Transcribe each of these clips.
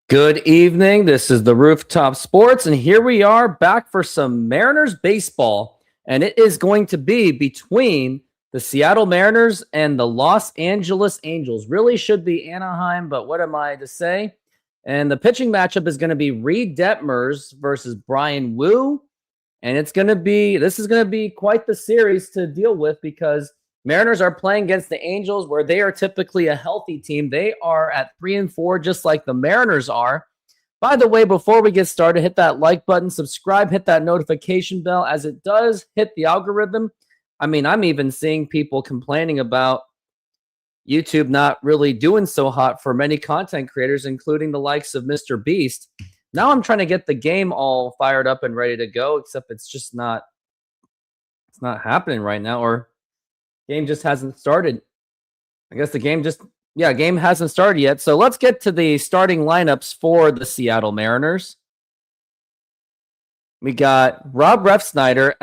Good evening. This is the Rooftop Sports, and here we are back for some Mariners baseball. And it is going to be between the Seattle Mariners and the Los Angeles Angels. Really should be Anaheim, but what am I to say? And the pitching matchup is going to be Reed Detmers versus Brian Wu. And this is going to be quite the series to deal with because Mariners are playing against the Angels, where they are typically a healthy team. They are at 3-4, just like the Mariners are. By the way, before we get started, hit that like button, subscribe, hit that notification bell, as it does hit the algorithm. I mean, I'm even seeing people complaining about YouTube not really doing so hot for many content creators, including the likes of Mr. Beast. Now I'm trying to get the game all fired up and ready to go, except it's not happening right now, or game just hasn't started. I guess the game hasn't started yet. So let's get to the starting lineups for the Seattle Mariners. We got Rob Refsnyder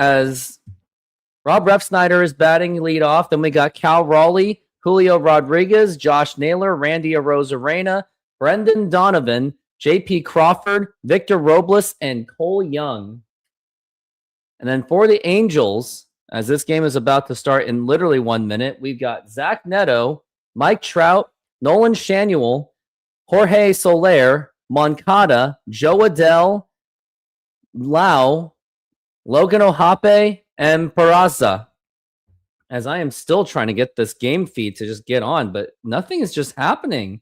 is batting leadoff. Then we got Cal Raleigh, Julio Rodriguez, Josh Naylor, Randy Arozarena, Brendan Donovan, J.P. Crawford, Victor Robles, and Cole Young. And then for the Angels, as this game is about to start in literally 1 minute, we've got Zach Neto, Mike Trout, Nolan Shanuel, Jorge Soler, Moncada, Joe Adell, Lau, Logan Ohape, and Peraza. As I am still trying to get this game feed to just get on, but nothing is just happening.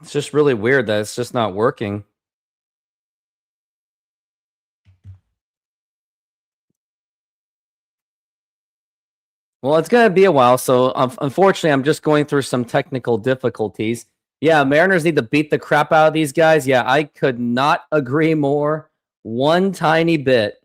It's just really weird that it's just not working. Well, it's going to be a while, so unfortunately, I'm just going through some technical difficulties. Yeah, Mariners need to beat the crap out of these guys. Yeah, I could not agree more one tiny bit.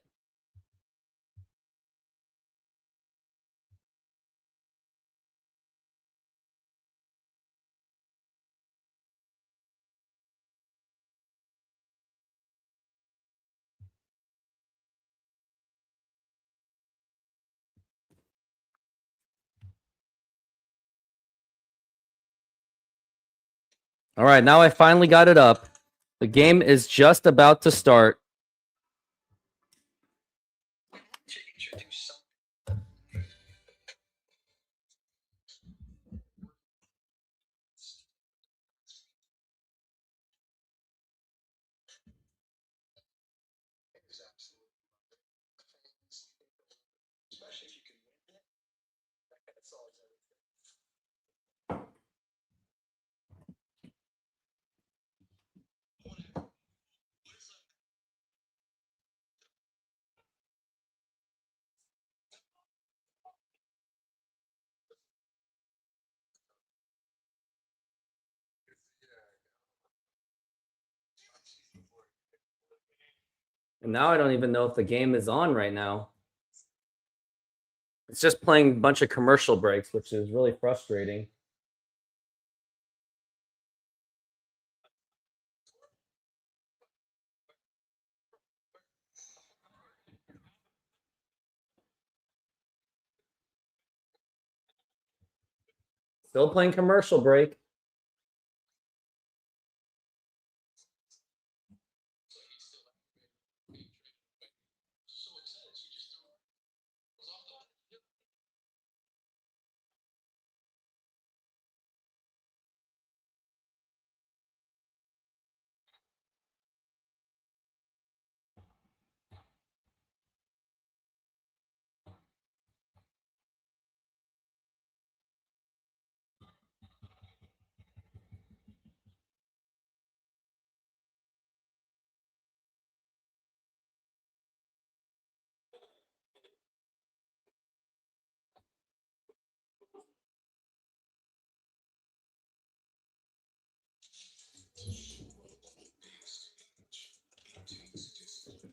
All right, now I finally got it up. The game is just about to start. And now I don't even know if the game is on right now. It's just playing a bunch of commercial breaks, which is really frustrating. Still playing commercial break.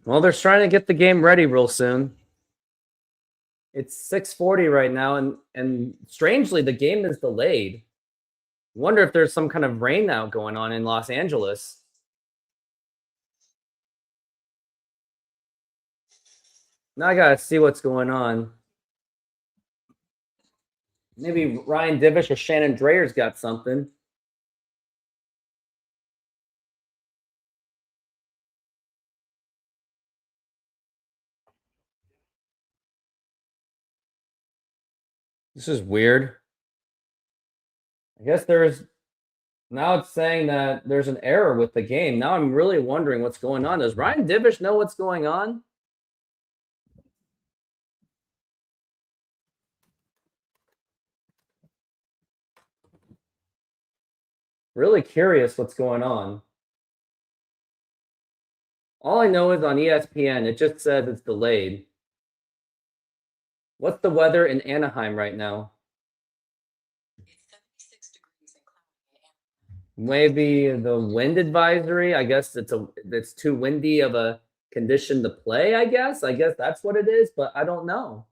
Well, they're trying to get the game ready real soon. It's 6:40 right now, and strangely, the game is delayed. Wonder if there's some kind of rain now going on in Los Angeles. Now I gotta see what's going on. Maybe Ryan Divish or Shannon Drayer's got something. This is weird. I guess now it's saying that there's an error with the game. Now I'm really wondering what's going on. Does Ryan Divish know what's going on? Really curious what's going on. All I know is on ESPN, it just says it's delayed. What's the weather in Anaheim right now? It's 76 degrees and cloudy. Maybe the wind advisory. I guess it's too windy of a condition to play, I guess. I guess that's what it is, but I don't know.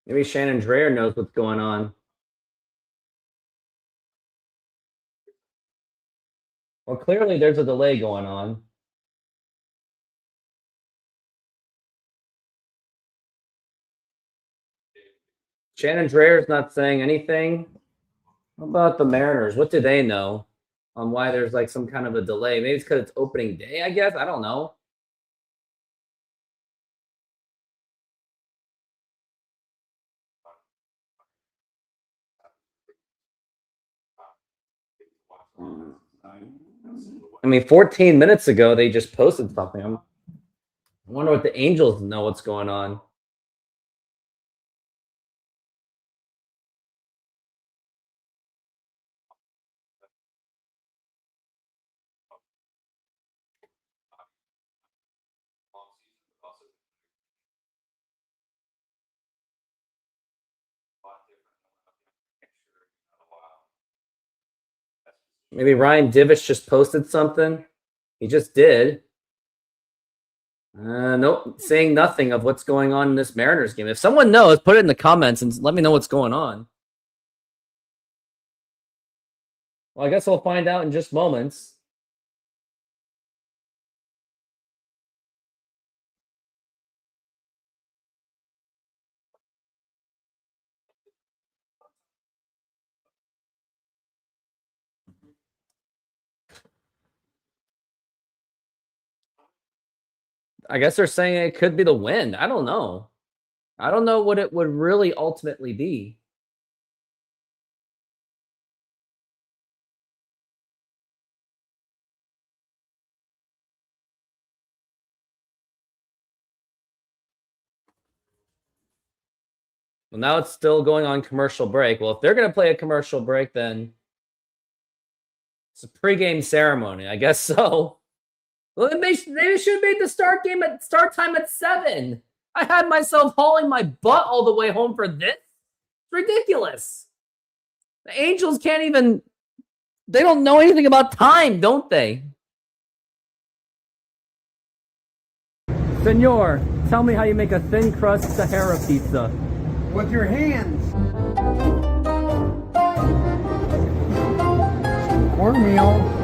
Maybe Shannon Drayer knows what's going on. Well, clearly there's a delay going on. Shannon Drayer's not saying anything. What about the Mariners? What do they know on why there's like some kind of a delay? Maybe it's because it's opening day, I guess. I don't know. I mean, 14 minutes ago, they just posted something. I wonder what the Angels know what's going on. Maybe Ryan Divish just posted something. He just did. Nope, saying nothing of what's going on in this Mariners game. If someone knows, put it in the comments and let me know what's going on. Well, I guess we'll find out in just moments. I guess they're saying it could be the wind. I don't know. I don't know what it would really ultimately be. Well, now it's still going on commercial break. Well, if they're going to play a commercial break, then it's a pregame ceremony. I guess so. Well, they should have made the start time at 7. I had myself hauling my butt all the way home for this. It's ridiculous. The Angels can't even. They don't know anything about time, don't they? Senor, tell me how you make a thin crust Sahara pizza. With your hands. Cornmeal.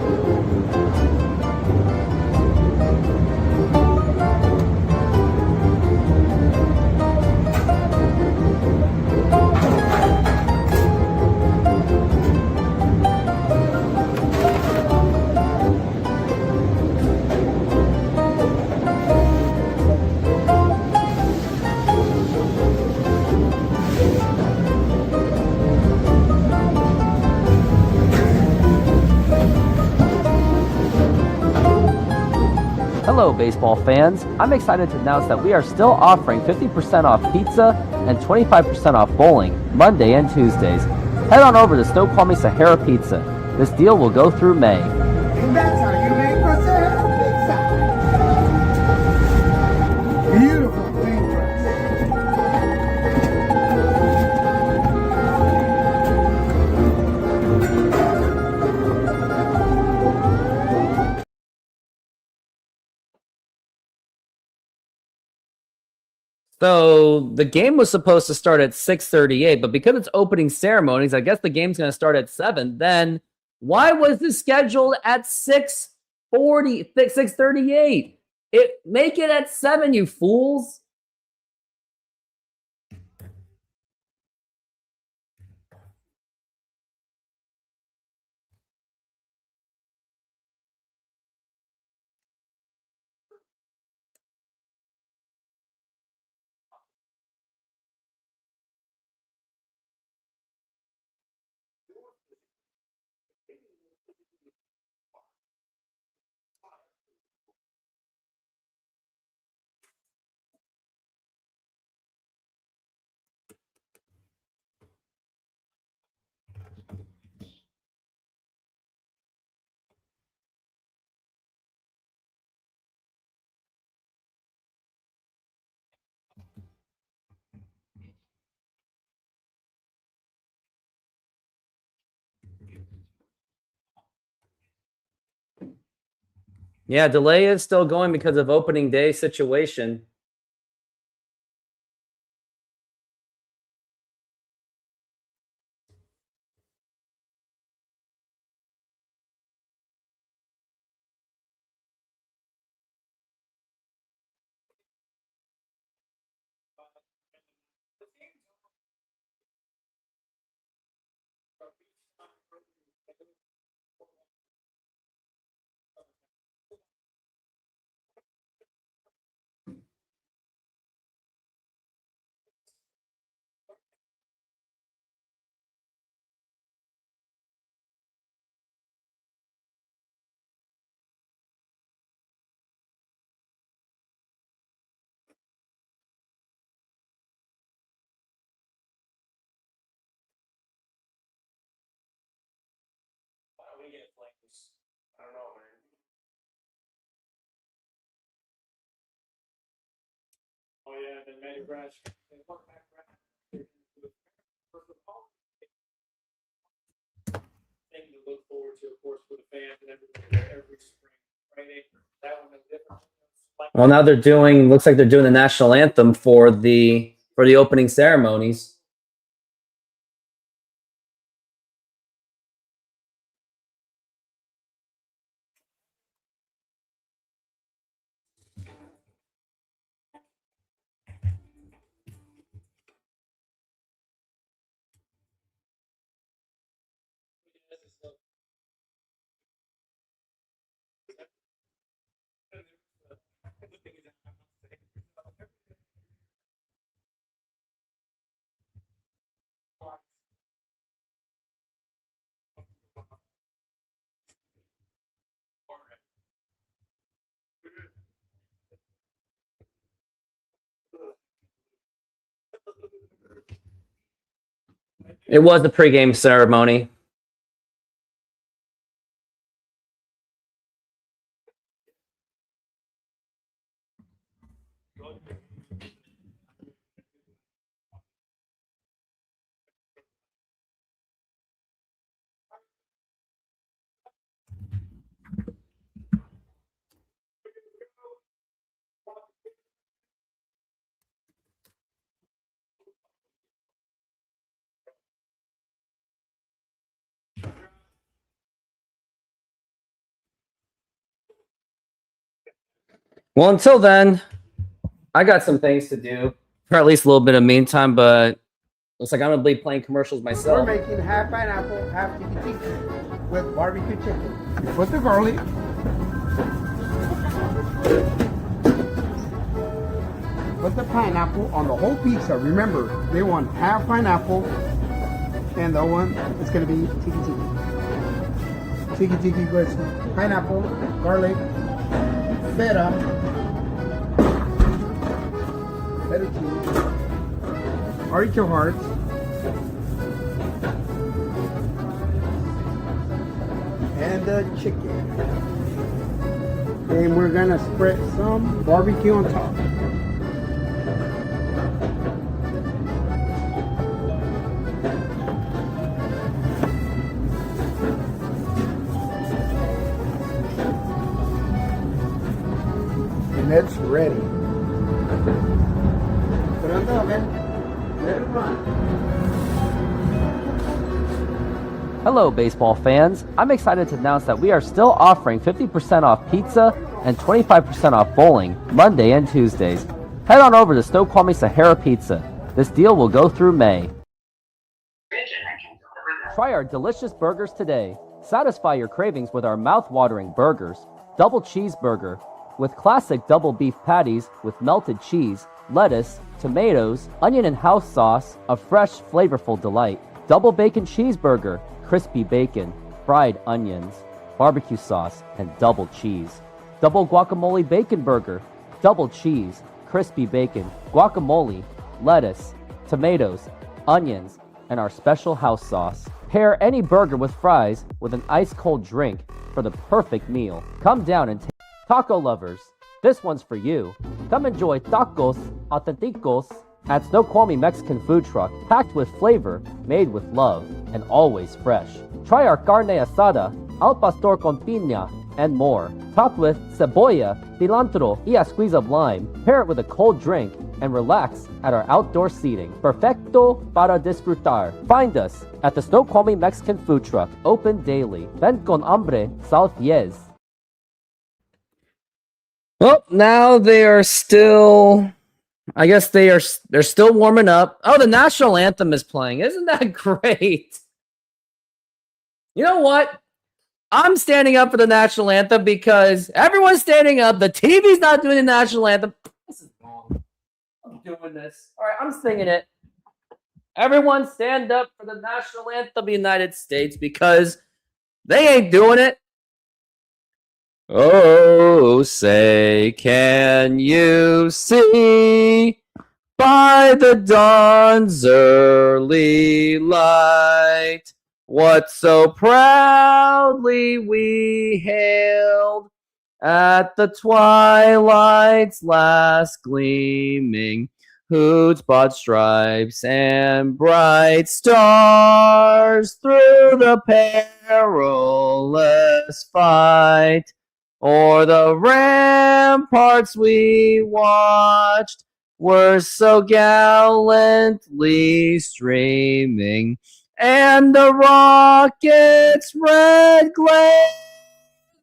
Hello, baseball fans. I'm excited to announce that we are still offering 50% off pizza and 25% off bowling Monday and Tuesdays. Head on over to Snoqualmie Sahara Pizza. This deal will go through May. And that's how you make a Sahara pizza. So the game was supposed to start at 6:38, but because it's opening ceremonies, I guess the game's going to start at 7. Then why was this scheduled at 6:40, 6:38? Make it at 7, you fools. Yeah, delay is still going because of opening day situation. I don't know, man. Oh yeah, then Matty Brash. Thing to look forward to, of course, for the fans and everybody every spring. Right? That one is different. Well, now looks like they're doing the national anthem for the opening ceremonies. It was the pregame ceremony. Well, until then, I got some things to do for at least a little bit of meantime, but looks like I'm going to be playing commercials We're myself. making half pineapple, half tiki tiki with barbecue chicken. Put the garlic. Put the pineapple on the whole pizza. Remember, they want half pineapple, and the one is going to be tiki tiki. Tiki tiki with pineapple, garlic, feta, cheese, artichoke hearts, and the chicken. And we're gonna spread some barbecue on top. And it's ready. Let him go, man. Let him run. Hello, baseball fans. I'm excited to announce that we are still offering 50% off pizza and 25% off bowling Monday and Tuesdays. Head on over to Snoqualmie Sahara Pizza. This deal will go through May. Try our delicious burgers today. Satisfy your cravings with our mouth-watering burgers. Double cheeseburger with classic double beef patties with melted cheese, lettuce, tomatoes, onion and house sauce, a fresh, flavorful delight. Double bacon cheeseburger, crispy bacon, fried onions, barbecue sauce, and double cheese. Double guacamole bacon burger, double cheese, crispy bacon, guacamole, lettuce, tomatoes, onions, and our special house sauce. Pair any burger with fries with an ice-cold drink for the perfect meal. Come down and take taco lovers. This one's for you. Come enjoy tacos auténticos at Snoqualmie Mexican food truck, packed with flavor, made with love, and always fresh. Try our carne asada, al pastor con piña, and more. Topped with cebolla, cilantro, y a squeeze of lime. Pair it with a cold drink and relax at our outdoor seating. Perfecto para disfrutar. Find us at the Snoqualmie Mexican food truck, open daily. Ven con hambre, sal fies. Well, now they are still, I guess they're still warming up. Oh, the national anthem is playing. Isn't that great? You know what? I'm standing up for the national anthem because everyone's standing up. The TV's not doing the national anthem. This is wrong. I'm doing this. All right, I'm singing it. Everyone stand up for the national anthem of the United States because they ain't doing it. Oh, say, can you see by the dawn's early light what so proudly we hailed at the twilight's last gleaming, whose broad stripes and bright stars through the perilous fight o'er the ramparts we watched were so gallantly streaming, and the rocket's red glare,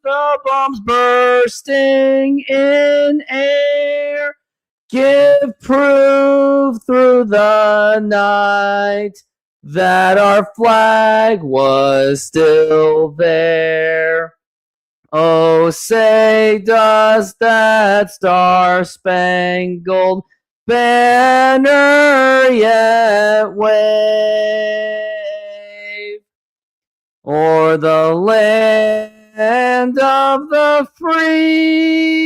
the bombs bursting in air, give proof through the night that our flag was still there. Oh, say, does that star-spangled banner yet wave o'er the land of the free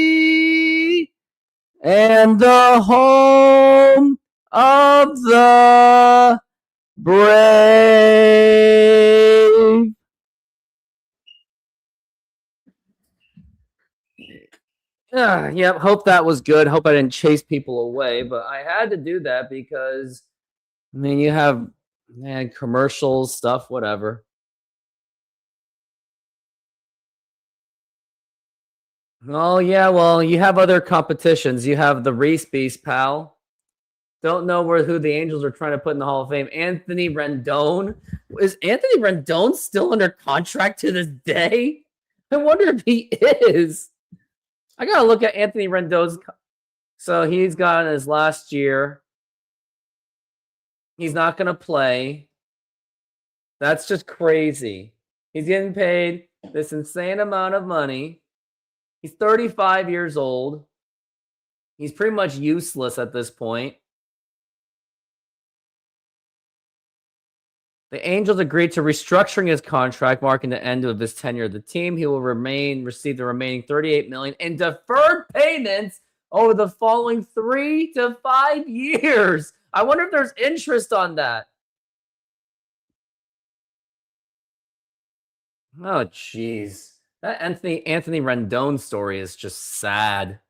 and the home of the brave? Yep, hope that was good. Hope I didn't chase people away, but I had to do that because, I mean, you have, man, commercials, stuff, whatever. Oh, yeah, well, you have other competitions. You have the Reese Beast, pal. Don't know who the Angels are trying to put in the Hall of Fame. Anthony Rendon. Is Anthony Rendon still under contract to this day? I wonder if he is. I gotta look at Anthony Rendon's. So he's got his last year. He's not gonna play. That's just crazy. He's getting paid this insane amount of money. He's 35 years old. He's pretty much useless at this point. The Angels agreed to restructuring his contract, marking the end of his tenure of the team. He will receive the remaining $38 million in deferred payments over the following 3 to 5 years. I wonder if there's interest on that. Oh, jeez. That Anthony Rendon story is just sad.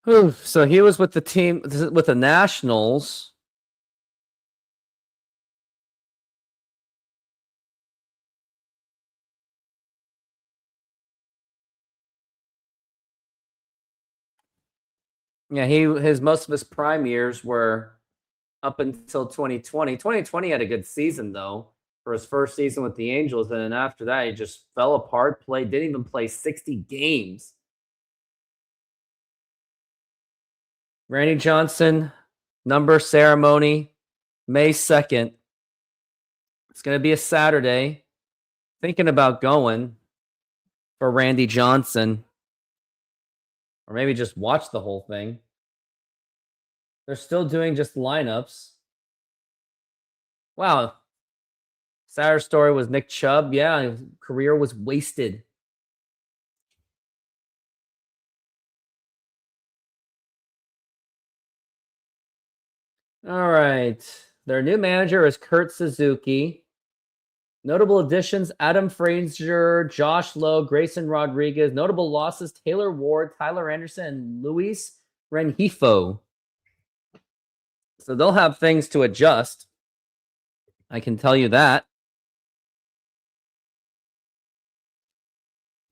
Whew, so he was with the team, with the Nationals. Yeah, his most of his prime years were up until 2020. 2020 had a good season though for his first season with the Angels, and then after that he just fell apart. Didn't even play 60 games. Randy Johnson number ceremony May 2nd. It's going to be a Saturday. Thinking about going for Randy Johnson, or maybe just watch the whole thing. They're still doing just lineups. Wow. Sadder story was Nick Chubb. Yeah, his career was wasted. All right. Their new manager is Kurt Suzuki. Notable additions: Adam Frazier, Josh Lowe, Grayson Rodriguez. Notable losses: Taylor Ward, Tyler Anderson, and Luis Rengifo. So they'll have things to adjust. I can tell you that.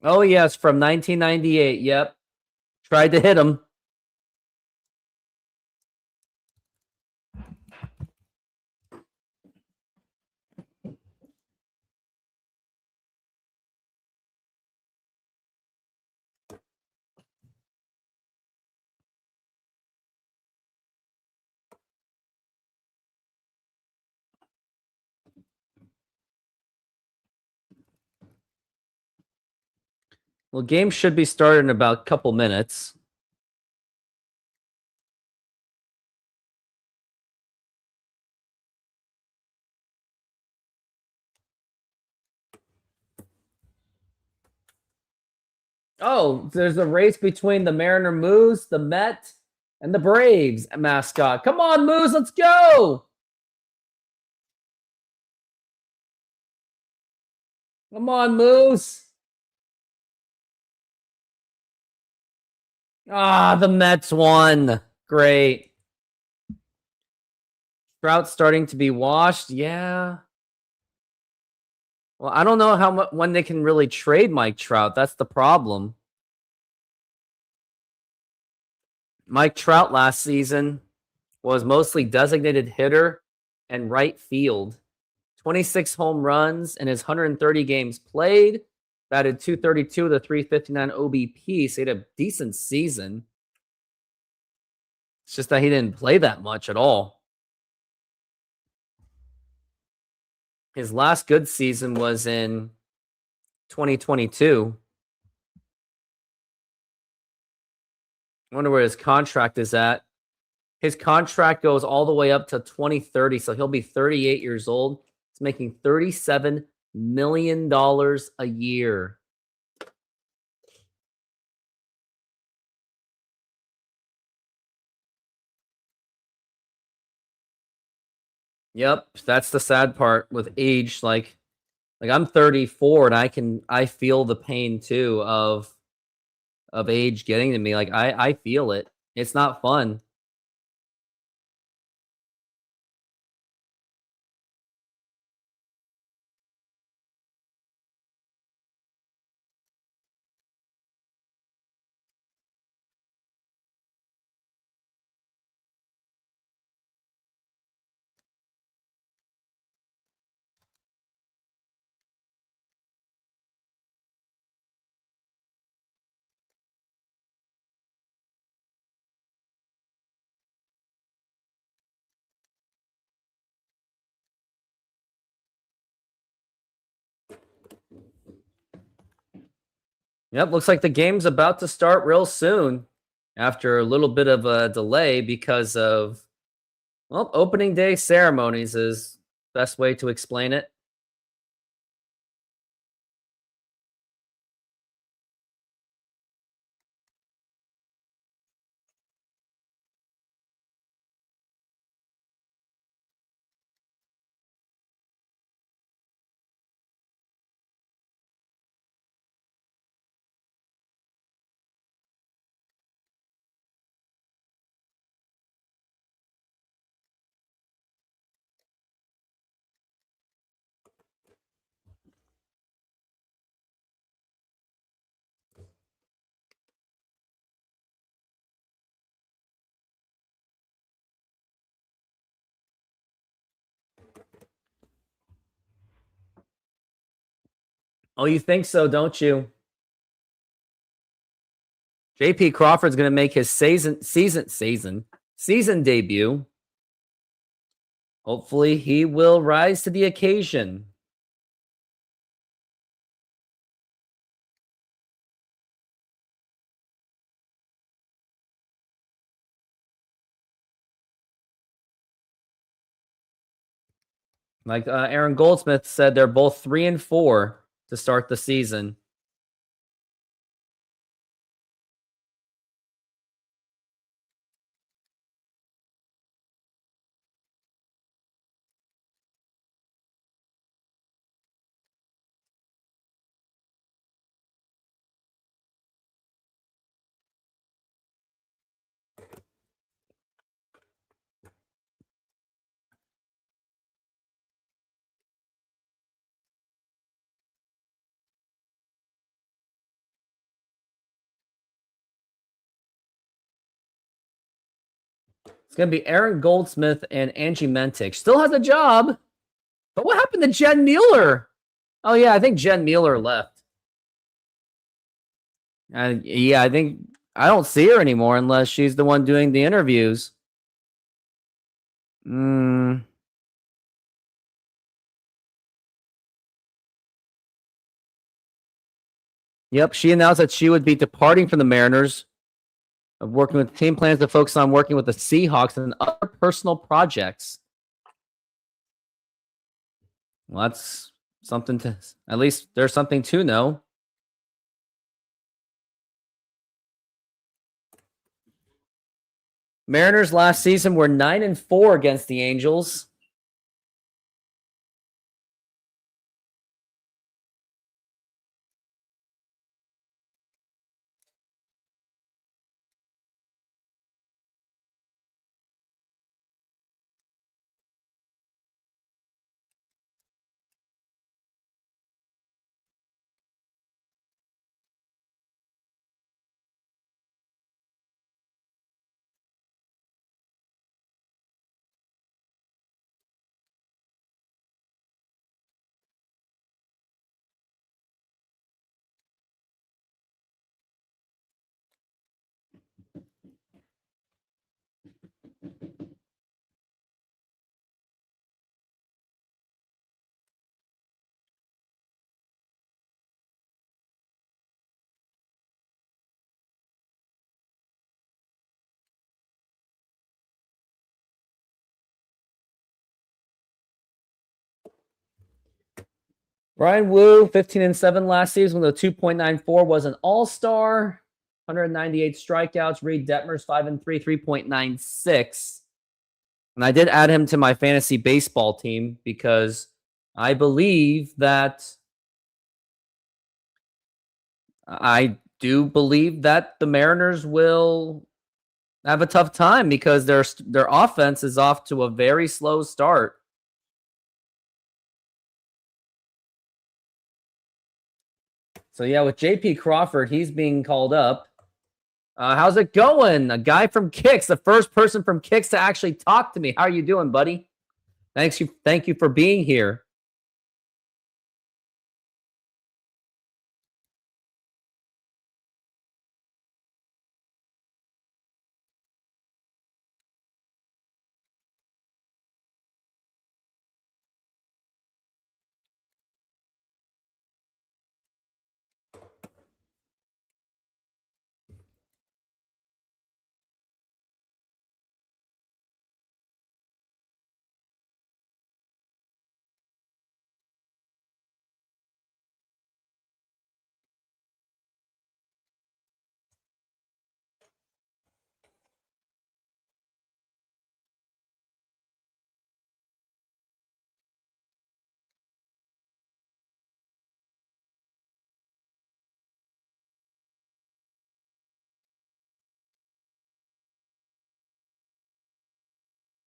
Oh, yes, from 1998. Yep. Tried to hit him. Well, game should be started in about a couple minutes. Oh, there's a race between the Mariner Moose, the Met, and the Braves mascot. Come on, Moose, let's go! Come on, Moose. Ah, the Mets won. Great. Trout starting to be washed. Yeah. Well, I don't know how much when they can really trade Mike Trout. That's the problem. Mike Trout last season was mostly designated hitter and right field. 26 home runs in his 130 games played. Batted 232 with a 359 OBP. So he had a decent season. It's just that he didn't play that much at all. His last good season was in 2022. I wonder where his contract is at. His contract goes all the way up to 2030, so he'll be 38 years old. He's making $37 million a year. Yep, that's the sad part with age. Like I'm 34 and I feel the pain too of age getting to me. Like I feel it. It's not fun. Yep, looks like the game's about to start real soon after a little bit of a delay because of, well, opening day ceremonies is best way to explain it. Oh, you think so, don't you? JP Crawford's going to make his season debut. Hopefully, he will rise to the occasion. Like Aaron Goldsmith said, they're both 3-4 to start the season. It's going to be Aaron Goldsmith and Angie Mentic. Still has a job. But what happened to Jen Mueller? Oh, yeah, I think Jen Mueller left. Yeah, I think I don't see her anymore unless she's the one doing the interviews. Yep, she announced that she would be departing from the Mariners, of working with team plans to focus on working with the Seahawks and other personal projects. Well, that's something to, at least there's something to know. Mariners last season were 9-4 against the Angels. Brian Wu, 15-7 last season with a 2.94, was an all-star. 198 strikeouts. Reed Detmers, 5-3, 3.96. And I did add him to my fantasy baseball team because I believe that the Mariners will have a tough time because their offense is off to a very slow start. So yeah, with JP Crawford, he's being called up. How's it going? A guy from Kicks, the first person from Kicks to actually talk to me. How are you doing, buddy? Thank you for being here.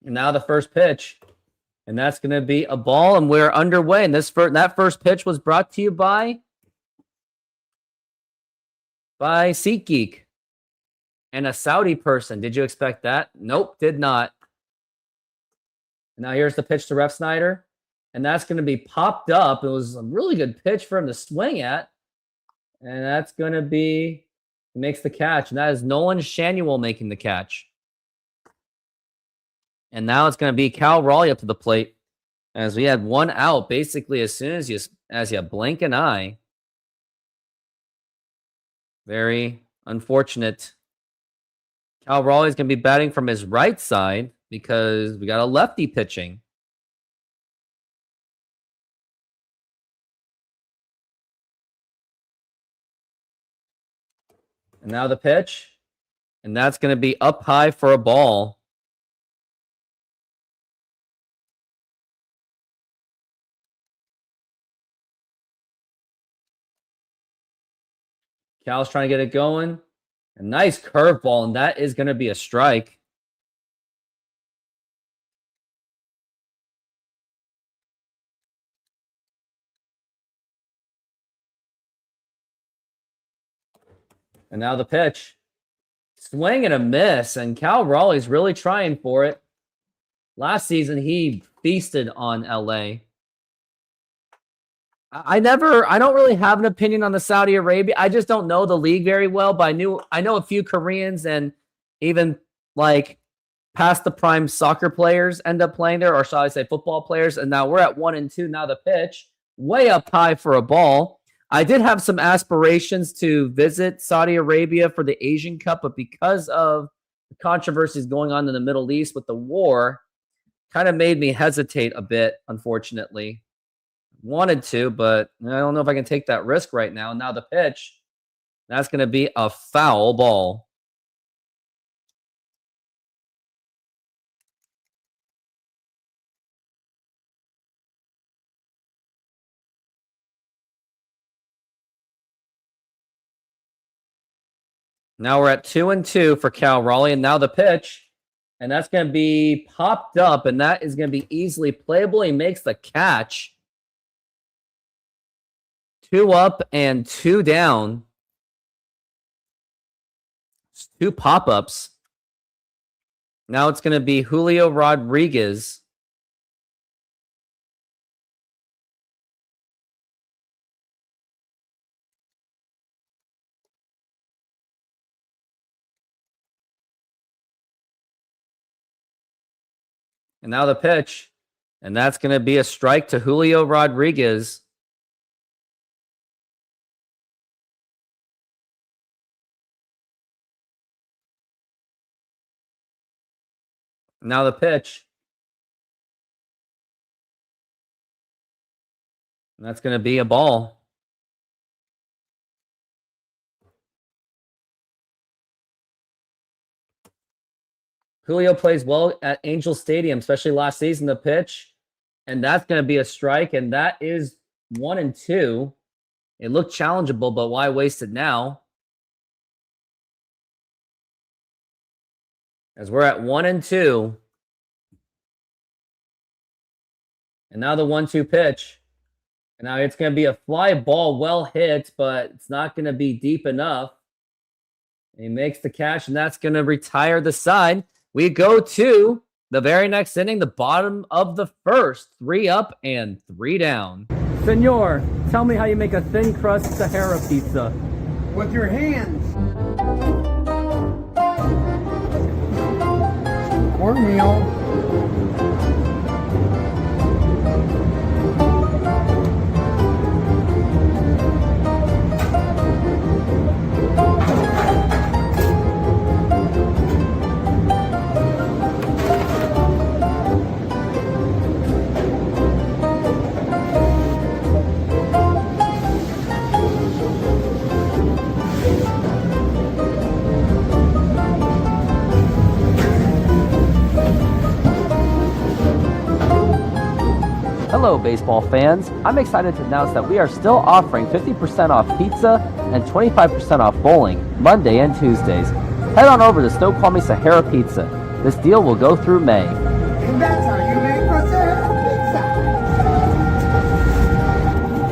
And now the first pitch. And that's going to be a ball, and we're underway. And that first pitch was brought to you by SeatGeek and a Saudi person. Did you expect that? Nope, did not. Now here's the pitch to Ref Snyder. And that's going to be popped up. It was a really good pitch for him to swing at. And that's going to be, he makes the catch. And that is Nolan Shanuel making the catch. And now it's going to be Cal Raleigh up to the plate. As we had one out basically as soon as you blink an eye. Very unfortunate. Cal Raleigh's going to be batting from his right side because we got a lefty pitching. And now the pitch. And that's going to be up high for a ball. Cal's trying to get it going. A nice curveball, and that is going to be a strike. And now the pitch. Swing and a miss, and Cal Raleigh's really trying for it. Last season, he feasted on LA. I don't really have an opinion on the Saudi Arabia. I just don't know the league very well, but I know a few Koreans and even like past the prime soccer players end up playing there, or shall I say football players. And now we're at 1-2. Now the pitch way up high for a ball. I did have some aspirations to visit Saudi Arabia for the Asian Cup, but because of the controversies going on in the Middle East with the war, kind of made me hesitate a bit, unfortunately. Wanted to, but I don't know if I can take that risk right now. Now the pitch, that's going to be a foul ball. Now we're at 2-2 for Cal Raleigh, and now the pitch, and that's going to be popped up, and that is going to be easily playable. He makes the catch. 2 up and 2 down. 2 pop-ups. Now it's going to be Julio Rodriguez. And now the pitch. And that's going to be a strike to Julio Rodriguez. Now the pitch. And that's going to be a ball. Julio plays well at Angel Stadium, especially last season, the pitch. And that's going to be a strike, and that is 1-2. It looked challengeable, but why waste it now? As we're at 1-2. And now the 1-2 pitch. And now it's going to be a fly ball, well hit, but it's not going to be deep enough. And he makes the catch, and that's going to retire the side. We go to the very next inning, the bottom of the first. 3 up and 3 down. Senor, tell me how you make a thin crust Sahara pizza. With your hands. Cornmeal. Hello, baseball fans. I'm excited to announce that we are still offering 50% off pizza and 25% off bowling Monday and Tuesdays. Head on over to Snoqualmie Sahara Pizza. This deal will go through May. And that's how you make a Sahara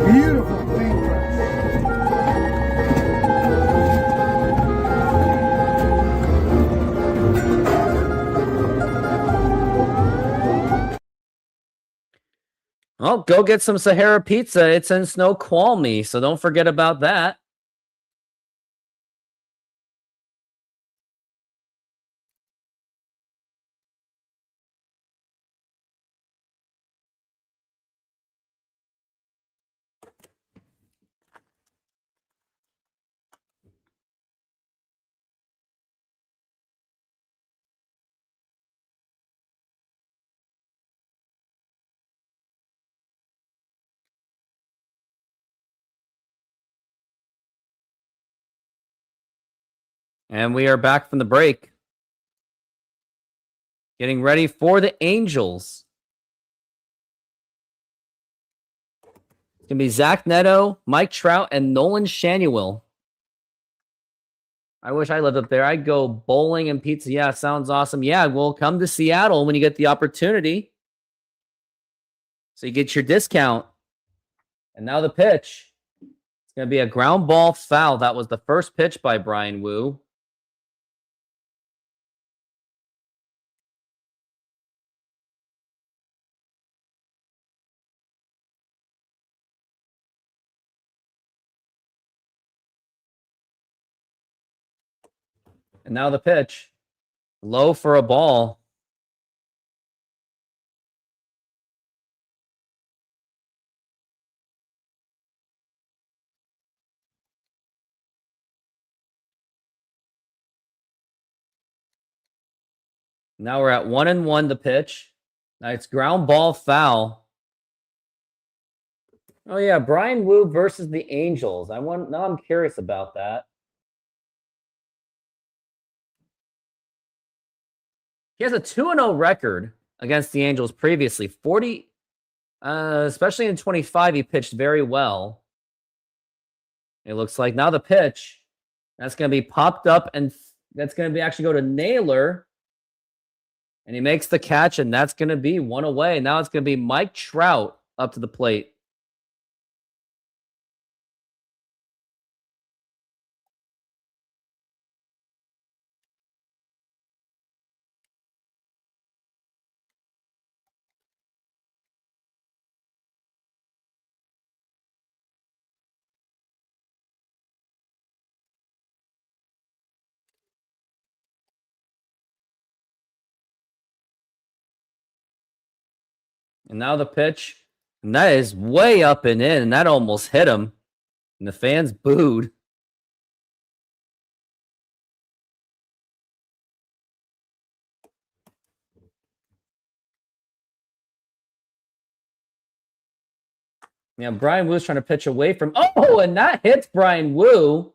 pizza. Beautiful thing. Well, go get some Sahara pizza. It's in Snoqualmie, so don't forget about that. And we are back from the break. Getting ready for the Angels. It's going to be Zach Neto, Mike Trout, and Nolan Shanuel. I wish I lived up there. I'd go bowling and pizza. Yeah, sounds awesome. Yeah, well, come to Seattle when you get the opportunity. So you get your discount. And now the pitch. It's going to be a ground ball foul. That was the first pitch by Brian Wu. And now the pitch. Low for a ball. Now we're at 1-1 the pitch. Now it's ground ball foul. Oh yeah, Brian Wu versus the Angels. Now I'm curious about that. He has a 2-0 record against the Angels previously. 40 especially in 25 he pitched very well. It looks like now the pitch. That's going to be popped up and that's going to be actually go to Naylor. And he makes the catch, and that's going to be one away. Now it's going to be Mike Trout up to the plate. And now the pitch. And that is way up and in, and that almost hit him. And the fans booed. Yeah, Brian Wu's trying to pitch away from. Oh, and that hits Brian Wu.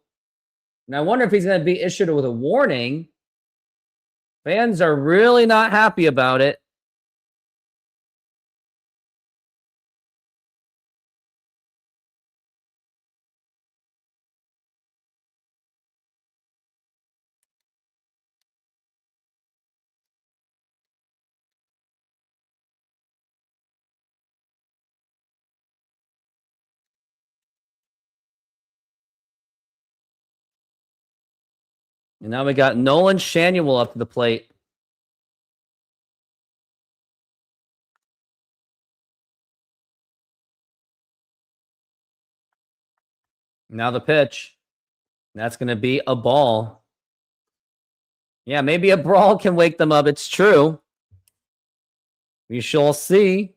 And I wonder if he's going to be issued with a warning. Fans are really not happy about it. And now we got Nolan Shanuel up to the plate. Now the pitch. That's going to be a ball. Yeah, maybe a brawl can wake them up. It's true. We shall see.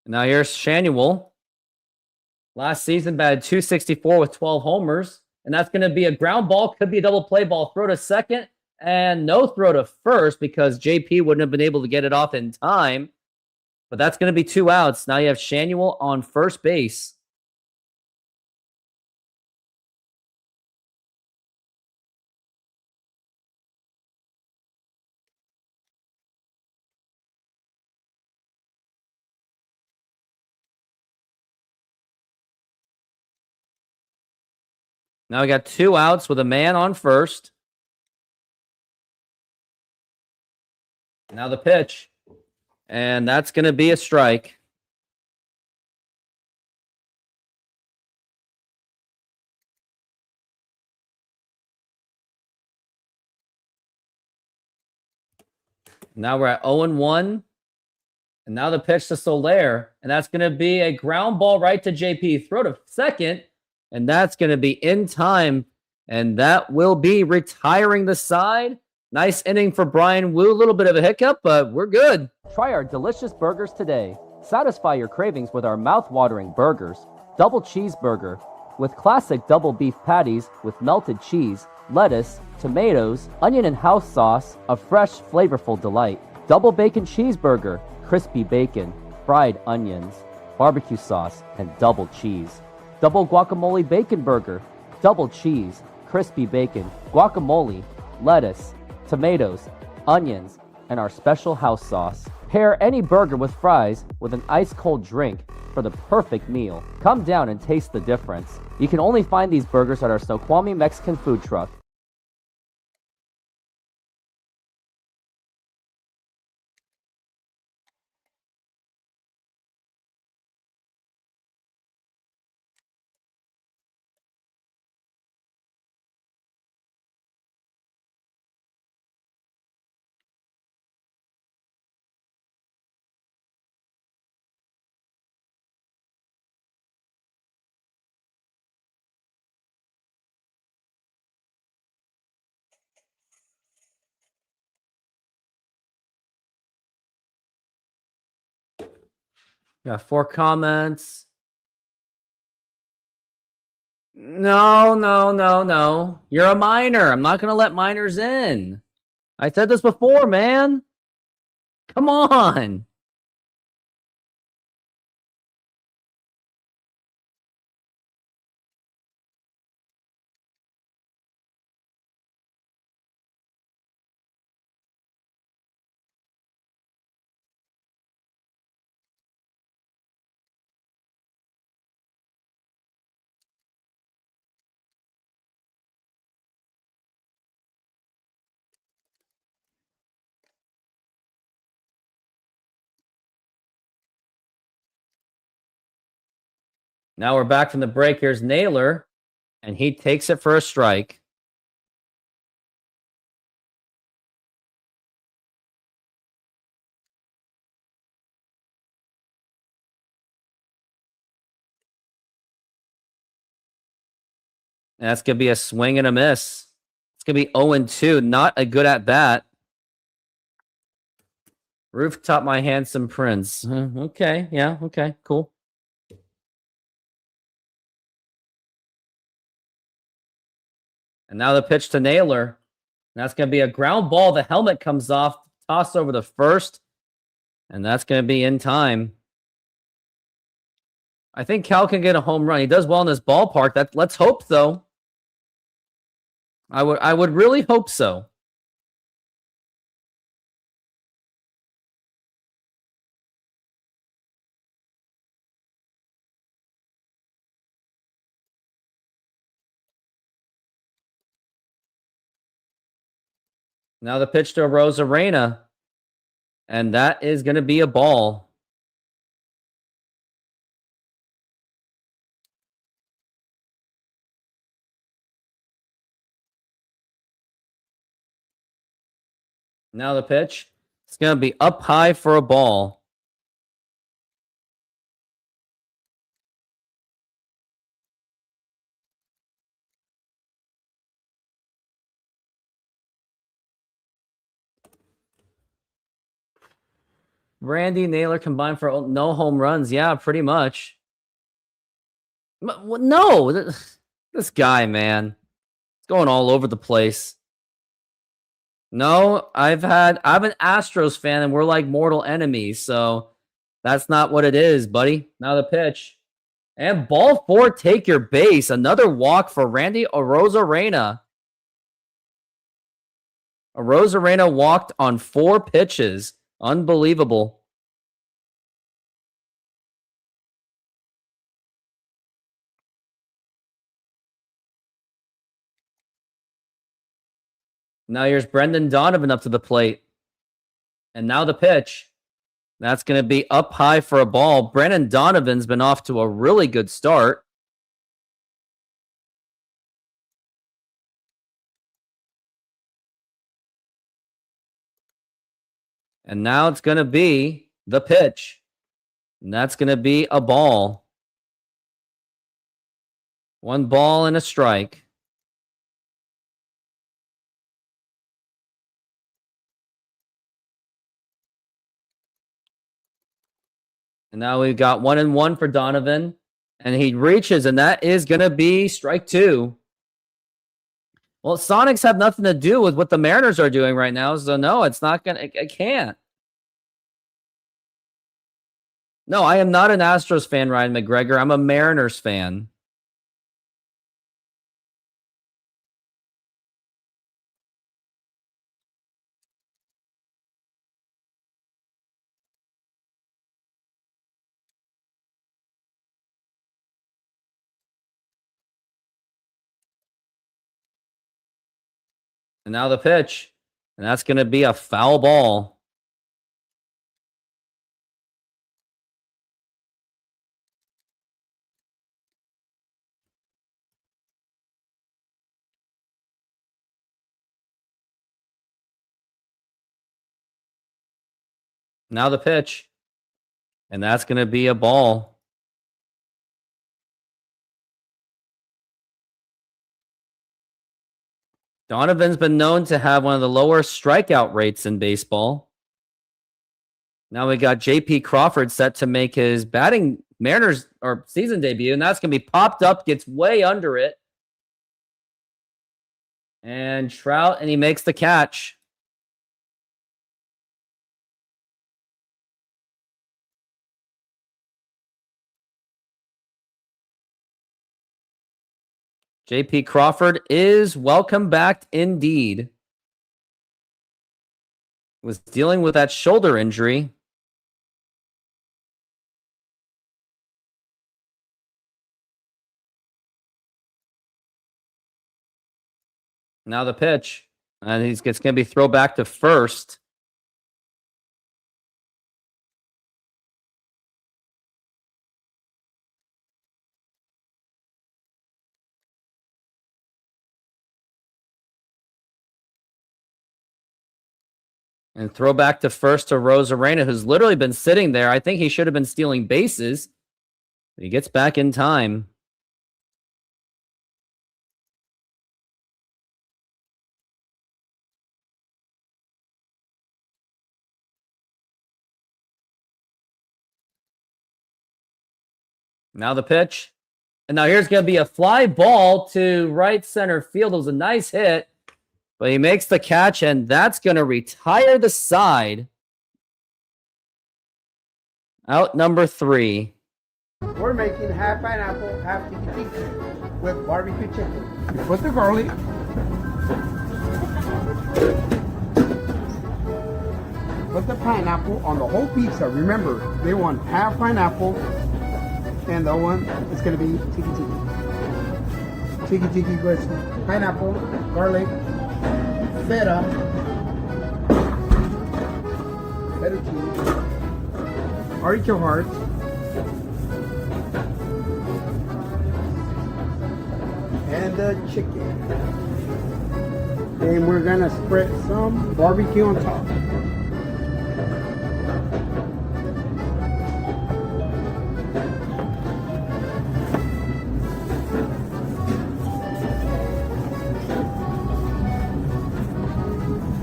Now here's Shanuel. Last season batted .264 with 12 homers. And that's going to be a ground ball. Could be a double play ball. Throw to second. And no throw to first because JP wouldn't have been able to get it off in time. But that's going to be 2 outs. Now you have Shanuel on first base. Now we got 2 outs with a man on first. Now the pitch. And that's going to be a strike. Now we're at 0-1. And now the pitch to Soler. And that's going to be a ground ball right to JP. Throw to second. And that's going to be in time. And that will be retiring the side. Nice inning for Brian Wu. A little bit of a hiccup, but we're good. Try our delicious burgers today. Satisfy your cravings with our mouth-watering burgers. Double cheeseburger with classic double beef patties with melted cheese, lettuce, tomatoes, onion and house sauce, a fresh, flavorful delight. Double bacon cheeseburger, crispy bacon, fried onions, barbecue sauce, and double cheese. Double guacamole bacon burger, double cheese, crispy bacon, guacamole, lettuce, tomatoes, onions, and our special house sauce. Pair any burger with fries with an ice-cold drink for the perfect meal. Come down and taste the difference. You can only find these burgers at our Snoqualmie Mexican food truck. Got 4 comments. No. You're a minor. I'm not going to let minors in. I said this before, man. Come on. Now we're back from the break. Here's Naylor, and he takes it for a strike. And that's going to be a swing and a miss. It's going to be 0-2. Not a good at bat. Rooftop, my handsome prince. Okay. Yeah. Okay. Cool. And now the pitch to Naylor. And that's going to be a ground ball. The helmet comes off. Toss over the first. And that's going to be in time. I think Cal can get a home run. He does well in this ballpark. Let's hope, though. I would really hope so. Now the pitch to Rosarena. And that is going to be a ball. Now the pitch. It's going to be up high for a ball. Randy Naylor combined for no home runs. Yeah, pretty much. No, this guy, man. It's going all over the place. No, I'm an Astros fan, and we're like mortal enemies, so that's not what it is, buddy. Now the pitch. And ball 4, take your base. Another walk for Randy Arozarena. Arozarena walked on 4 pitches. Unbelievable. Now here's Brendan Donovan up to the plate. And now the pitch. That's going to be up high for a ball. Brendan Donovan's been off to a really good start. And now it's going to be the pitch. And that's going to be a ball. 1 ball and a strike. And now we've got 1-1 for Donovan. And he reaches, and that is going to be strike 2. Well, Sonics have nothing to do with what the Mariners are doing right now. So, no, it's not going to, it can't. No, I am not an Astros fan, Ryan McGregor. I'm a Mariners fan. And now the pitch. And that's going to be a foul ball. Now the pitch. And that's going to be a ball. Donovan's been known to have one of the lower strikeout rates in baseball. Now we got J.P. Crawford set to make his batting Mariners or season debut, and that's going to be popped up, gets way under it. And Trout, and he makes the catch. J.P. Crawford is welcome back indeed. Was dealing with that shoulder injury. Now the pitch. And it's going to be throw back to first. And throw back to first to Rosarena, who's literally been sitting there. I think he should have been stealing bases. But he gets back in time. Now the pitch. And now here's going to be a fly ball to right center field. It was a nice hit. But he makes the catch, and that's going to retire the side. Out number 3. We're making half pineapple, half tiki with barbecue chicken. You put the garlic. Put the pineapple on the whole pizza. Remember, they want half pineapple, and the one is going to be tiki with pineapple, garlic, feta cheese, artichoke heart, and the chicken. And we're gonna spread some barbecue on top.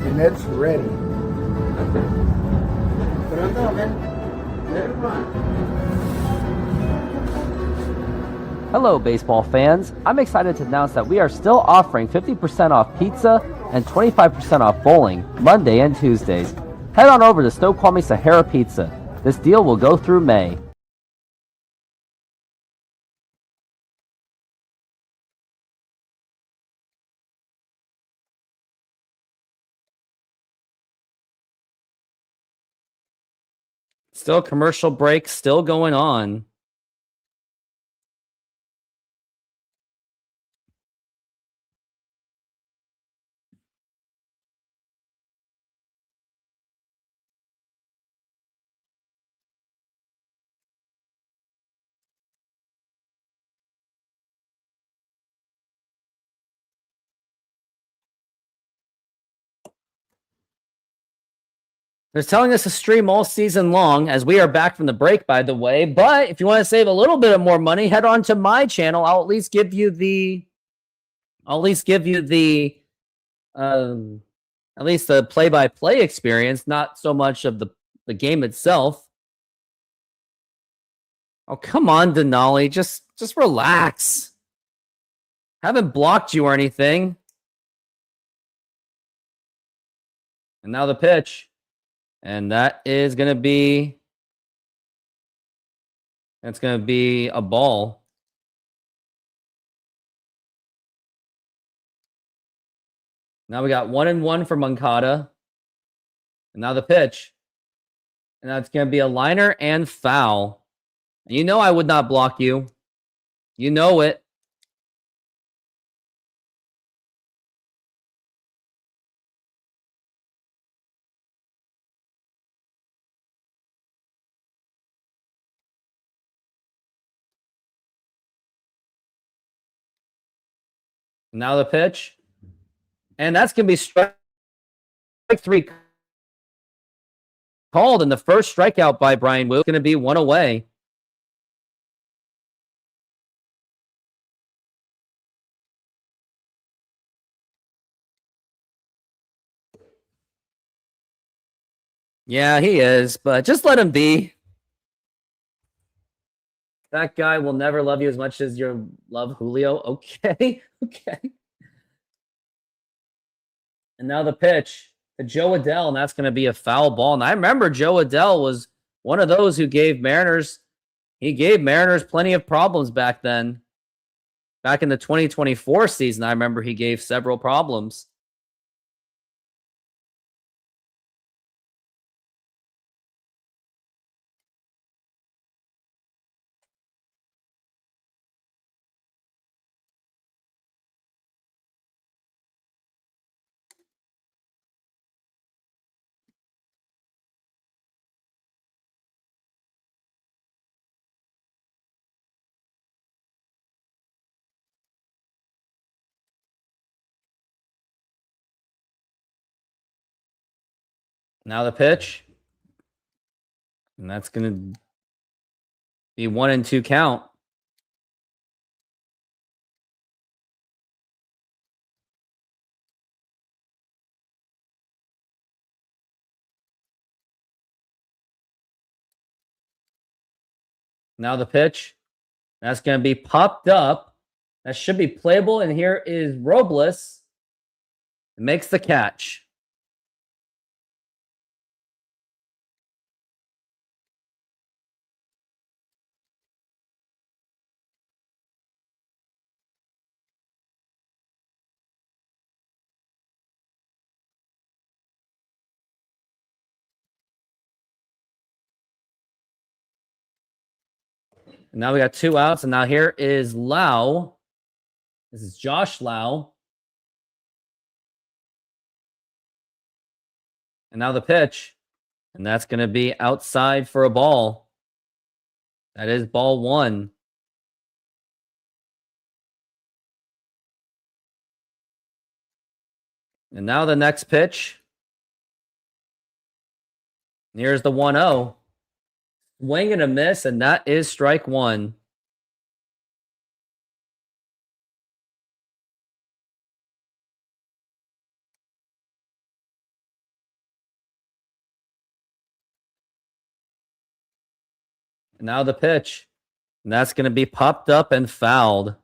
And it's ready. Put it on the oven. Let it run. Hello, baseball fans. I'm excited to announce that we are still offering 50% off pizza and 25% off bowling Monday and Tuesdays. Head on over to Snoqualmie Sahara Pizza. This deal will go through May. Still commercial break, still going on. They're telling us to stream all season long as we are back from the break, by the way. But if you want to save a little bit of more money, head on to my channel. I'll at least give you the at least the play-by-play experience, not so much of the game itself. Oh, come on, Denali. Just relax. Haven't blocked you or anything. And now the pitch. And that is going to be... That's going to be a ball. Now we got 1-1 for Moncada. And now the pitch. And that's going to be a liner and foul. And you know I would not block you. You know it. Now the pitch. And that's going to be strike 3 called. And the first strikeout by Brian Wu is going to be 1 away. Yeah, he is, but just let him be. That guy will never love you as much as you love Julio. Okay, okay. And now the pitch to Joe Adell, and that's going to be a foul ball. And I remember Joe Adell was one of those who gave Mariners, he gave Mariners plenty of problems back then. Back in the 2024 season, I remember he gave several problems. Now the pitch. And that's going to be 1-2 count. Now the pitch. That's going to be popped up. That should be playable. And here is Robles. It makes the catch. And now we got 2 outs. And now here is Lau. This is Josh Lau. And now the pitch. And that's going to be outside for a ball. That is ball 1. And now the next pitch. And here's the 1-0. Swing and a miss, and that is strike 1. And now the pitch. And that's going to be popped up and fouled.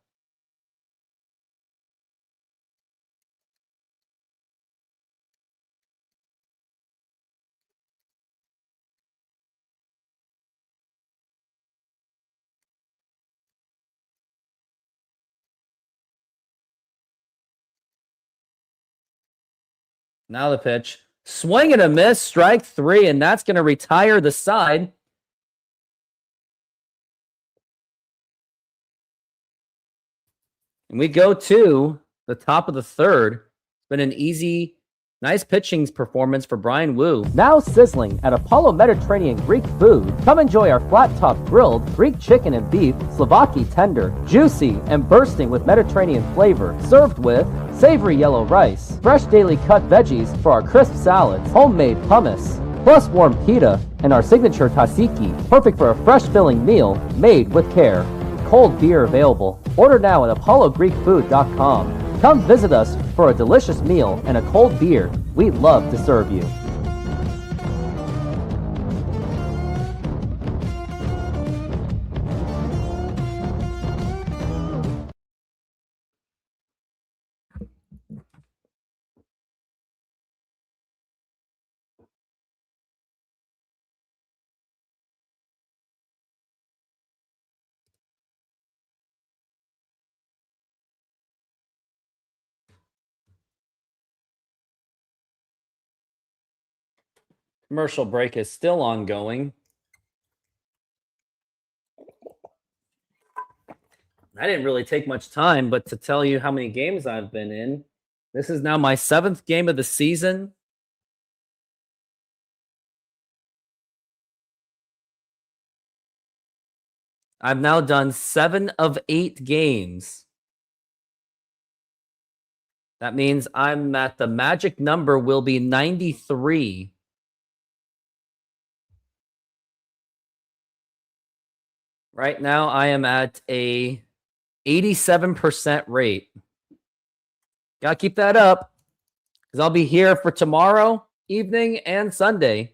Now the pitch. Swing and a miss, strike 3, and that's going to retire the side. And we go to the top of the third. It's been an easy, nice pitching performance for Brian Wu. Now sizzling at Apollo Mediterranean Greek Food. Come enjoy our flat-top grilled Greek chicken and beef, Slovaki tender, juicy and bursting with Mediterranean flavor, served with savory yellow rice, fresh daily cut veggies for our crisp salads, homemade hummus, plus warm pita, and our signature tzatziki, perfect for a fresh filling meal made with care. Cold beer available. Order now at apollogreekfood.com. Come visit us for a delicious meal and a cold beer. We'd love to serve you. Commercial break is still ongoing. I didn't really take much time, but to tell you how many games I've been in, this is now my 7th game of the season. I've now done 7 of 8 games. That means I'm at the magic number will be 93. Right now, I am at a 87% rate. Gotta keep that up because I'll be here for tomorrow evening and Sunday.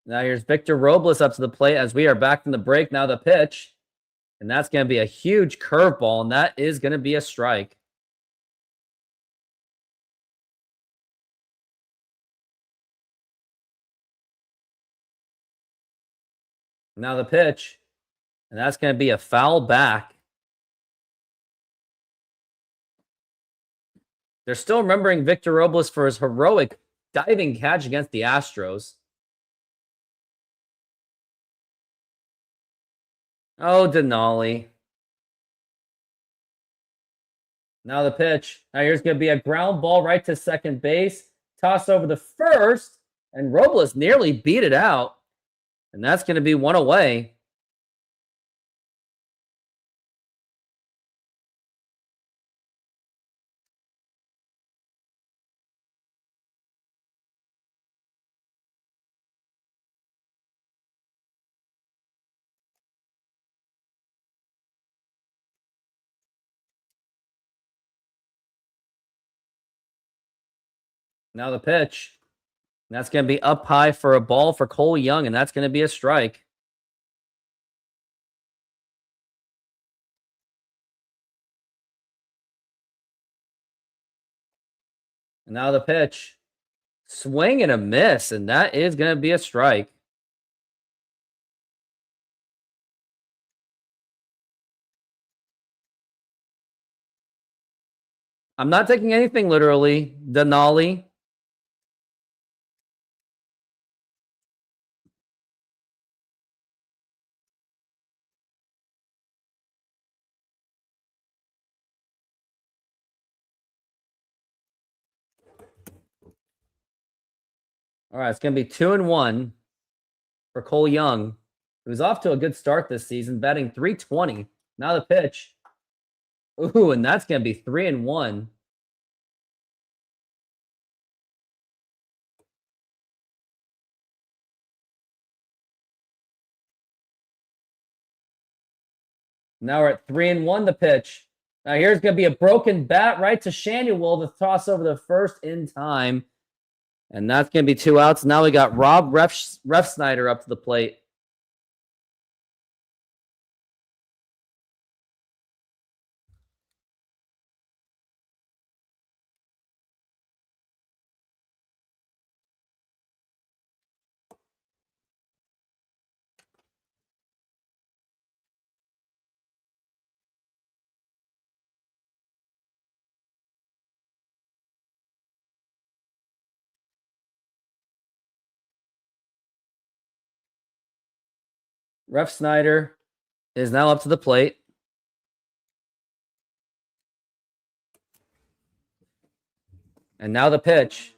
Now here's Victor Robles up to the plate as we are back from the break. Now the pitch. And that's going to be a huge curveball, and that is going to be a strike. Now the pitch. And that's going to be a foul back. They're still remembering Victor Robles for his heroic diving catch against the Astros. Oh, Denali. Now the pitch. Now here's going to be a ground ball right to second base. Toss over the first. And Robles nearly beat it out. And that's going to be one away. Now the pitch. And that's going to be up high for a ball for Cole Young, and that's going to be a strike. And now the pitch. Swing and a miss, and that is going to be a strike. I'm not taking anything literally, Denali. All right, it's going to be 2-1 for Cole Young, who's off to a good start this season, batting .320. Now the pitch. Ooh, and that's going to be 3-1. Now we're at 3-1, the pitch. Now here's going to be a broken bat right to Shanuel, the toss over the first in time. And that's going to be 2 outs. Now we got Rob Refsnyder up to the plate. Ref Snyder is now up to the plate. And now the pitch.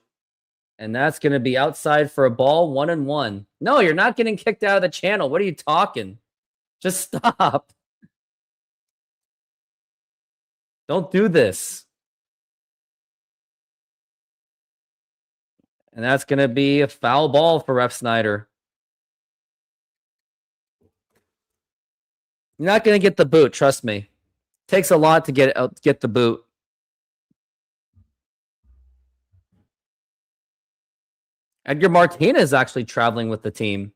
And that's going to be outside for a ball, 1-1. No, you're not getting kicked out of the channel. What are you talking? Just stop. Don't do this. And that's going to be a foul ball for Ref Snyder. You're not going to get the boot, trust me. Takes a lot to get the boot. Edgar Martinez actually traveling with the team.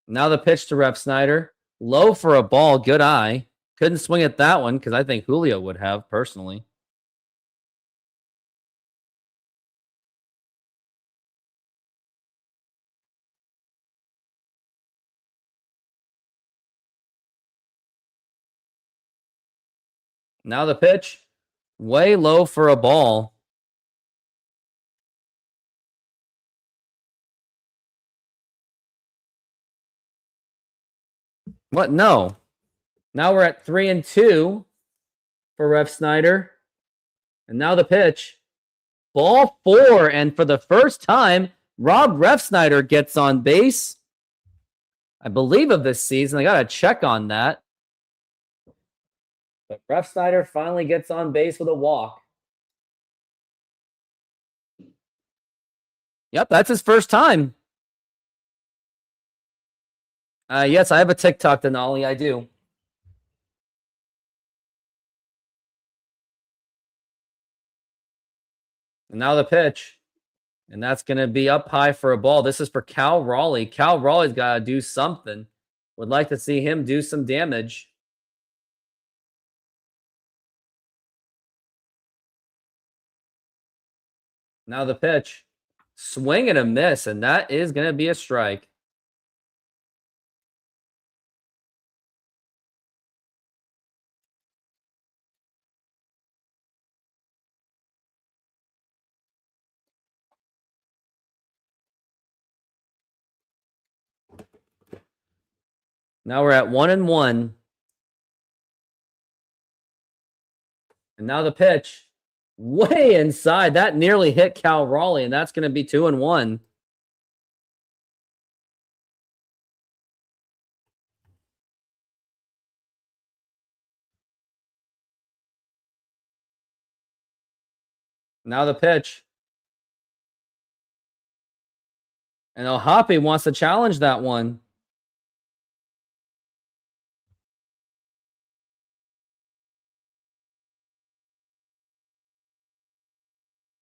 Now the pitch to Ref Snyder. Low for a ball. Good eye. Couldn't swing at that one because I think Julio would have, personally. Now the pitch. Way low for a ball. What? No. Now we're at 3-2 for Ref Snyder. And now the pitch. Ball 4. And for the first time, Rob Ref Snyder gets on base. I believe of this season. I got to check on that. But Ref Snyder finally gets on base with a walk. Yep, that's his first time. Yes, I have a TikTok, Denali. I do. And now the pitch. And that's going to be up high for a ball. This is for Cal Raleigh. Cal Raleigh's got to do something. Would like to see him do some damage. Now the pitch. Swing and a miss, and that is going to be a strike. Now we're at 1-1. And now the pitch. Way inside. That nearly hit Cal Raleigh, and that's going to be 2-1. Now the pitch. And Ohapi wants to challenge that one.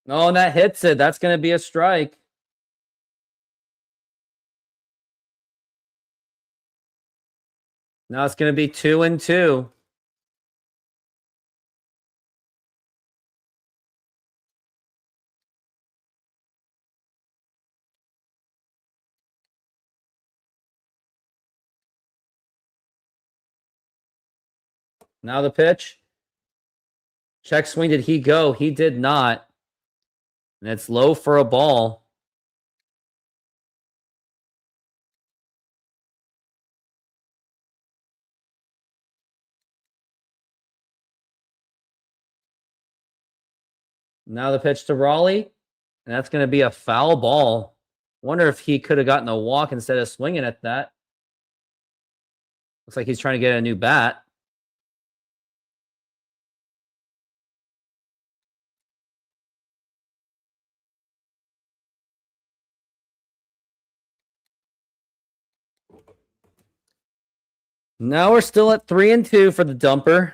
Oh, and that hits it. That's going to be a strike. Now it's going to be 2-2. Now the pitch. Check swing. Did he go? He did not. And it's low for a ball. Now the pitch to Raleigh. And that's going to be a foul ball. Wonder if he could have gotten a walk instead of swinging at that. Looks like he's trying to get a new bat. Now we're still at 3-2 for the dumper.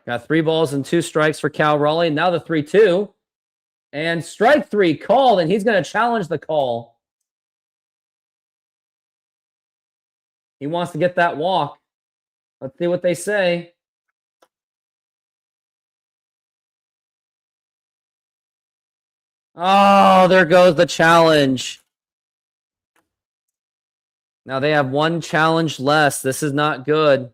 Got 3 balls and 2 strikes for Cal Raleigh. Now the 3-2. And strike 3 called, and he's going to challenge the call. He wants to get that walk. Let's see what they say. Oh, there goes the challenge. Now they have one challenge less. This is not good.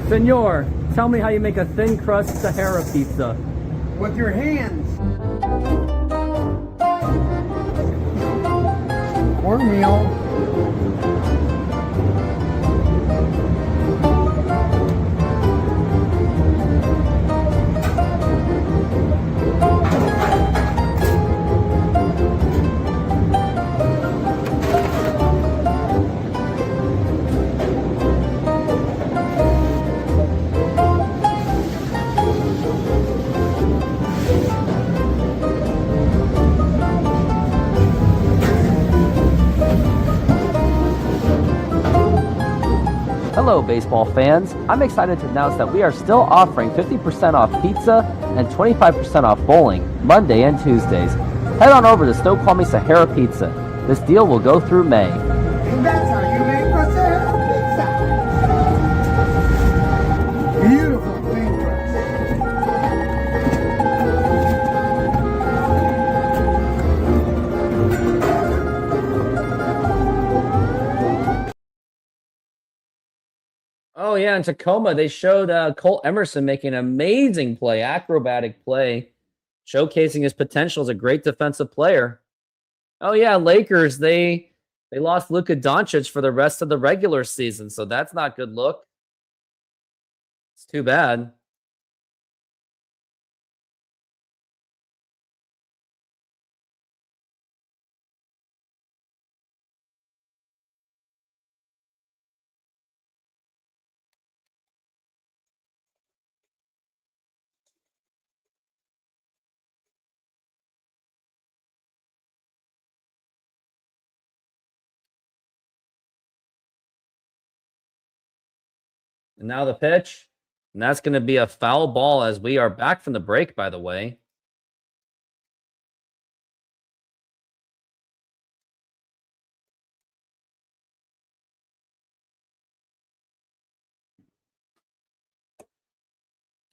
Senor, tell me how you make a thin crust Sahara pizza. With your hands. Cornmeal. Hello, baseball fans. I'm excited to announce that we are still offering 50% off pizza and 25% off bowling Monday and Tuesdays. Head on over to Snoqualmie Sahara Pizza. This deal will go through May. And that's how you make a Sahara pizza. Beautiful thin crust. Oh, yeah, in Tacoma, they showed Colt Emerson making an amazing play, acrobatic play, showcasing his potential as a great defensive player. Oh, yeah, Lakers, they lost Luka Doncic for the rest of the regular season, so that's not good look. It's too bad. And now the pitch. And that's going to be a foul ball as we are back from the break, by the way.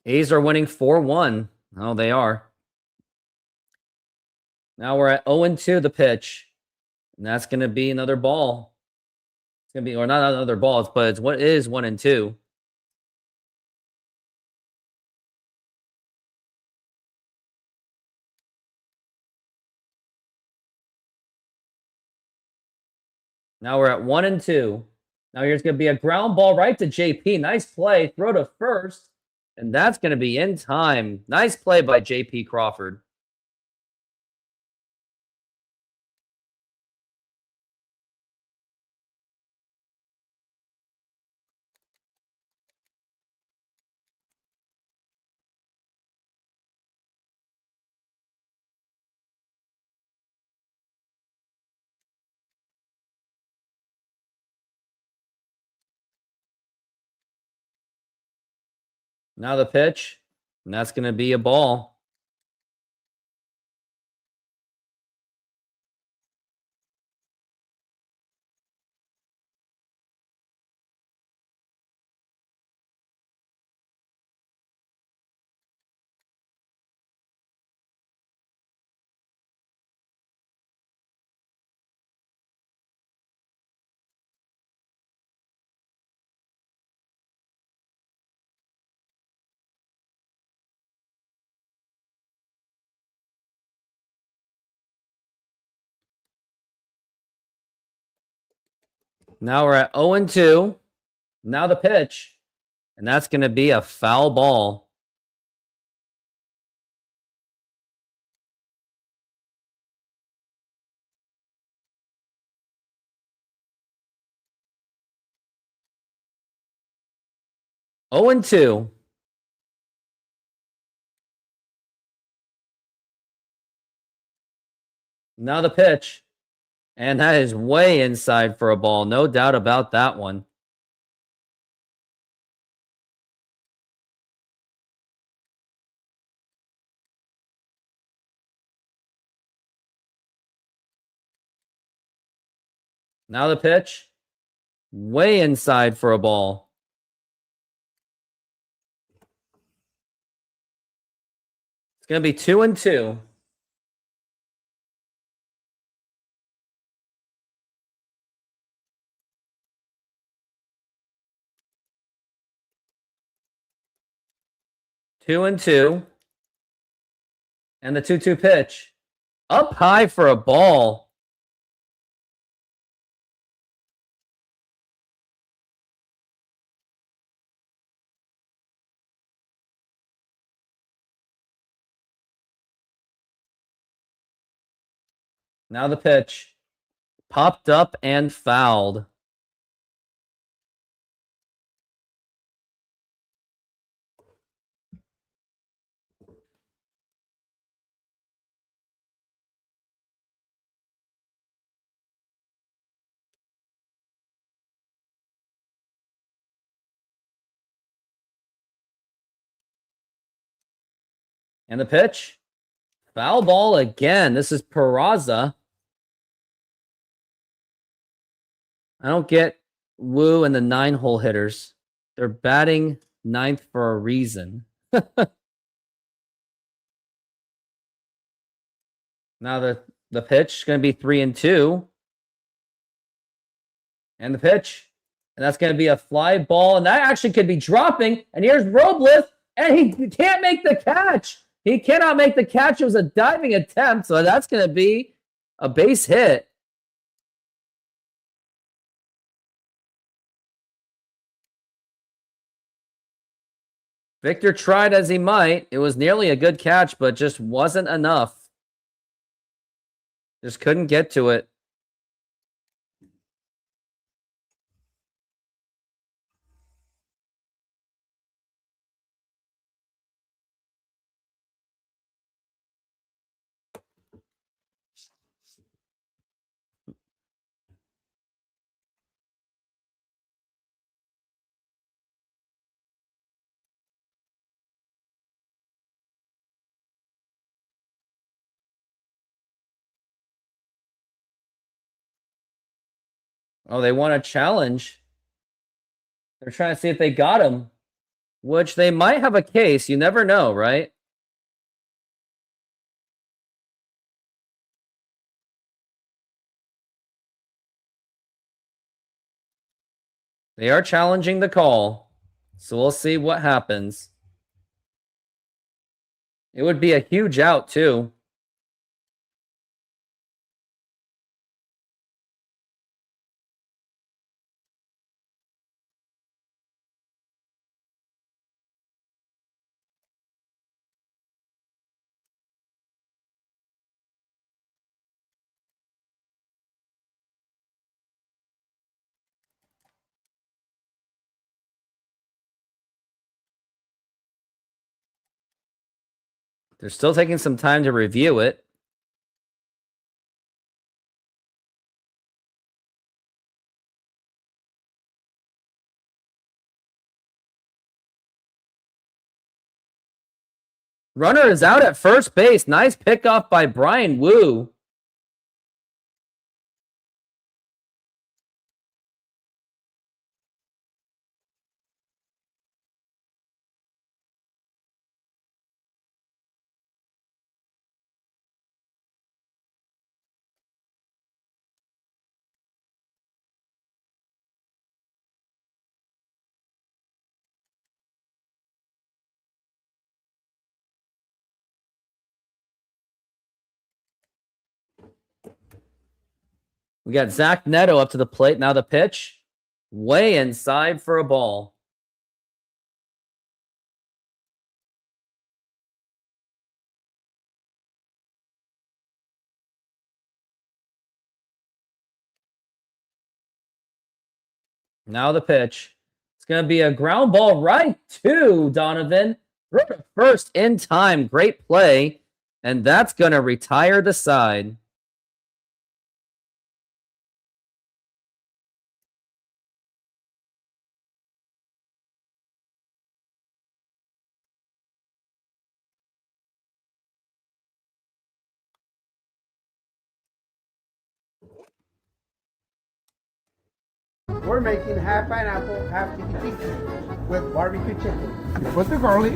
A's are winning 4-1. Oh, they are. Now we're at 0-2 the pitch. And that's going to be another ball. It's going to be, or not another ball, but it's what is 1-2. Now we're at 1-2. Now here's going to be a ground ball right to JP. Nice play. Throw to first. And that's going to be in time. Nice play by JP Crawford. Now the pitch. And that's going to be a ball. Now we're at 0-2. Now the pitch. And that's going to be a foul ball. Oh and 2. Now the pitch. And that is way inside for a ball. No doubt about that one. Now the pitch. Way inside for a ball. It's going to be 2-2. Two and two. And the 2-2 pitch. Up high for a ball. Now the pitch. Popped up and fouled. And the pitch. Foul ball again. This is Peraza. I don't get Wu and the 9-hole hitters. They're batting ninth for a reason. Now the pitch is going to be 3-2. And the pitch. And that's going to be a fly ball. And that actually could be dropping. And here's Robles. And he can't make the catch. He cannot make the catch. It was a diving attempt. So that's going to be a base hit. Victor tried as he might. It was nearly a good catch, but just wasn't enough. Just couldn't get to it. Oh, they want a challenge. They're trying to see if they got him, which they might have a case. You never know, right? They are challenging the call, so we'll see what happens. It would be a huge out, too. They're still taking some time to review it. Runner is out at first base. Nice pickoff by Brian Wu. We got Zach Neto up to the plate. Now the pitch. Way inside for a ball. Now the pitch. It's going to be a ground ball right to Donovan. Throw to first in time. Great play. And that's going to retire the side. we're making half pineapple, half tiki tiki with barbecue chicken. You put the garlic.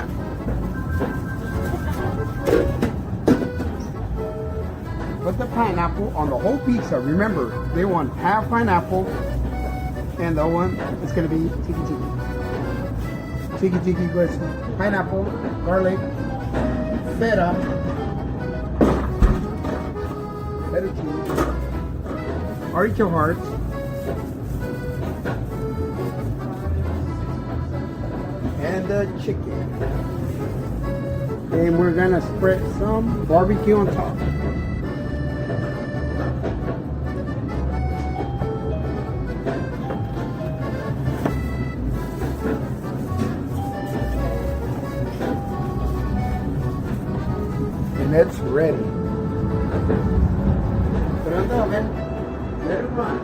Put the pineapple on the whole pizza. Remember, they want half pineapple, and the one is going to be tiki tiki. Tiki tiki with pineapple, garlic, feta cheese, artichoke hearts, and the chicken. And we're gonna spread some barbecue on top. And it's ready. Put it on the oven. Let it run.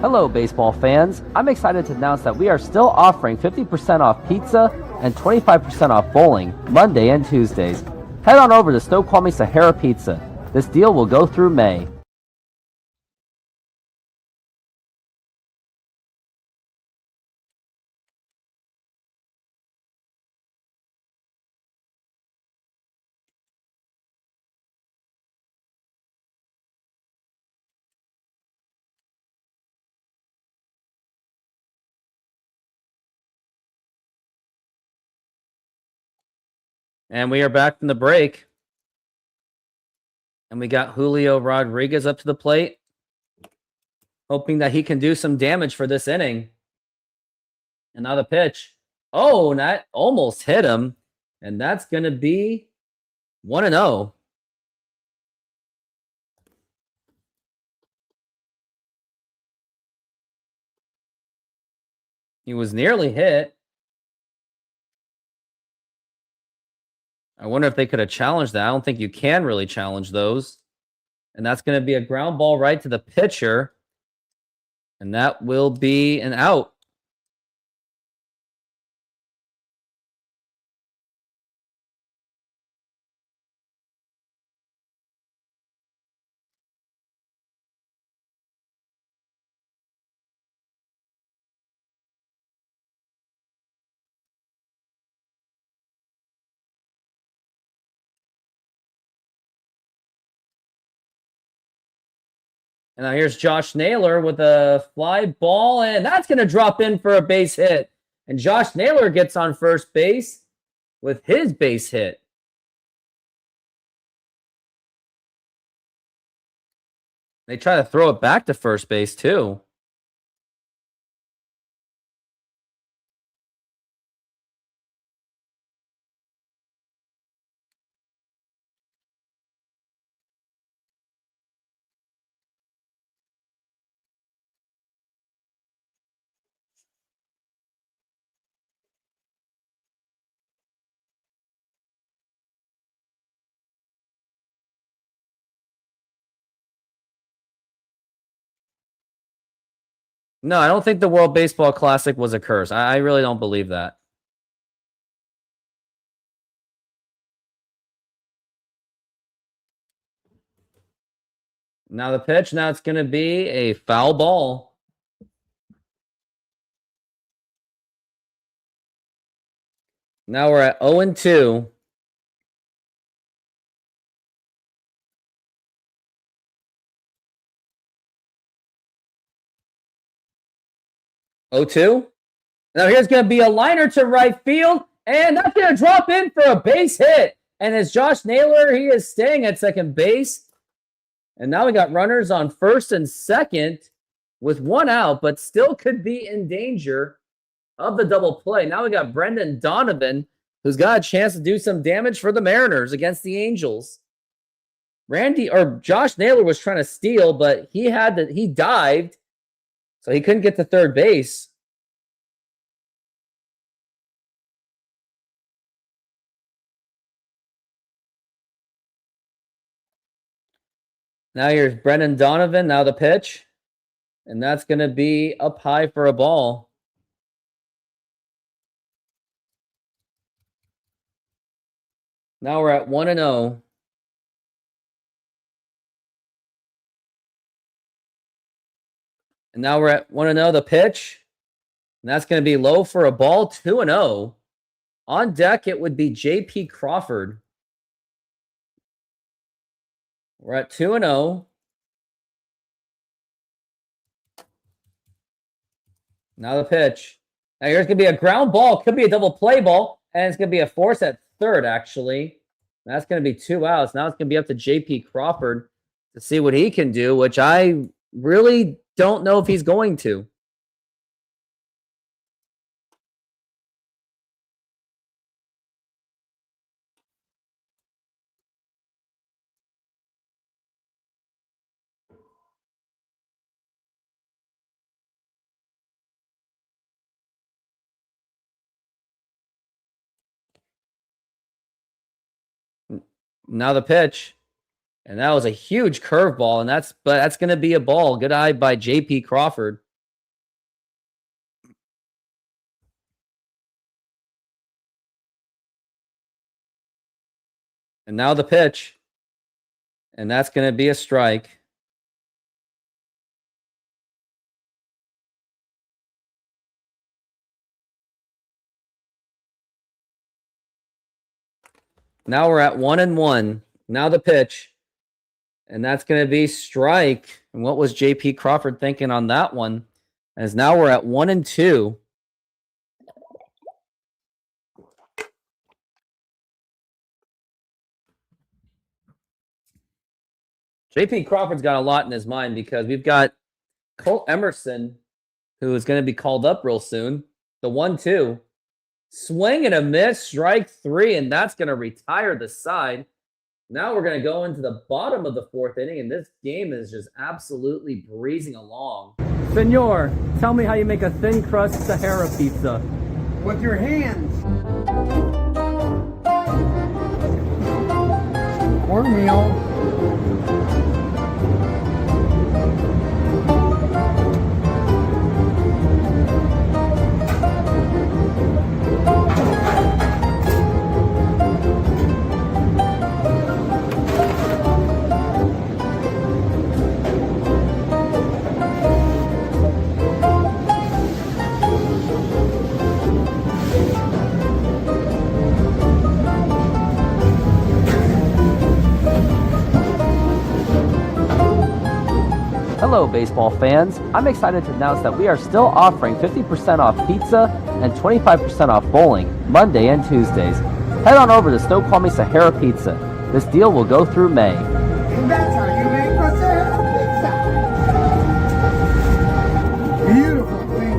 Hello, baseball fans. I'm excited to announce that we are still offering 50% off pizza and 25% off bowling Monday and Tuesdays. Head on over to Snoqualmie Sahara Pizza. This deal will go through May. And we are back from the break. And we got Julio Rodriguez up to the plate, hoping that he can do some damage for this inning. And now the pitch. Oh, that almost hit him. And that's going to be 1-0. He was nearly hit. I wonder if they could have challenged that. I don't think you can really challenge those. And that's going to be a ground ball right to the pitcher. And that will be an out. And now here's Josh Naylor with a fly ball, and that's going to drop in for a base hit. And Josh Naylor gets on first base with his base hit. They try to throw it back to first base, too. No, I don't think the World Baseball Classic was a curse. I really don't believe that. Now the pitch, now it's going to be a foul ball. Now we're at 0-2. Now here's going to be a liner to right field, and that's going to drop in for a base hit. And as Josh Naylor, he is staying at second base. And now we got runners on first and second with one out, but still could be in danger of the double play. Now we got Brendan Donovan, who's got a chance to do some damage for the Mariners against the Angels. Josh Naylor was trying to steal, but he dived, so he couldn't get to third base. Now here's Brendan Donovan, now the pitch. And that's going to be up high for a ball. Now we're at 1-0. And now we're at 1-0 the pitch. And that's going to be low for a ball, 2-0. On deck, it would be J.P. Crawford. We're at 2-0. Now the pitch. Now here's going to be a ground ball. Could be a double play ball. And it's going to be a force at third, actually. That's going to be 2 outs. Now it's going to be up to J.P. Crawford to see what he can do, which I really don't know if he's going to. Now the pitch. And that was a huge curveball, and that's going to be a ball. Good eye by J.P. Crawford. And now the pitch. And that's going to be a strike. Now we're at 1-1. Now the pitch. And that's going to be strike. And what was J.P. Crawford thinking on that one? As now we're at 1-2. J.P. Crawford's got a lot in his mind because we've got Colt Emerson, who is going to be called up real soon. The 1-2. Swing and a miss, strike 3, and that's going to retire the side. Now we're going to go into the bottom of the 4th inning, and this game is just absolutely breezing along. Senor, tell me how you make a thin crust Sahara pizza. With your hands. Cornmeal. Hello, baseball fans. I'm excited to announce that we are still offering 50% off pizza and 25% off bowling Monday and Tuesdays. Head on over to Snoqualmie Sahara Pizza. This deal will go through May. And that's how you make a Sahara pizza. Beautiful thing.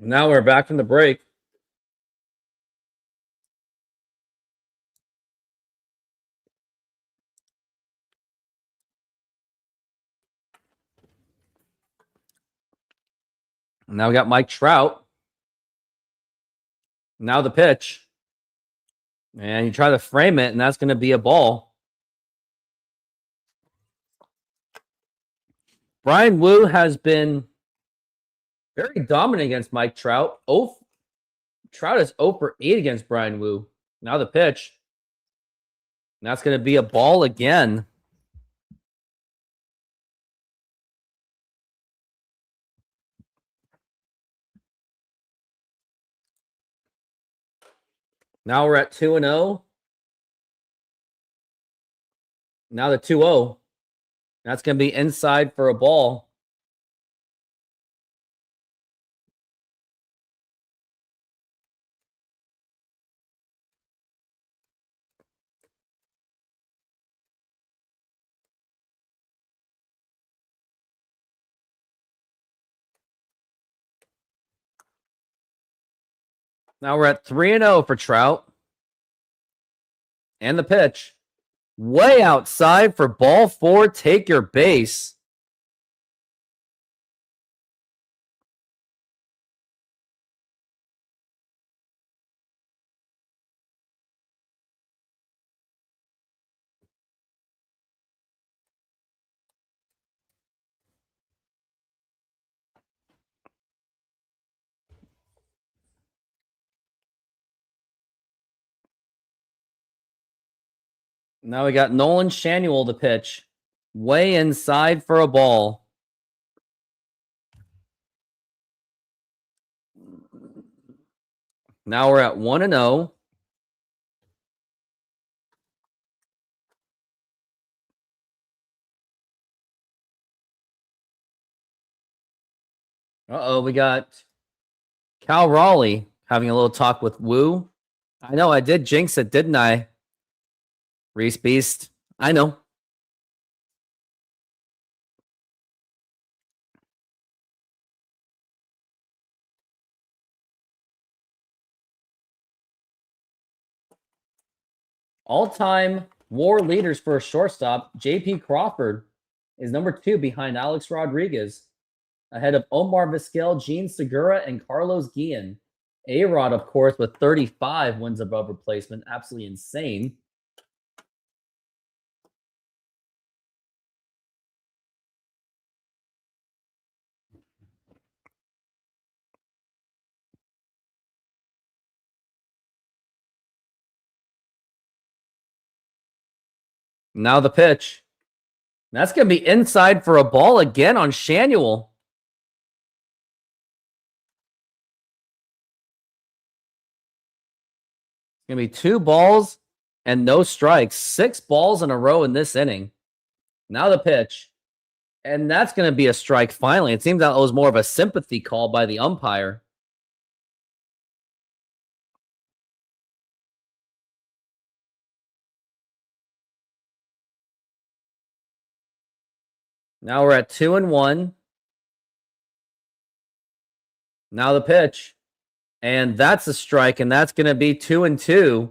Now we're back from the break. Now we got Mike Trout. Now the pitch. And you try to frame it, and that's going to be a ball. Brian Wu has been very dominant against Mike Trout. Trout is 0 for 8 against Brian Wu. Now the pitch. And that's going to be a ball again. Now we're at 2-0. Now the 2-0. That's going to be inside for a ball. Now we're at 3-0 for Trout. And the pitch. Way outside for ball 4. Take your base. Now we got Nolan Shanuel to pitch. Way inside for a ball. Now we're at 1-0. Uh-oh, we got Cal Raleigh having a little talk with Wu. I know I did jinx it, didn't I? Reese Beast. I know. All-time WAR leaders for a shortstop, J.P. Crawford is number 2 behind Alex Rodriguez, ahead of Omar Vizquel, Gene Segura, and Carlos Guillen. A-Rod, of course, with 35 wins above replacement. Absolutely insane. Now the pitch. That's going to be inside for a ball again on Shanuel. It's going to be 2 balls and no strikes. 6 balls in a row in this inning. Now the pitch. And that's going to be a strike finally. It seems that was more of a sympathy call by the umpire. Now we're at 2-1. Now the pitch. And that's a strike, and that's going to be 2-2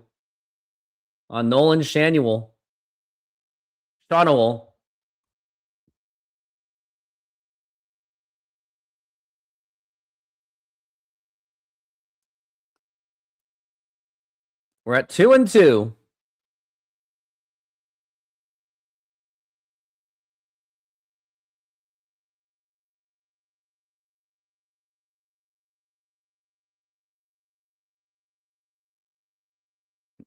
on Nolan Shanuel. We're at 2-2.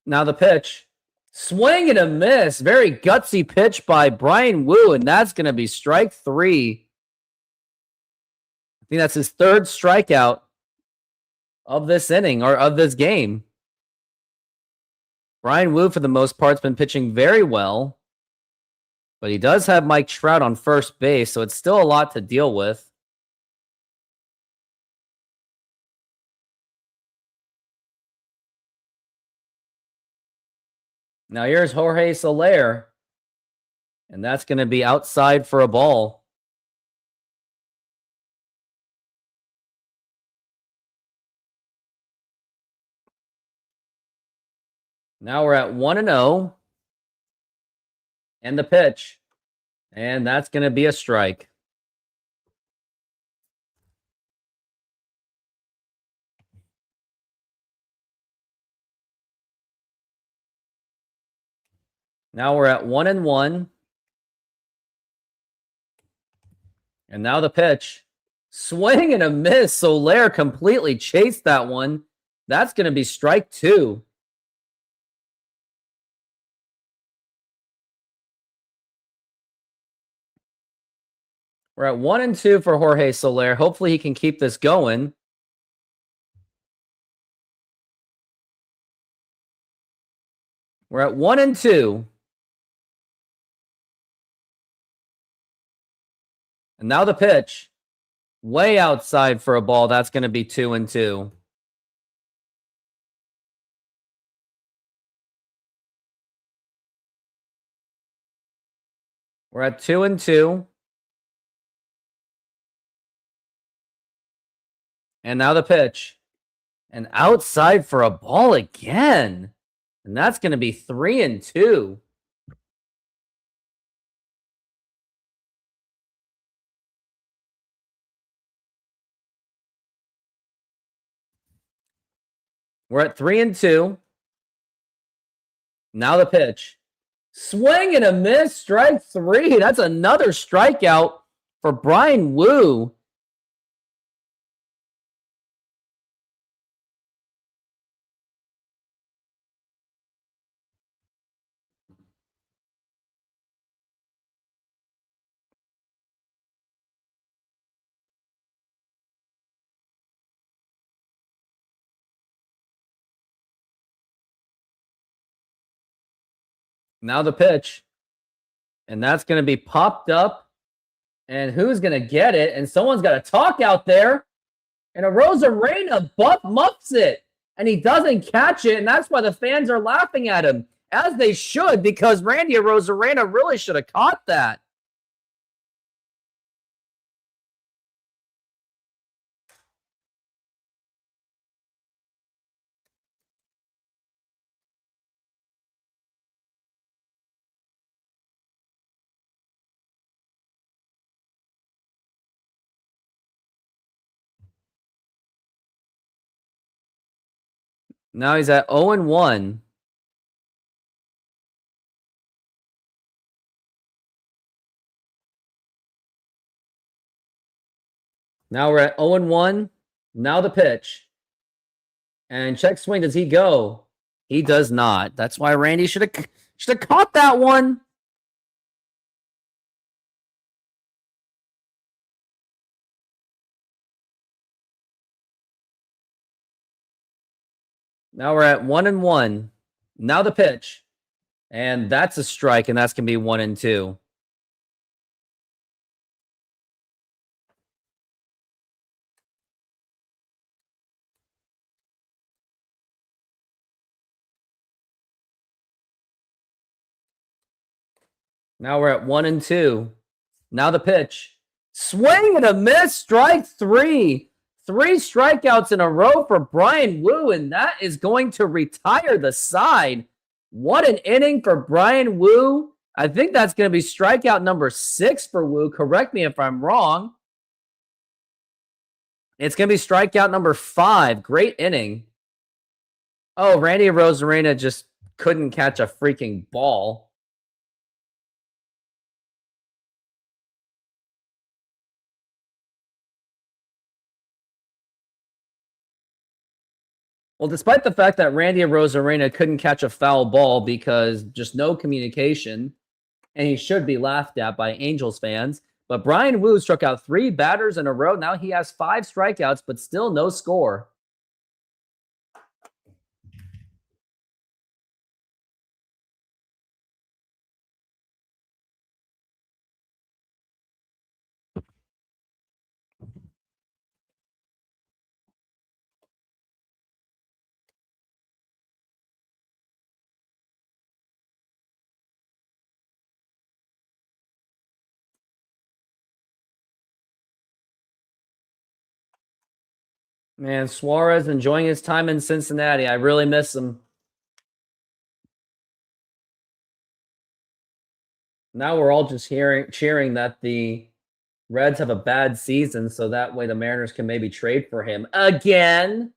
Now the pitch. Swing and a miss. Very gutsy pitch by Brian Wu, and that's going to be strike 3. I think that's his 3rd strikeout of this inning or of this game. Brian Wu, for the most part, has been pitching very well, but he does have Mike Trout on first base, so it's still a lot to deal with. Now here's Jorge Soler, and that's going to be outside for a ball. Now we're at 1-0. And the pitch. And that's going to be a strike. Now we're at 1-1. And now the pitch. Swing and a miss. Soler completely chased that one. That's going to be strike 2. We're at 1-2 for Jorge Soler. Hopefully he can keep this going. We're at 1-2. And now the pitch. Way outside for a ball. That's going to be 2-2. We're at 2-2. And now the pitch. And outside for a ball again. And that's going to be 3-2. We're at 3-2. Now the pitch. Swing and a miss. Strike 3. That's another strikeout for Brian Wu. Now the pitch. And that's going to be popped up. And who's going to get it? And someone's got to talk out there. And a Rosarena muffs it. And he doesn't catch it. And that's why the fans are laughing at him. As they should, because Randy Rosarena really should have caught that. Now he's at 0-1. Now we're at 0-1. Now the pitch. And check swing. Does he go? He does not. That's why Randy should have caught that one. Now we're at 1-1. Now the pitch. And that's a strike, and that's going to be 1-2. Now we're at 1-2. Now the pitch. Swing and a miss. Strike 3. 3 strikeouts in a row for Brian Wu, and that is going to retire the side. What an inning for Brian Wu. I think that's going to be strikeout number 6 for Wu. Correct me if I'm wrong. It's going to be strikeout number 5. Great inning. Oh, Randy Rosarena just couldn't catch a freaking ball. Well, despite the fact that Randy Rosarena couldn't catch a foul ball because just no communication, and he should be laughed at by Angels fans, but Brian Wu struck out 3 batters in a row. Now he has 5 strikeouts, but still no score. Man, Suarez enjoying his time in Cincinnati. I really miss him. Now we're all just cheering that the Reds have a bad season, so that way the Mariners can maybe trade for him again.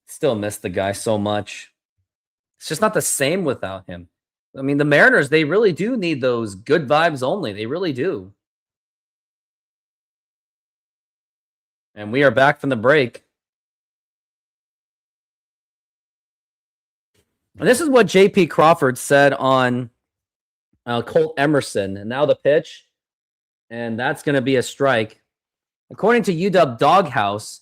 Still miss the guy so much. It's just not the same without him. I mean, the Mariners, they really do need those good vibes only. They really do. And we are back from the break. And this is what J.P. Crawford said on Colt Emerson. And now the pitch. And that's going to be a strike. According to UW Doghouse,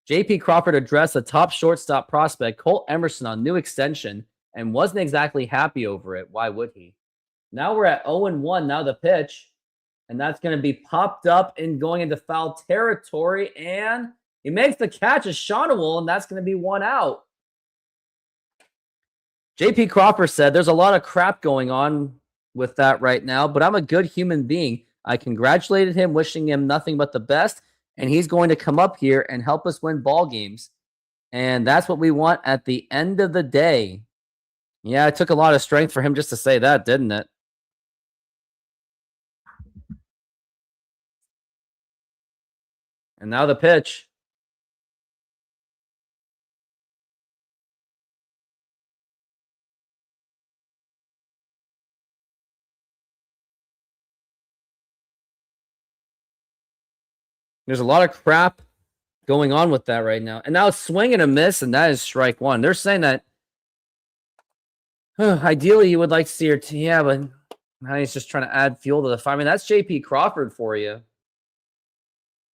J.P. Crawford addressed the top shortstop prospect, Colt Emerson, on new extension and wasn't exactly happy over it. Why would he? Now we're at 0-1. Now the pitch. And that's going to be popped up and going into foul territory. And he makes the catch as Shonowell, and that's going to be 1 out. JP Cropper said, there's a lot of crap going on with that right now, but I'm a good human being. I congratulated him, wishing him nothing but the best, and he's going to come up here and help us win ball games. And that's what we want at the end of the day. Yeah, it took a lot of strength for him just to say that, didn't it? And now the pitch. There's a lot of crap going on with that right now. And now it's swing and a miss, and that is strike one. They're saying that ideally you would like to see your team. Yeah, but now he's just trying to add fuel to the fire. I mean, that's JP Crawford for you.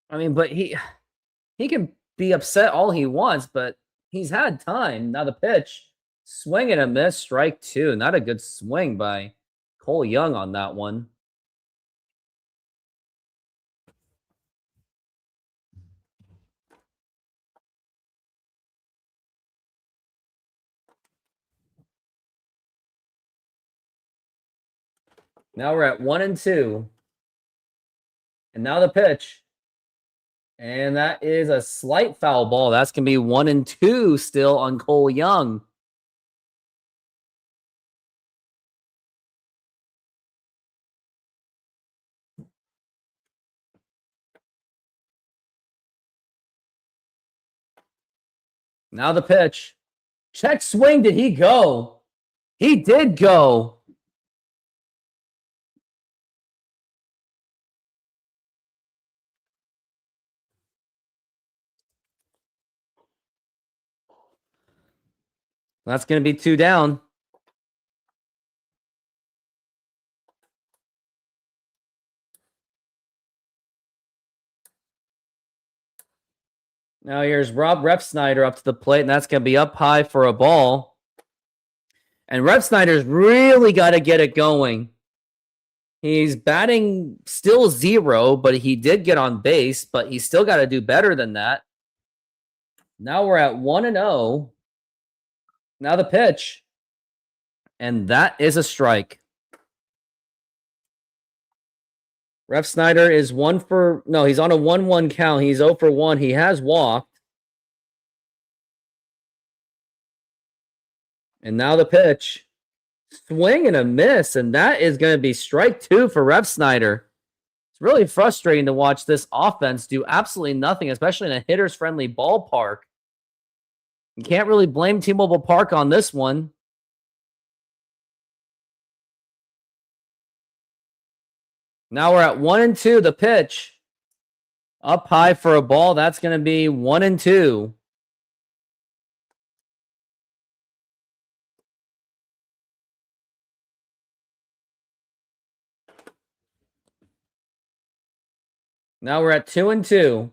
I mean, but he can be upset all he wants, but he's had time. Now the pitch, swing and a miss, strike two. Not a good swing by Cole Young on that one. Now we're at 1-2. And now the pitch. And that is a slight foul ball. That's going to be 1-2 still on Cole Young. Now the pitch. Check swing. Did he go? He did go. That's going to be 2 down. Now here's Rob Repsnyder up to the plate, and that's going to be up high for a ball. And Repsnyder's really got to get it going. He's batting still 0, but he did get on base, but he's still got to do better than that. Now we're at 1-0. Now the pitch. And that is a strike. Repsnyder is he's on a 1-1 count. He's 0 for 1. He has walked. And now the pitch. Swing and a miss, and that is going to be strike 2 for Repsnyder. It's really frustrating to watch this offense do absolutely nothing, especially in a hitter's friendly ballpark. You can't really blame T-Mobile Park on this one. Now we're at 1-2. The pitch up high for a ball. That's going to be 1-2. Now we're at 2-2.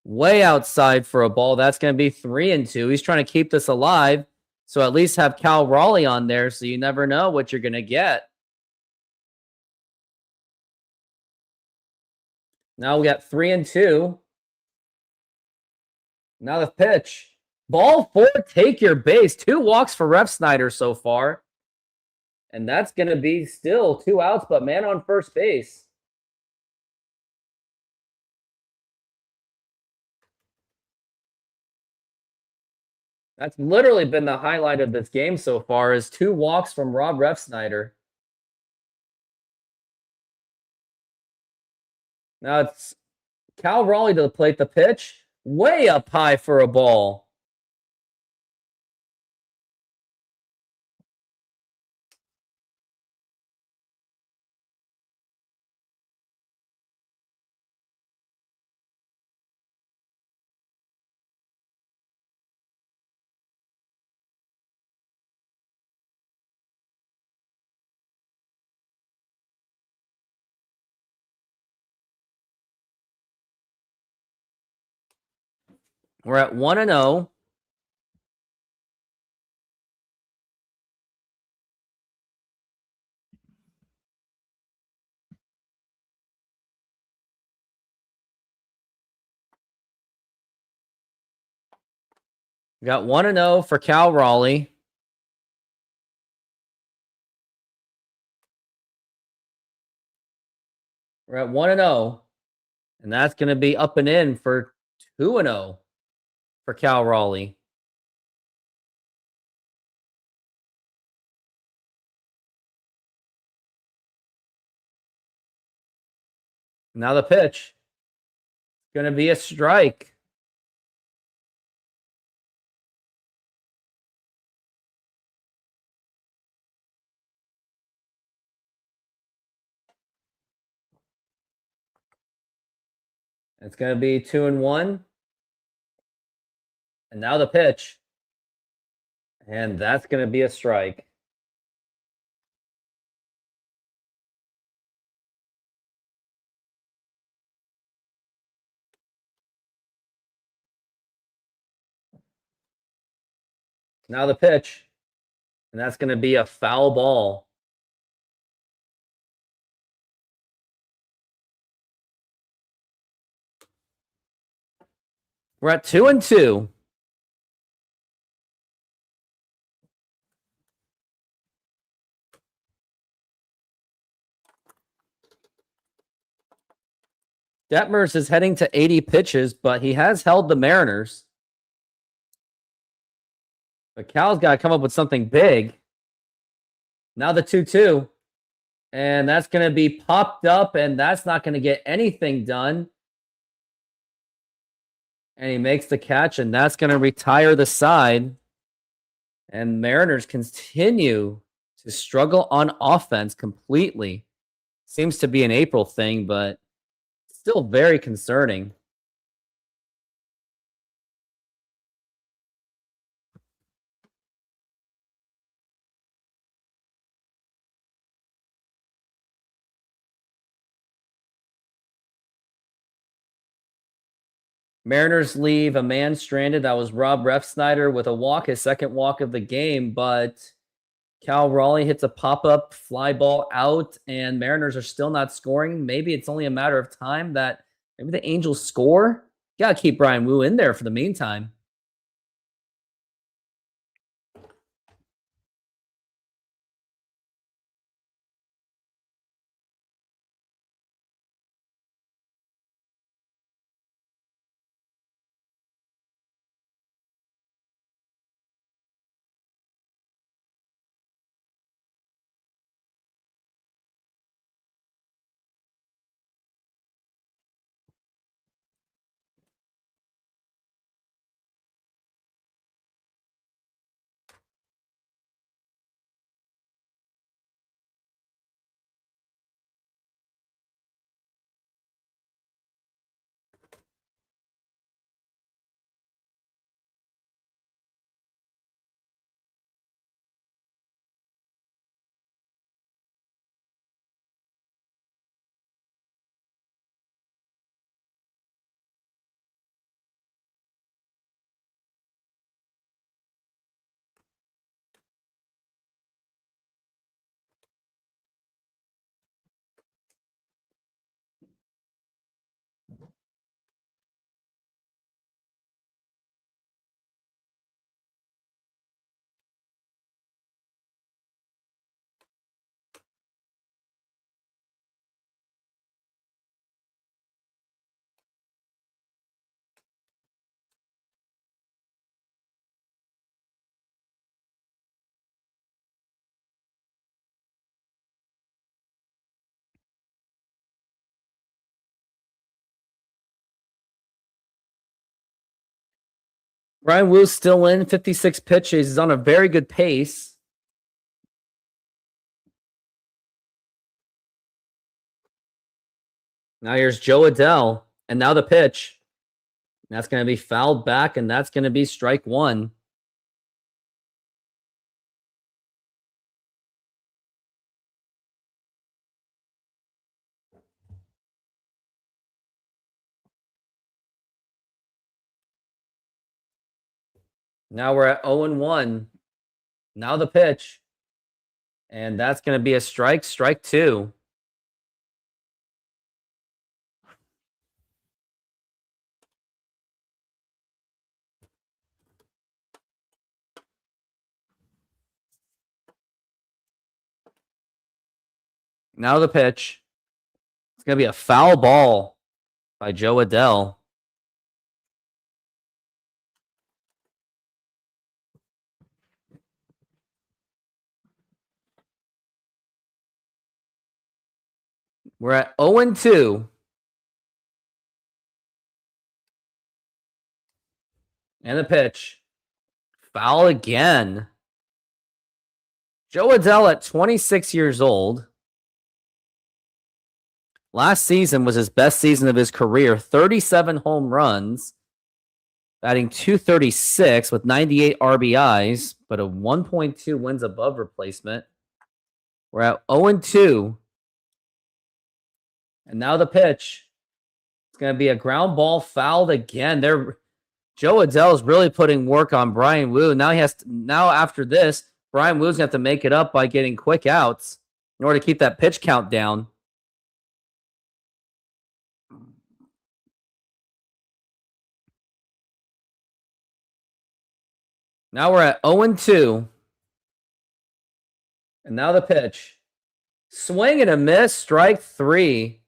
Way outside for a ball. That's going to be 3-2. He's trying to keep this alive. So at least have Cal Raleigh on there so you never know what you're going to get. Now we got 3-2. Now the pitch. Ball 4, take your base. 2 walks for Repsnyder so far. And that's going to be still 2 outs, but man on first base. That's literally been the highlight of this game so far is 2 walks from Rob Repsnyder. Now it's Cal Raleigh to the plate. The pitch way up high for a ball. We're at 1-0. We got 1-0 for Cal Raleigh. We're at 1-0. And that's going to be up and in for 2-0 for Cal Raleigh. Now the pitch. It's going to be a strike. It's going to be 2-1. And now the pitch. And that's going to be a strike. Now the pitch. And that's going to be a foul ball. We're at 2-2. Detmers is heading to 80 pitches, but he has held the Mariners. But Cal's got to come up with something big. Now the 2-2. And that's going to be popped up, and that's not going to get anything done. And he makes the catch, and that's going to retire the side. And Mariners continue to struggle on offense completely. Seems to be an April thing, but still very concerning. Mariners leave a man stranded. That was Rob Refsnyder with a walk, his second walk of the game, but Cal Raleigh hits a pop-up fly ball out, and Mariners are still not scoring. Maybe it's only a matter of time that maybe the Angels score. Got to keep Brian Wu in there for the meantime. Brian Wu's still in 56 pitches. He's on a very good pace. Now here's Joe Adell, and now the pitch. That's going to be fouled back, and that's going to be strike one. Now we're at 0-1. Now the pitch. And that's going to be a strike two. Now the pitch. It's going to be a foul ball by Joe Adell. We're at 0-2. And the pitch. Foul again. Joe Adell at 26 years old. Last season was his best season of his career. 37 home runs. Batting .236 with 98 RBIs, but a 1.2 wins above replacement. We're at 0-2. And now the pitch. It's going to be a ground ball fouled again. Joe Adell is really putting work on Brian Wu. Now after this, Brian Wu's going to have to make it up by getting quick outs in order to keep that pitch count down. Now we're at 0-2. And now the pitch. Swing and a miss, strike 3.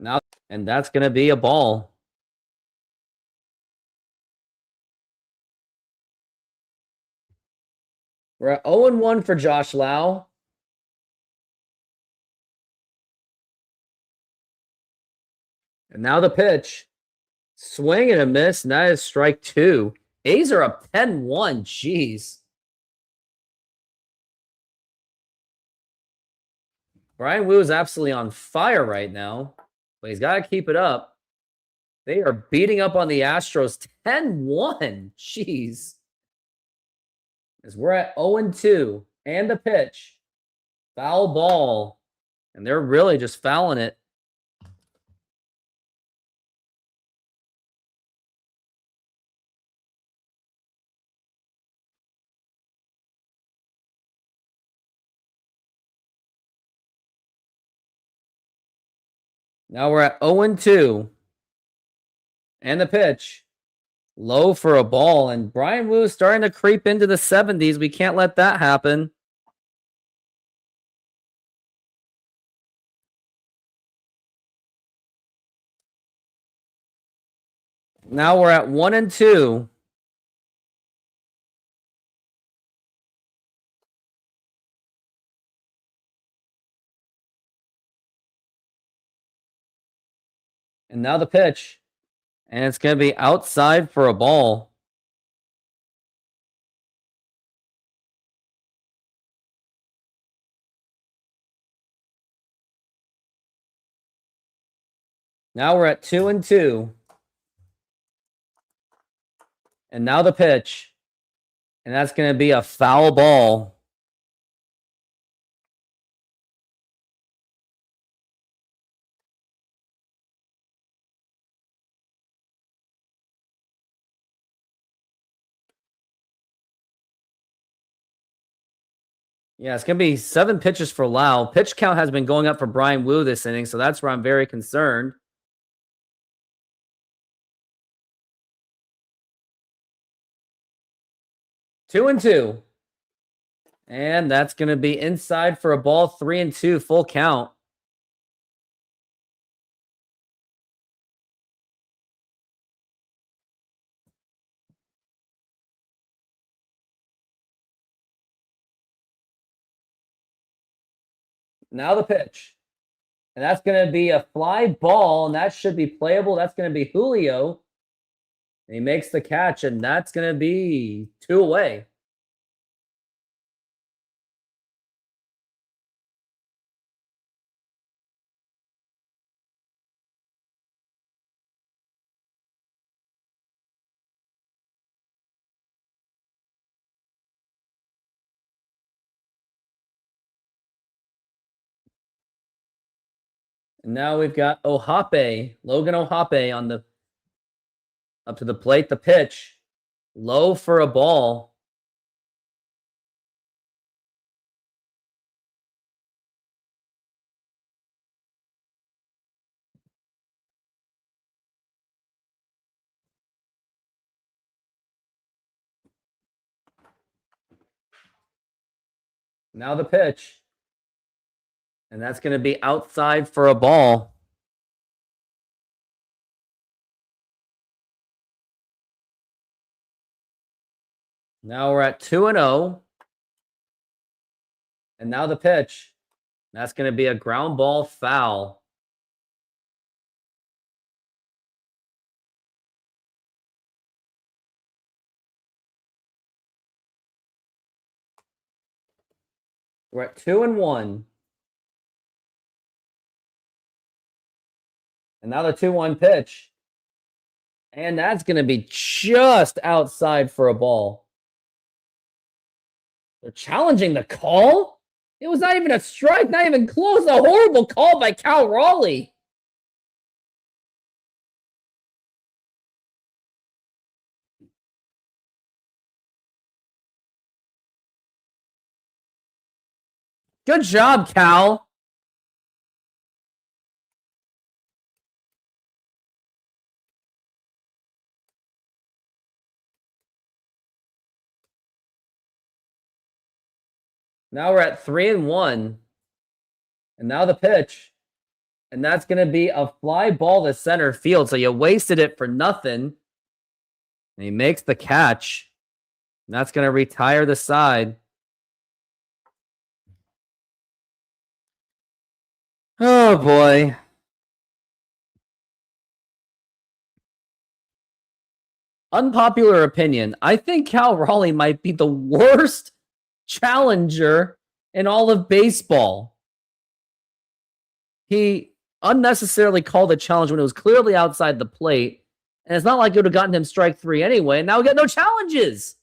Now, and that's going to be a ball. We're at 0-1 for Josh Lau. And now the pitch. Swing and a miss, and that is strike 2. A's are up 10-1. Jeez. Brian Wu is absolutely on fire right now, but he's got to keep it up. They are beating up on the Astros 10-1. Jeez. As we're at 0-2 and the pitch. Foul ball. And they're really just fouling it. Now we're at 0-2. And the pitch. Low for a ball. And Brian Wu is starting to creep into the 70s. We can't let that happen. Now we're at 1-2. And now the pitch. And it's going to be outside for a ball. Now we're at 2-2. And now the pitch. And that's going to be a foul ball. Yeah, it's going to be 7 pitches for Lau. Pitch count has been going up for Brian Wu this inning, so that's where I'm very concerned. Two and two. And that's going to be inside for a ball. 3-2, full count. Now the pitch. And that's going to be a fly ball, and that should be playable. That's going to be Julio. And he makes the catch, and that's going to be 2 away. And now we've got Ohape, Logan Ohape on the up to the plate. The pitch, low for a ball. Now the pitch. And that's going to be outside for a ball. Now we're at 2-0. And now the pitch. That's going to be a ground ball foul. We're at 2-1. And now the 2-1 pitch. And that's going to be just outside for a ball. They're challenging the call? It was not even a strike, not even close. A horrible call by Cal Raleigh. Good job, Cal. Now we're at 3-1. And now the pitch. And that's going to be a fly ball to center field. So you wasted it for nothing. And he makes the catch. And that's going to retire the side. Oh, boy. Unpopular opinion. I think Cal Raleigh might be the worst challenger in all of baseball. He unnecessarily called a challenge when it was clearly outside the plate. And it's not like it would have gotten him strike 3 anyway. And now we got no challenges.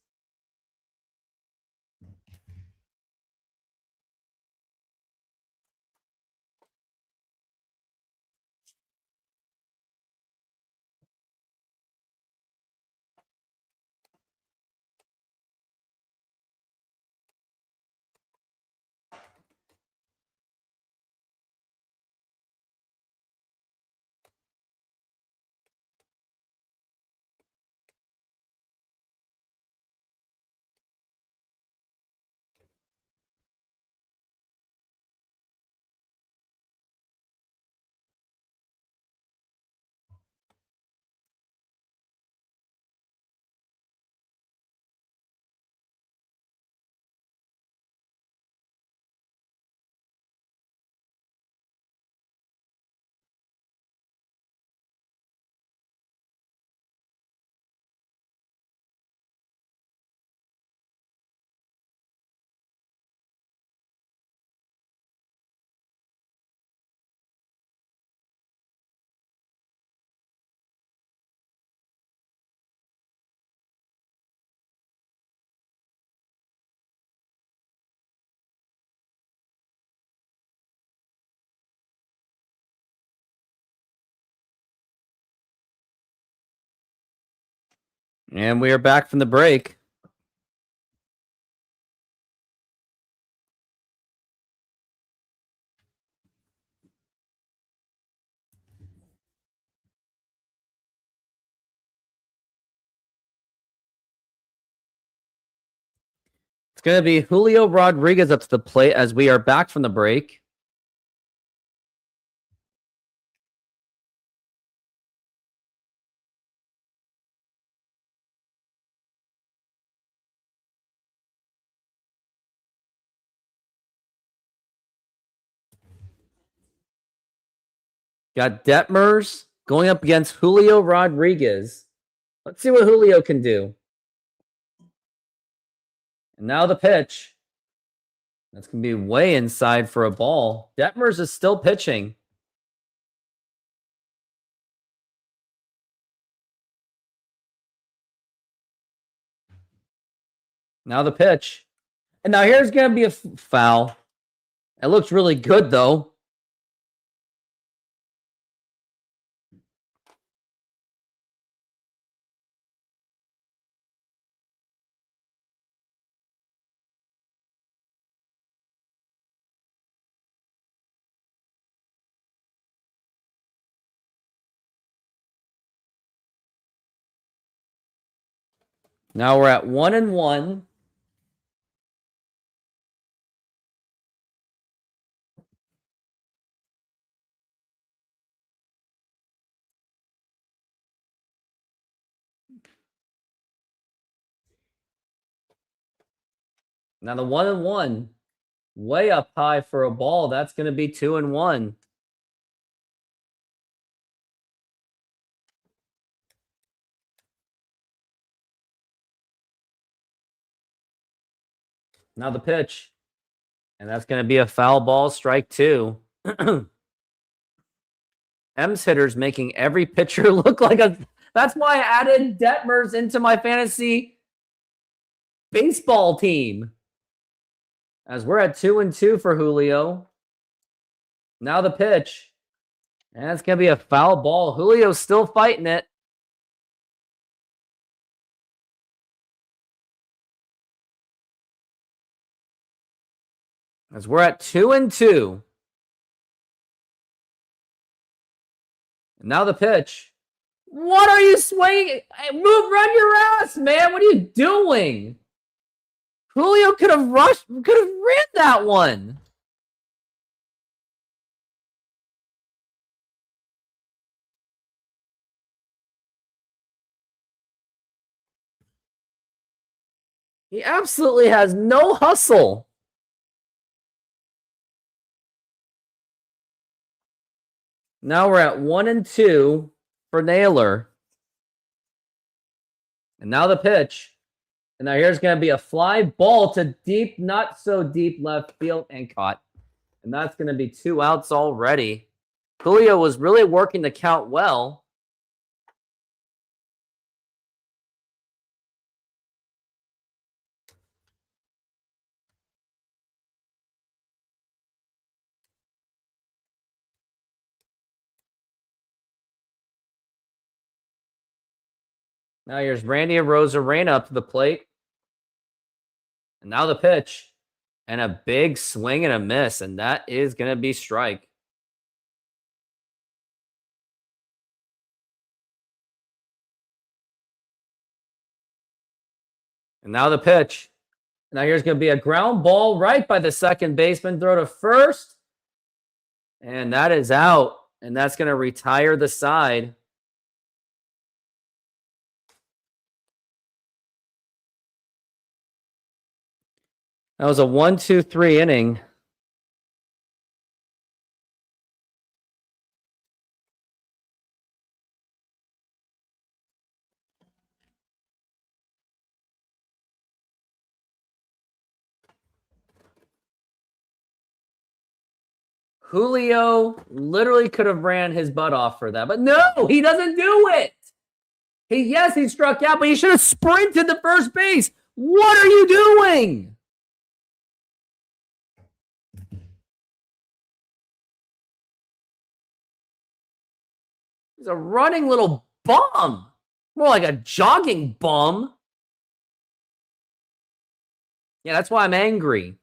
And we are back from the break. It's going to be Julio Rodriguez up to the plate as we are back from the break. Got Detmers going up against Julio Rodriguez. Let's see what Julio can do. And now the pitch. That's going to be way inside for a ball. Detmers is still pitching. Now the pitch. And now here's going to be a foul. It looks really good, though. Now we're at 1-1. Now the 1-1, way up high for a ball. That's going to be 2-1. Now the pitch. And that's going to be a foul ball, strike 2. M's hitters making every pitcher look like a... That's why I added Detmers into my fantasy baseball team. As we're at 2-2 for Julio. Now the pitch. And that's going to be a foul ball. Julio's still fighting it. As we're at 2-2. And now the pitch. What are you swinging? Run your ass, man. What are you doing? Julio could have ran that one. He absolutely has no hustle. Now we're at 1-2 for Naylor. And now the pitch. And now here's going to be a fly ball to deep, not so deep left field and caught. And that's going to be 2 outs already. Julio was really working the count well. Now here's Randy Arozarena up to the plate. And now the pitch. And a big swing and a miss. And that is going to be strike. And now the pitch. Now here's going to be a ground ball right by the second baseman. Throw to first. And that is out. And that's going to retire the side. That was a 1-2-3 inning. Julio literally could have ran his butt off for that. But no, he doesn't do it. He struck out, but he should have sprinted to first base. What are you doing? He's a running little bum. More like a jogging bum. Yeah, that's why I'm angry.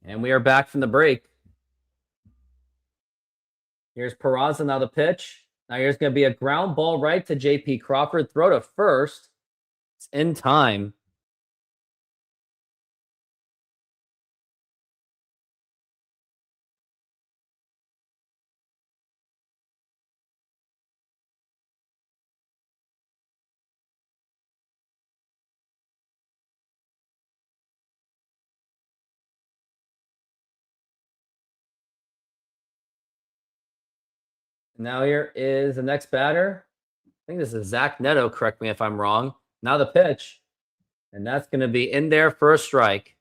And we are back from the break. Here's Peraza, now the pitch. Now here's going to be a ground ball right to J.P. Crawford. Throw to first. It's in time. Now here is the next batter. I think this is Zach Neto. Correct me if I'm wrong. Now the pitch. And that's going to be in there for a strike.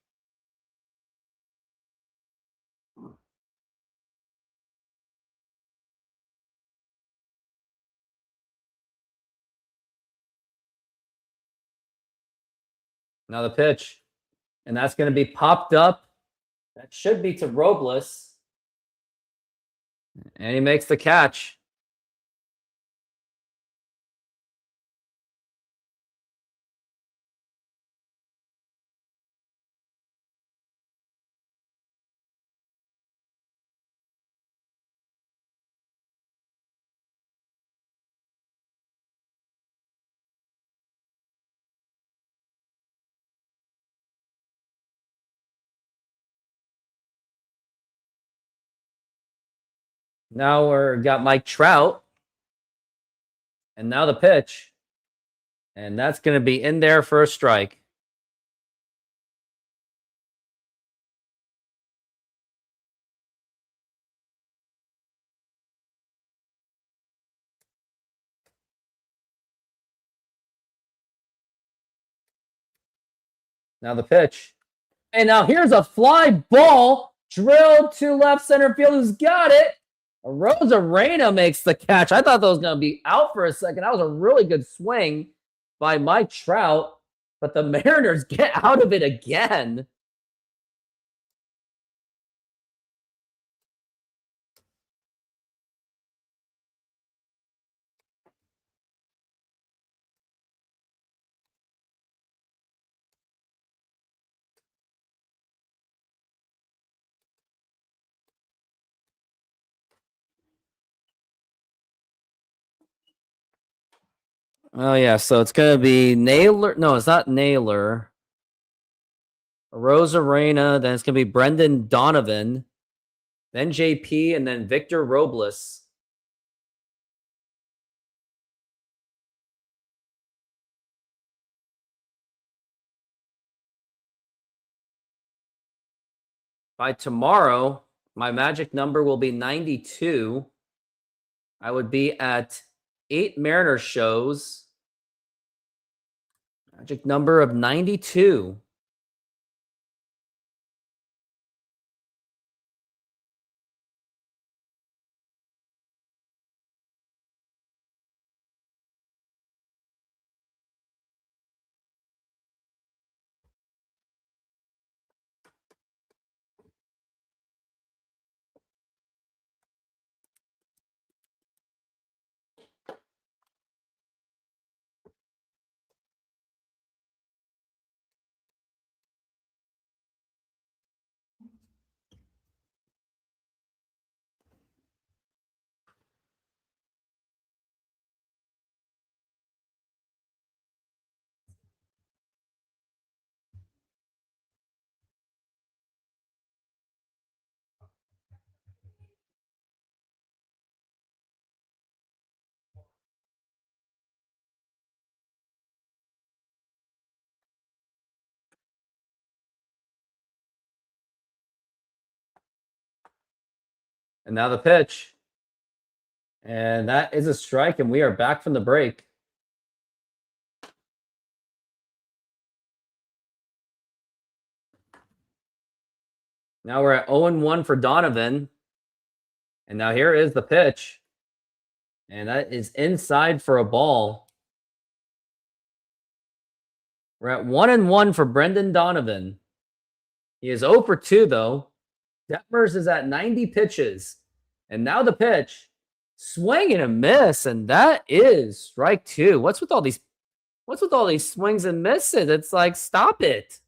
Now the pitch. And that's going to be popped up. That should be to Robles. And he makes the catch. Now we're got Mike Trout. And now the pitch. And that's going to be in there for a strike. Now the pitch. And now here's a fly ball drilled to left center field. Who's got it? Rosarena makes the catch. I thought that was going to be out for a second. That was a really good swing by Mike Trout, but the Mariners get out of it again. Oh, yeah. So it's going to be Naylor. No, it's not Naylor. Rosarena. Then it's going to be Brendan Donovan. Then JP. And then Victor Robles. By tomorrow, my magic number will be 92. I would be at 8 Mariners shows. Magic number of 92. And now the pitch. And that is a strike, and we are back from the break. Now we're at 0-1 for Donovan. And now here is the pitch. And that is inside for a ball. We're at 1-1 for Brendan Donovan. He is 0 for 2, though. Detmers is at 90 pitches. And now the pitch. Swing and a miss. And that is strike 2. What's with all these swings and misses? It's like, stop it.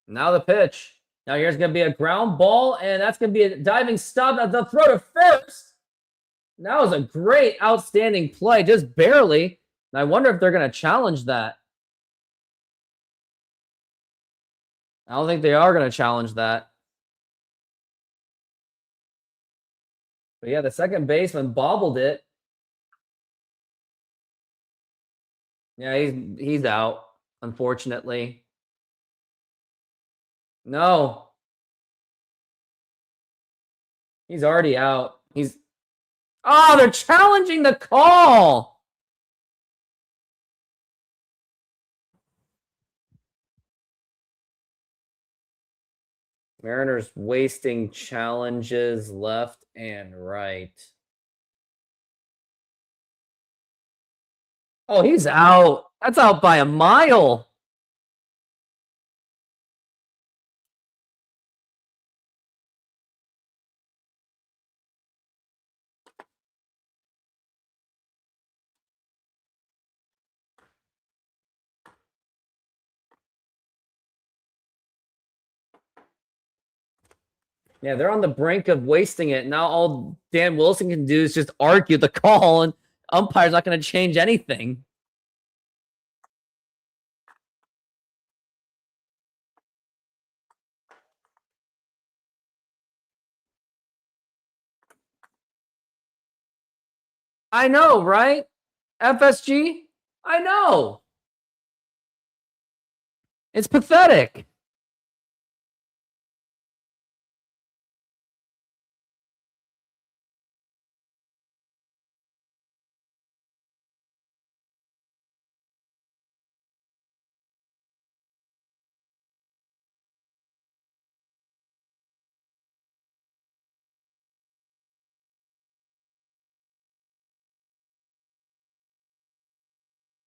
Now the pitch. Now here's going to be a ground ball, and that's going to be a diving stop. The throw to first. That was a great, outstanding play, just barely. And I wonder if they're going to challenge that. I don't think they are going to challenge that. But yeah, the second baseman bobbled it. Yeah, he's out, unfortunately. No. He's already out. Oh, they're challenging the call. Mariners wasting challenges left and right. Oh, he's out. That's out by a mile. Yeah, they're on the brink of wasting it. Now all Dan Wilson can do is just argue the call, and umpire's not going to change anything. I know, right? FSG? I know. It's pathetic.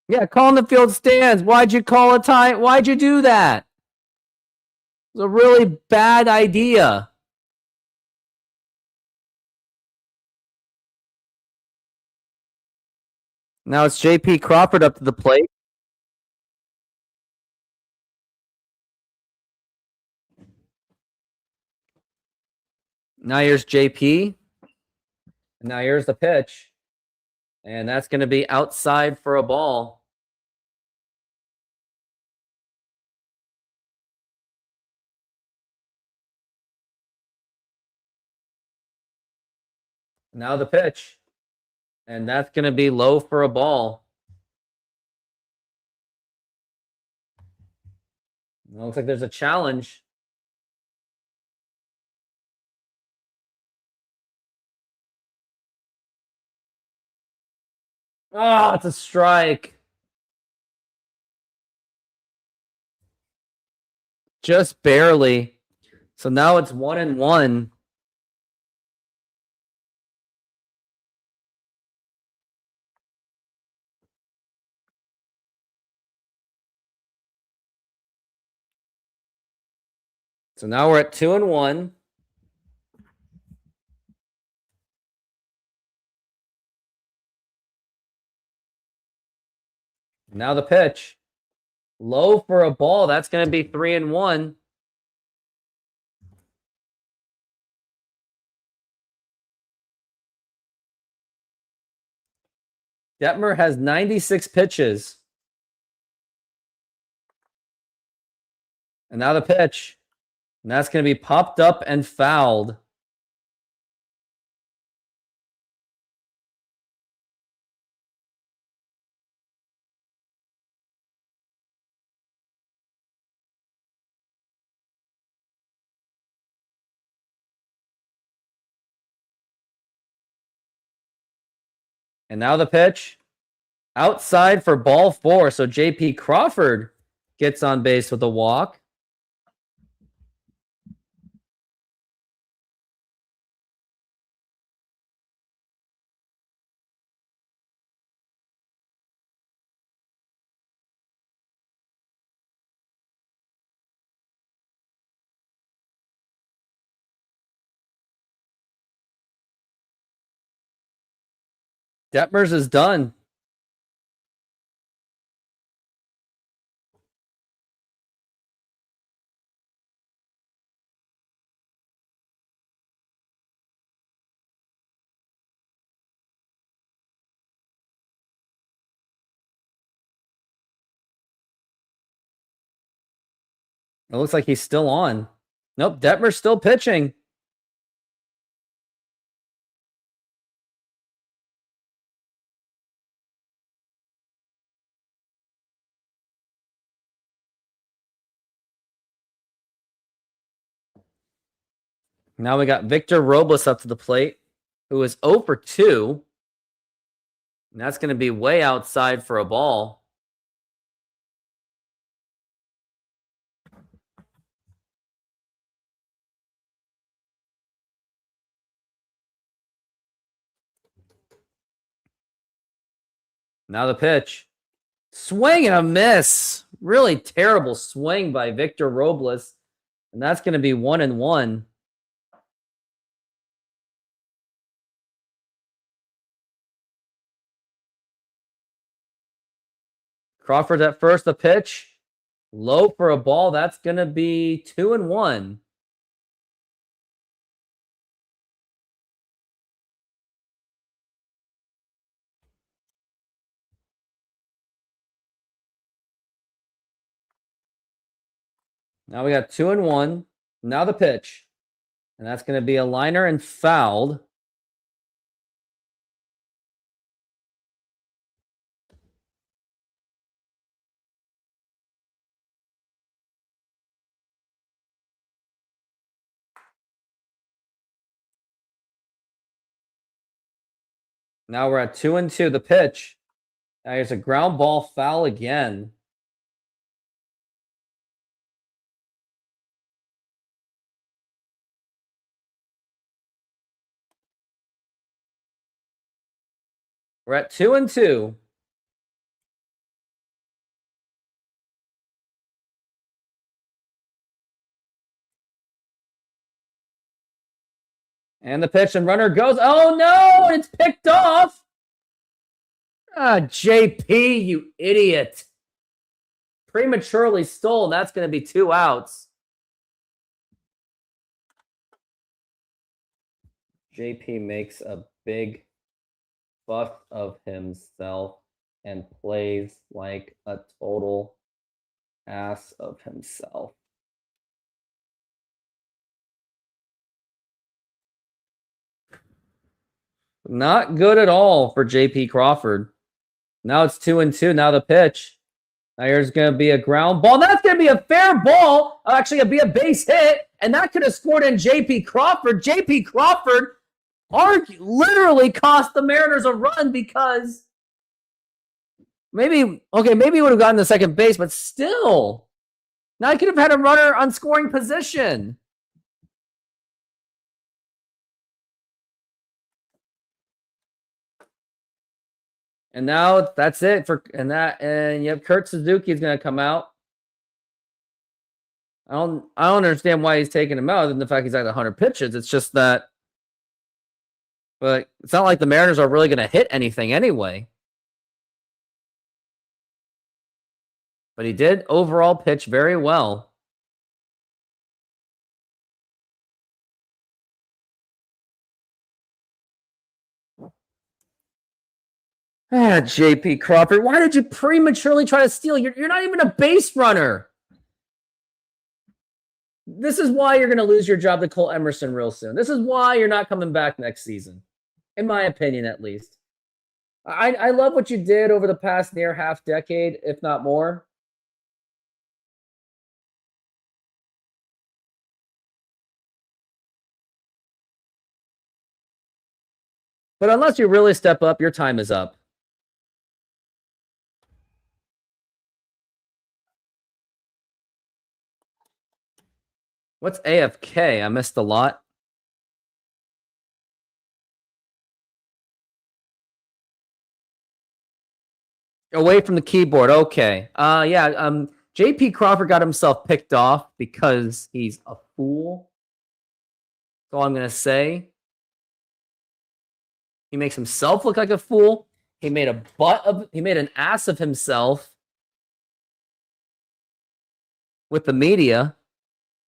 Yeah, calling the field stands. Why'd you call a time? Why'd you do that? It was a really bad idea. Now it's JP Crawford up to the plate. Now here's JP. Now here's the pitch. And that's going to be outside for a ball. Now the pitch. And that's going to be low for a ball. It looks like there's a challenge. Oh, it's a strike. Just barely. So now it's 1-1. So now we're at 2-1. Now the pitch. Low for a ball. That's going to be 3-1. Detmer has 96 pitches. And now the pitch. And that's going to be popped up and fouled. And now the pitch. Outside for ball 4. So JP Crawford gets on base with a walk. Detmers is done. It looks like he's still on. Nope, Detmer's still pitching. Now we got Victor Robles up to the plate, who is 0 for 2. And that's going to be way outside for a ball. Now the pitch. Swing and a miss. Really terrible swing by Victor Robles. And that's going to be 1-1. Crawford at first, the pitch. Low for a ball. That's going to be 2-1. Now we got 2-1. Now the pitch. And that's going to be a liner and fouled. Now we're at 2-2. The pitch. Now here's a ground ball foul again. We're at 2-2. And the pitch and runner goes. Oh no! And it's picked off. Ah, JP, you idiot. Prematurely stolen. That's going to be 2 outs. JP makes a big fuss of himself and plays like a total ass of himself. Not good at all for JP Crawford. Now it's 2-2. Now the pitch. Now here's going to be a ground ball. That's going to be a fair ball. Actually, it'll be a base hit. And that could have scored in JP Crawford. JP Crawford literally cost the Mariners a run because maybe he would have gotten to second base, but still. Now he could have had a runner on scoring position. And now that's it and you have Kurt Suzuki is going to come out. I don't understand why he's taking him out other than the fact he's at 100 pitches. It's just that, but it's not like the Mariners are really going to hit anything anyway. But he did overall pitch very well. JP Crawford, why did you prematurely try to steal? You're not even a base runner. This is why you're going to lose your job to Cole Emerson real soon. This is why you're not coming back next season, in my opinion, at least. I love what you did over the past near half decade, if not more. But unless you really step up, your time is up. What's AFK? I missed a lot. Away from the keyboard. Okay. JP Crawford got himself picked off because he's a fool. That's all I'm going to say. He makes himself look like a fool. He made an ass of himself with the media.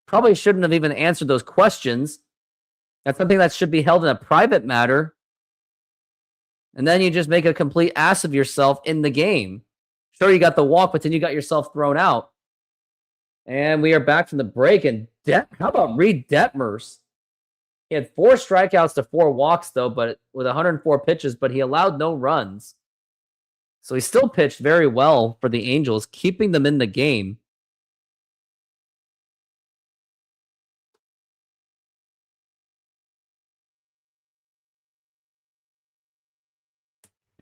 Probably shouldn't have even answered those questions. That's something that should be held in a private matter. And then you just make a complete ass of yourself in the game. Sure, you got the walk, but then you got yourself thrown out. And we are back from the break. And how about Reed Detmers? He had 4 strikeouts to 4 walks, though, but with 104 pitches, but he allowed no runs. So he still pitched very well for the Angels, keeping them in the game.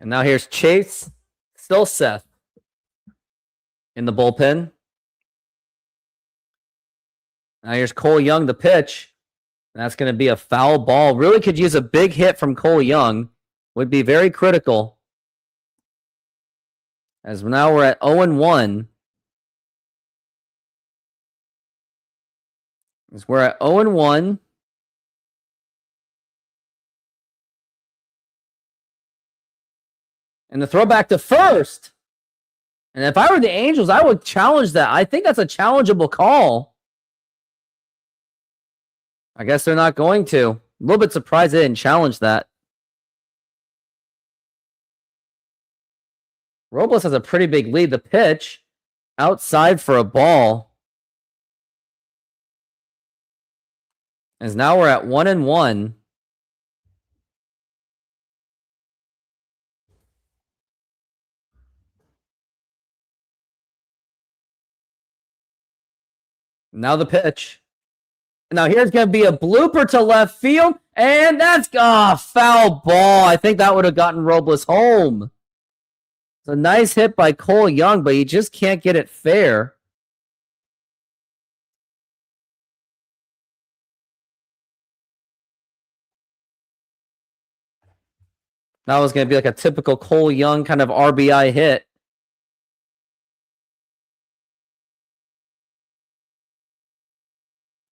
And now here's Chase, still Seth in the bullpen. Now here's Cole Young, the pitch. That's going to be a foul ball. Really could use a big hit from Cole Young. Would be very critical. As now we're at 0-1. As we're at 0-1. And the throwback to first. And if I were the Angels, I would challenge that. I think that's a challengeable call. I guess they're not going to. A little bit surprised they didn't challenge that. Robles has a pretty big lead. The pitch outside for a ball. As now we're at 1-1. Now the pitch. Now here's going to be a blooper to left field. And that's foul ball. I think that would have gotten Robles home. It's a nice hit by Cole Young, but he just can't get it fair. That was going to be like a typical Cole Young kind of RBI hit.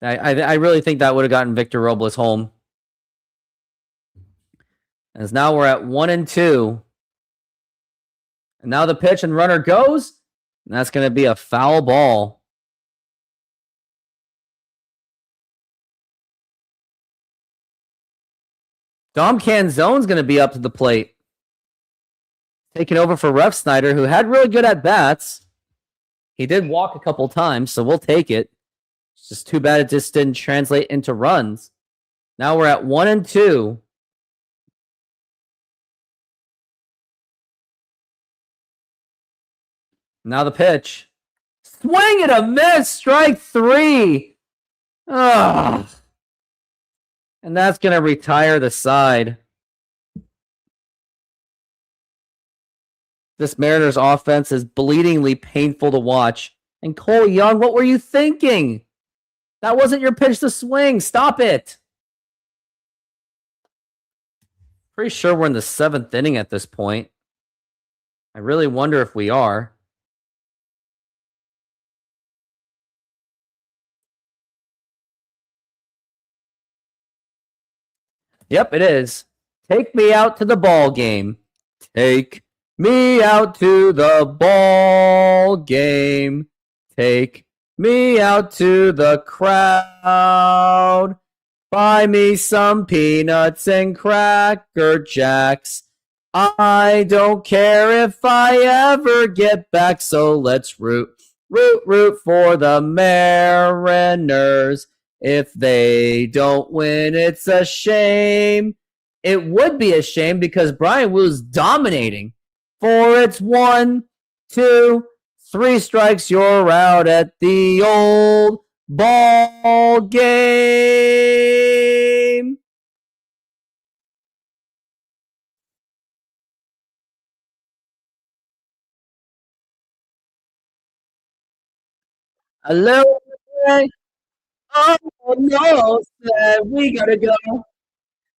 I really think that would have gotten Victor Robles home. As now we're at 1-2. And now the pitch and runner goes. And that's going to be a foul ball. Dom Canzone's going to be up to the plate. Taking over for Ref Snyder, who had really good at-bats. He did walk a couple times, so we'll take it. It's just too bad it just didn't translate into runs. Now we're at 1-2. Now the pitch. Swing and a miss. Strike 3. Ugh. And that's going to retire the side. This Mariners offense is bleedingly painful to watch. And Cole Young, what were you thinking? That wasn't your pitch to swing. Stop it. Pretty sure we're in the 7th inning at this point. I really wonder if we are. Yep, it is. Take me out to the ball game. Take me out to the ball game. Take me out to the crowd. Buy me some peanuts and Cracker Jacks. I don't care if I ever get back, so let's root for the Mariners. If they don't win, it's a shame. It would be a shame because Brian Woo's dominating. For it's 1, 2, 3 strikes, you're out at the old ball game. Hello. Oh no, said we gotta go.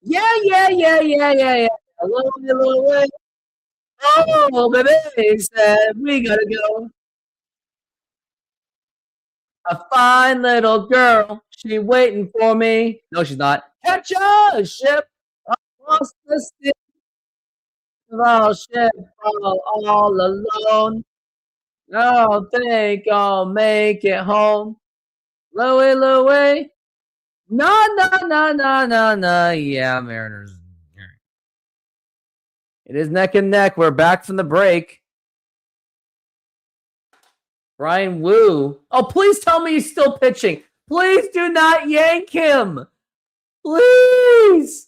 Yeah. Hello way. Oh, baby, said we gotta go. A fine little girl, she waiting for me. No, she's not. Catch a ship across the sea. Oh, ship all alone. Don't think I'll make it home. Louie. No. Yeah, Mariners. It is neck and neck. We're back from the break. Brian Wu. Oh, please tell me he's still pitching. Please do not yank him. Please.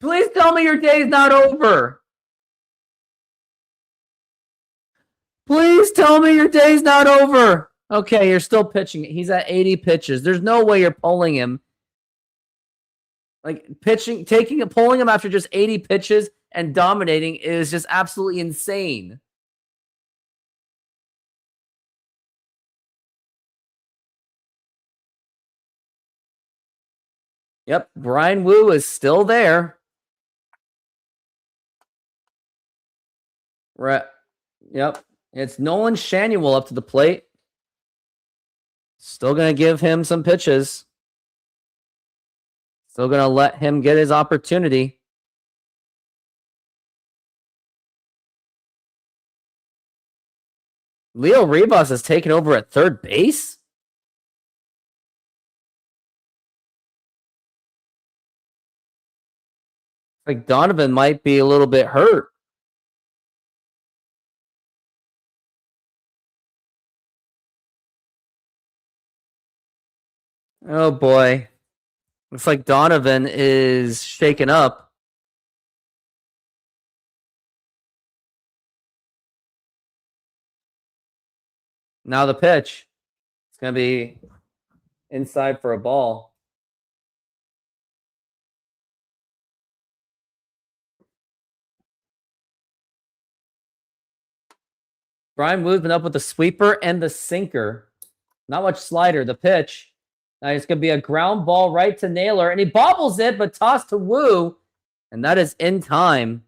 Please tell me your day's not over. Please tell me your day's not over. Okay, you're still pitching. He's at 80 pitches. There's no way you're pulling him. Like pulling him after just 80 pitches and dominating is just absolutely insane. Yep, Brian Wu is still there. Right. Yep. It's Nolan Shanuel up to the plate. Still going to give him some pitches. Still going to let him get his opportunity. Leo Rivas has taken over at third base. Like Donovan might be a little bit hurt. Oh boy. Looks like Donovan is shaken up. Now the pitch. It's going to be inside for a ball. Brian Wu's been up with the sweeper and the sinker. Not much slider. The pitch. Now it's going to be a ground ball right to Naylor. And he bobbles it, but tossed to Wu. And that is in time.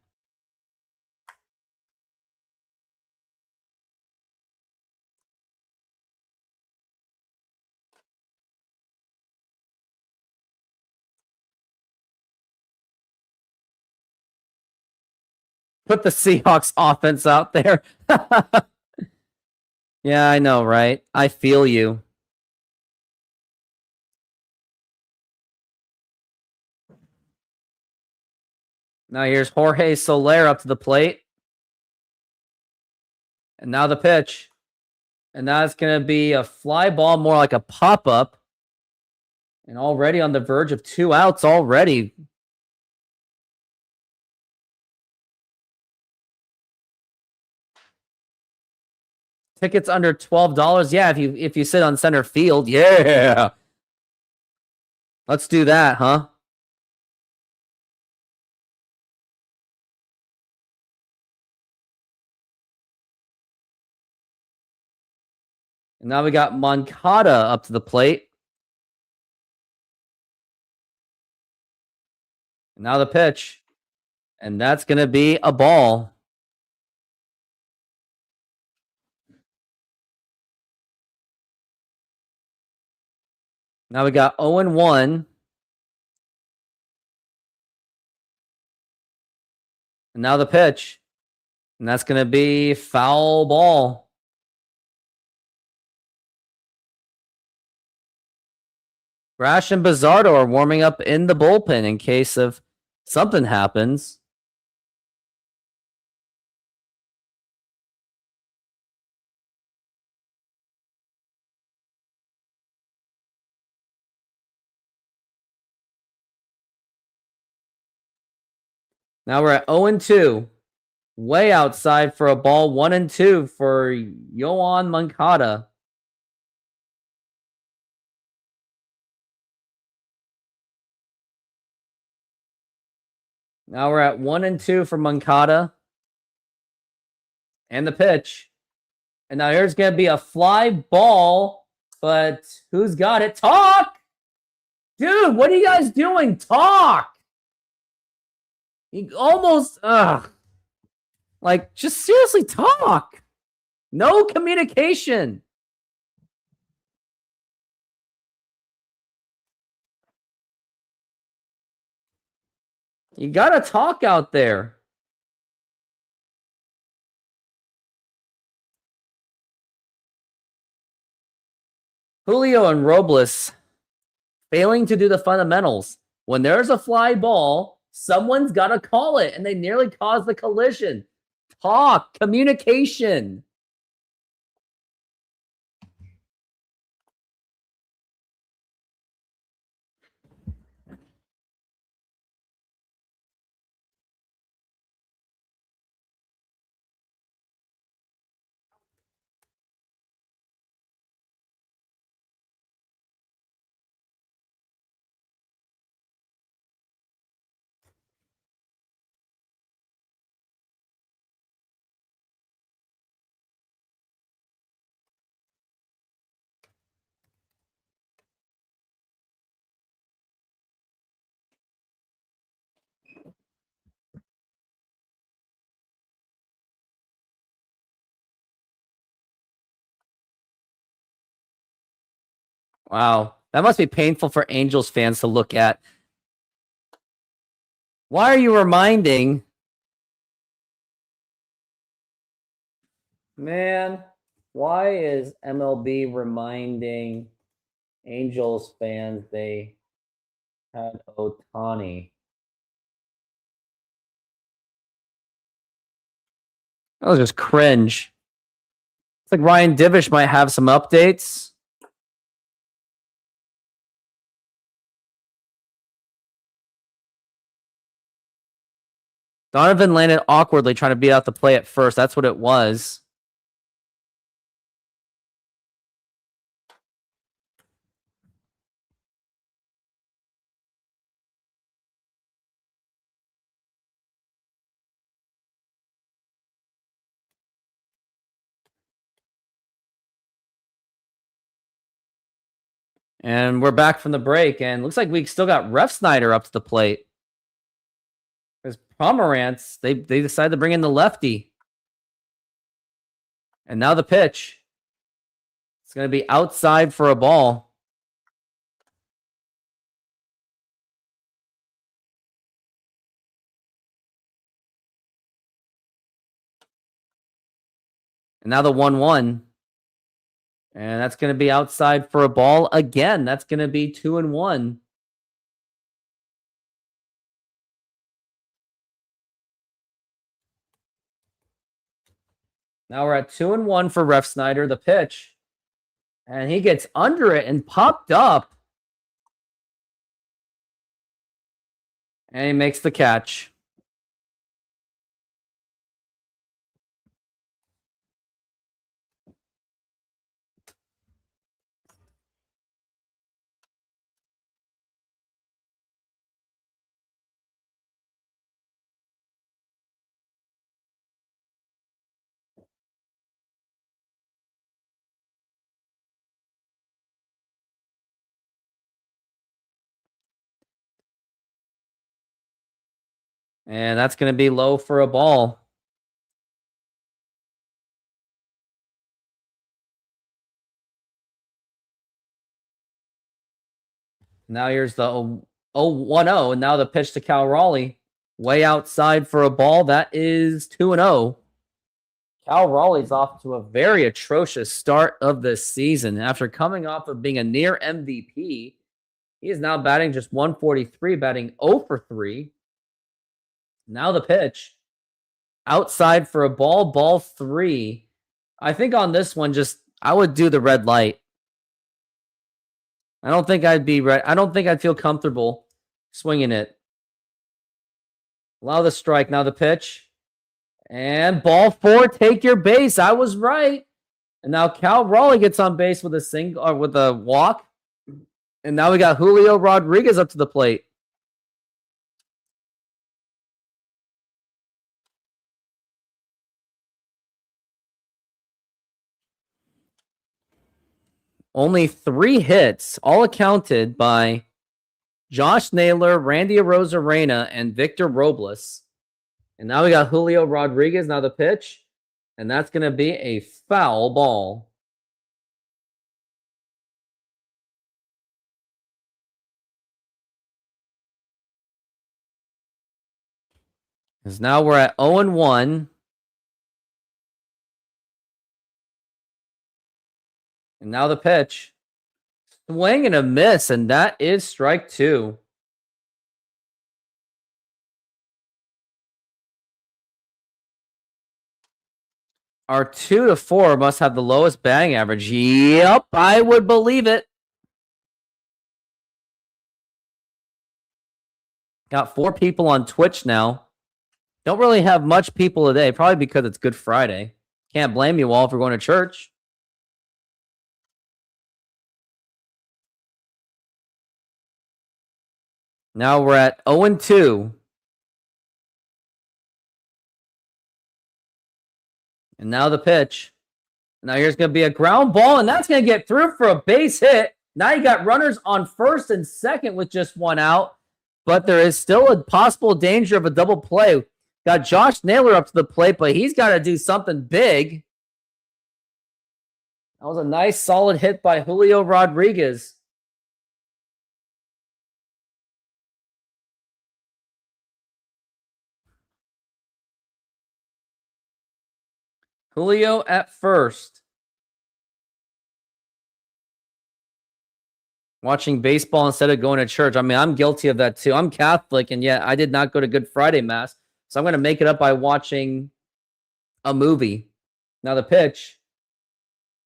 Put the Seahawks offense out there. Yeah, I know, right? I feel you. Now here's Jorge Soler up to the plate. And now the pitch. And that's going to be a fly ball, more like a pop-up. And already on the verge of 2 outs already. Tickets under $12. Yeah, if you sit on center field. Yeah. Let's do that, huh? And now we got Moncada up to the plate. And now the pitch. And that's going to be a ball. Now we got 0-1. And now the pitch. And that's going to be foul ball. Brash and Bizzardo are warming up in the bullpen in case of something happens. Now we're at 0-2. Way outside for a ball. 1-2 for Yoan Moncada. Now we're at 1-2 for Moncada. And the pitch. And now here's going to be a fly ball. But who's got it? Talk! Dude, what are you guys doing? Talk! You almost... Like, just seriously talk. No communication. You gotta talk out there. Julio and Robles failing to do the fundamentals. When there's a fly ball, someone's got to call it, and they nearly caused the collision. Talk, communication. Wow. That must be painful for Angels fans to look at. Why are you reminding? Man, why is MLB reminding Angels fans they had Ohtani? That was just cringe. It's like Ryan Divish might have some updates. Donovan landed awkwardly trying to beat out the play at first. That's what it was. And we're back from the break, and looks like we still got Ref Snyder up to the plate. Because Pomerantz, they decided to bring in the lefty. And now the pitch. It's going to be outside for a ball. And now the 1-1. And that's going to be outside for a ball again. That's going to be 2-1. Now we're at 2-1 for Ref Snyder, the pitch. And he gets under it and popped up. And he makes the catch. And that's going to be low for a ball. Now here's the 0-1-0. And now the pitch to Cal Raleigh. Way outside for a ball. That is 2-0. Cal Raleigh's off to a very atrocious start of the season. After coming off of being a near MVP, he is now batting just 143, batting 0 for 3. Now the pitch. Outside for a ball, ball 3. I think on this one, I would do the red light. I don't think I'd feel comfortable swinging it. Allow the strike. Now the pitch. And ball 4, take your base. I was right. And now Cal Raleigh gets on base with a walk. And now we got Julio Rodriguez up to the plate. Only 3 hits, all accounted by Josh Naylor, Randy Arozarena, and Victor Robles. And now we got Julio Rodriguez. Now the pitch. And that's going to be a foul ball. Because now we're at 0-1. And now the pitch. Swing and a miss, and that is strike 2. Our 2-4 must have the lowest batting average. Yep, I would believe it. Got 4 people on Twitch now. Don't really have much people today, probably because it's Good Friday. Can't blame you all for going to church. Now we're at 0-2. And now the pitch. Now here's going to be a ground ball, and that's going to get through for a base hit. Now you got runners on first and second with just 1 out, but there is still a possible danger of a double play. Got Josh Naylor up to the plate, but he's got to do something big. That was a nice, solid hit by Julio Rodriguez. Julio at first. Watching baseball instead of going to church. I mean, I'm guilty of that too. I'm Catholic, and yet I did not go to Good Friday Mass. So I'm going to make it up by watching a movie. Now the pitch,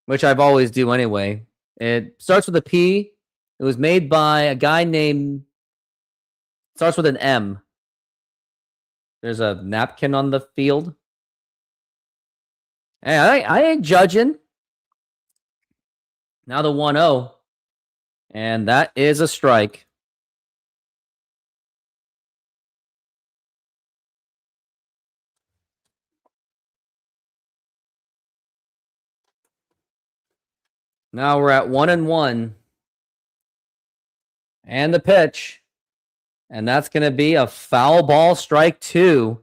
which I've always do anyway. It starts with a P. It was made by a guy named, starts with an M. There's a napkin on the field. Hey, I ain't judging. Now the 1-0. And that is a strike. Now we're at 1-1. And the pitch. And that's going to be a foul ball, strike 2.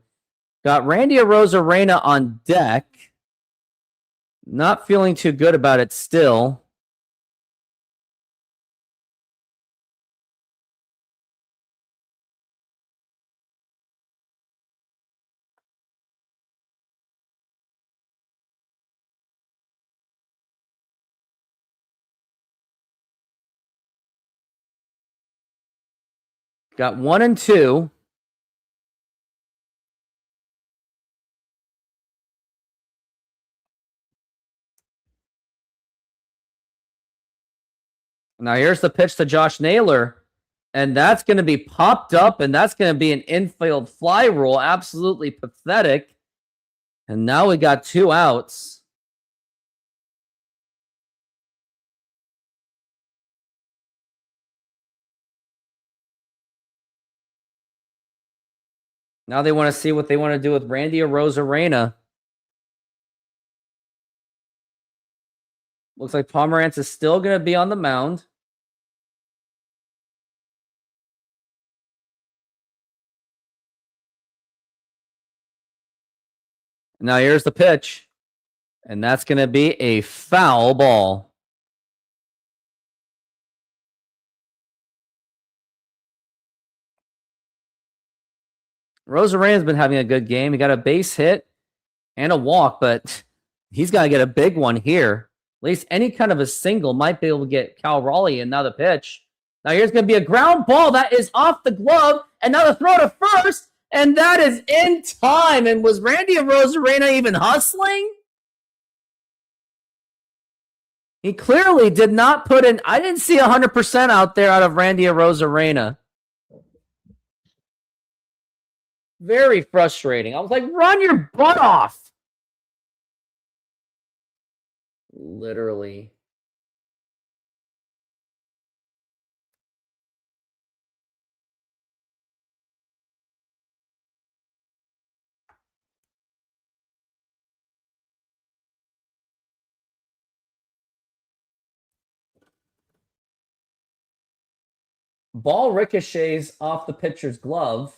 Got Randy Arozarena on deck. Not feeling too good about it still. Got 1-2. Now here's the pitch to Josh Naylor. And that's going to be popped up, and that's going to be an infield fly rule. Absolutely pathetic. And now we got 2 outs. Now they want to see what they want to do with Randy Arozarena. Looks like Pomerantz is still going to be on the mound. Now here's the pitch. And that's going to be a foul ball. Rosarena's been having a good game. He got a base hit and a walk, but he's got to get a big one here. At least any kind of a single might be able to get Cal Raleigh. And now the pitch. Now here's going to be a ground ball that is off the glove. And now the throw to first. And that is in time. And was Randy Arozarena even hustling? He clearly did not put in. I didn't see 100% out there out of Randy Arozarena. Very frustrating. I was like, run your butt off. Literally. Ball ricochets off the pitcher's glove.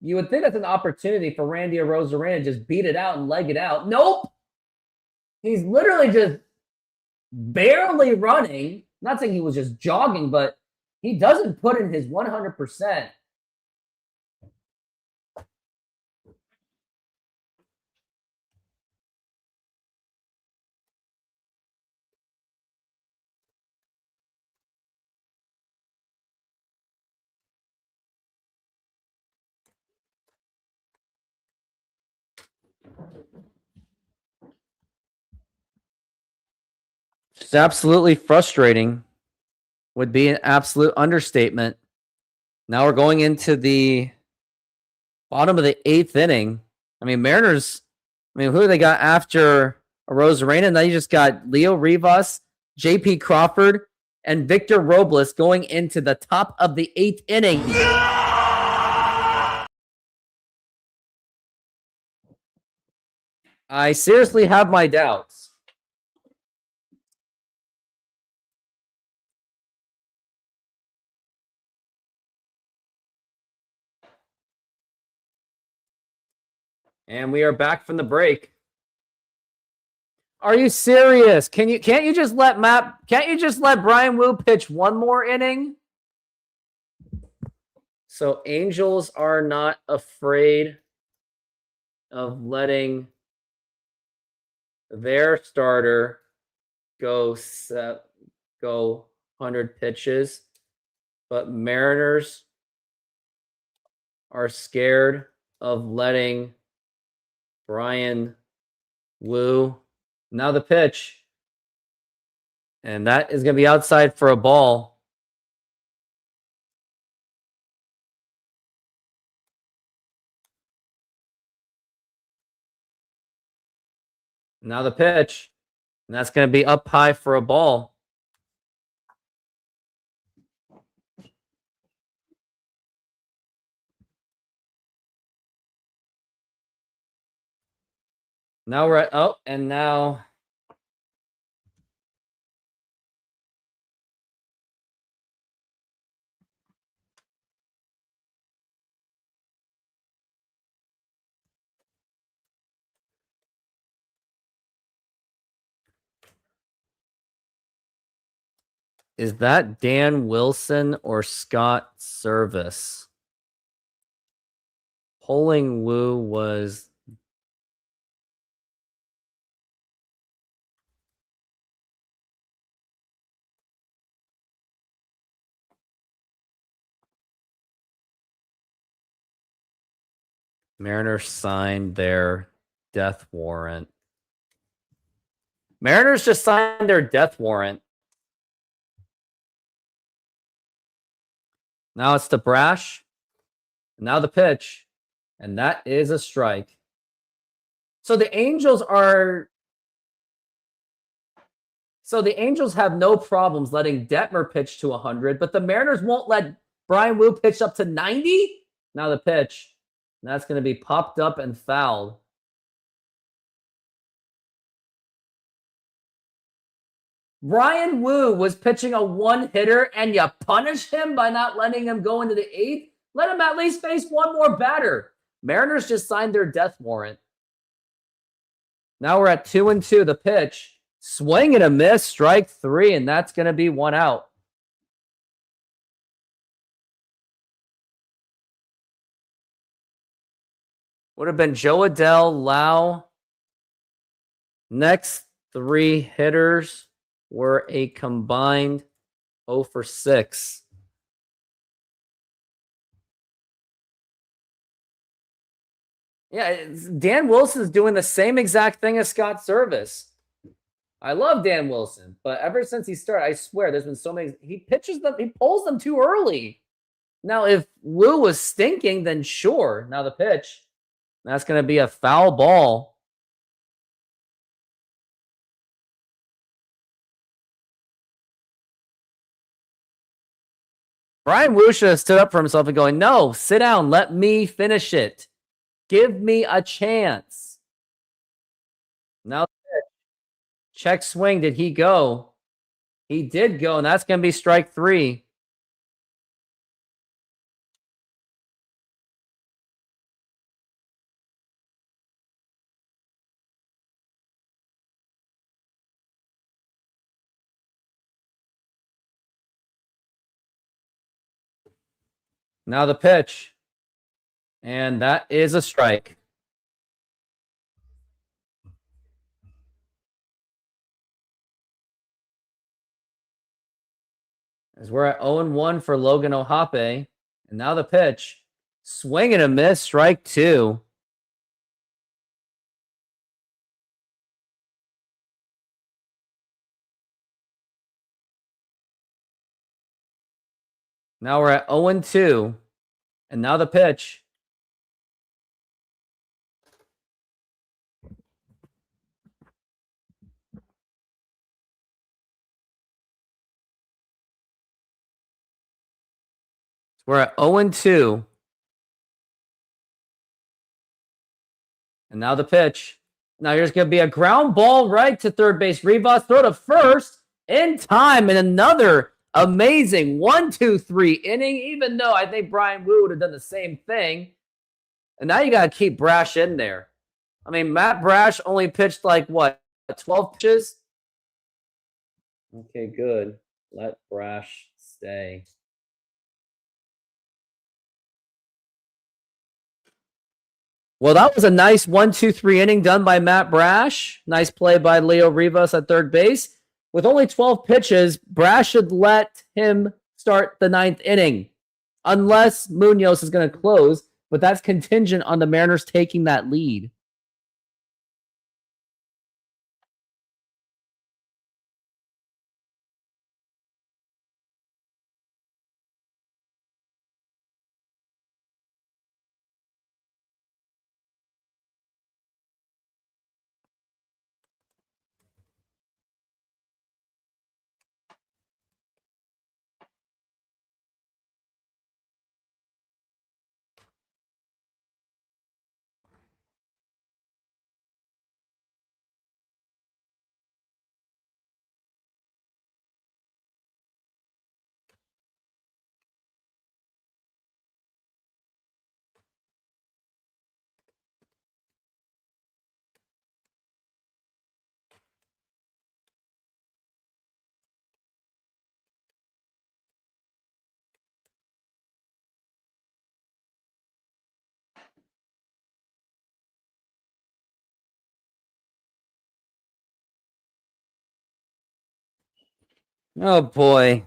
You would think that's an opportunity for Randy Arozarena to just beat it out and leg it out. Nope. He's literally just barely running. Not saying he was just jogging, but he doesn't put in his 100%. Just absolutely frustrating would be an absolute understatement. Now we're going into the bottom of the 8th inning. I mean, Mariners, who do they got after Arozarena? Now you just got Leo Rivas, J.P. Crawford, and Victor Robles going into the top of the 8th inning. I seriously have my doubts. And we are back from the break. Are you serious? Can't you just let Brian Wu pitch one more inning? So Angels are not afraid of letting their starter go 100 pitches, but Mariners are scared of letting Brian Wu. Now the pitch. And that is going to be outside for a ball. Now the pitch. And that's going to be up high for a ball. Now we're at, oh, and now is that Dan Wilson or Scott Service? Polling Wu was Mariners signed their death warrant. Mariners just signed their death warrant. Now it's to Brash. Now the pitch. And that is a strike. So the Angels have no problems letting Detmer pitch to 100, but the Mariners won't let Brian Wu pitch up to 90? Now the pitch. And that's going to be popped up and fouled. Brian Wu was pitching a one-hitter, and you punish him by not letting him go into the 8th? Let him at least face one more batter. Mariners just signed their death warrant. Now we're at 2-2. The pitch. Swing and a miss. Strike 3, and that's going to be 1 out. Would have been Joe Adell, Lau. Next 3 hitters were a combined 0 for 6. Yeah, Dan Wilson's doing the same exact thing as Scott Service. I love Dan Wilson, but ever since he started, I swear there's been so many. He pitches them, he pulls them too early. Now, if Wu was stinking, then sure. Now the pitch. That's going to be a foul ball. Brian Wu should have stood up for himself and going, no, sit down. Let me finish it. Give me a chance. Now, check swing. Did he go? He did go, and that's going to be strike 3. Now the pitch. And that is a strike. As we're at 0-1 for Logan Ohape. And now the pitch. Swing and a miss. Strike 2. Now we're at 0-2. And now the pitch. We're at 0-2. And now the pitch. Now here's going to be a ground ball right to third base. Rivas throw to first in time, and another amazing 1-2-3 inning, even though I think Brian Wu would have done the same thing. And now you got to keep Brash in there. I mean, Matt Brash only pitched like, what, 12 pitches? Okay, good. Let Brash stay. Well, that was a nice 1-2-3 inning done by Matt Brash. Nice play by Leo Rivas at third base. With only 12 pitches, Brash should let him start the 9th inning, unless Munoz is going to close, but that's contingent on the Mariners taking that lead. Oh, boy.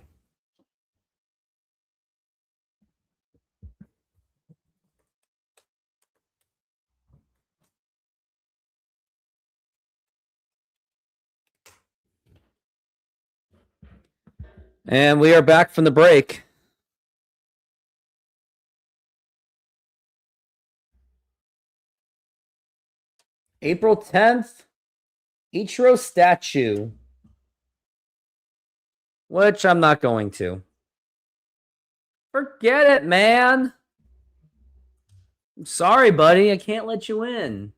And we are back from the break. April 10th, Ichiro statue, which I'm not going to. Forget it, man. I'm sorry, buddy. I can't let you in.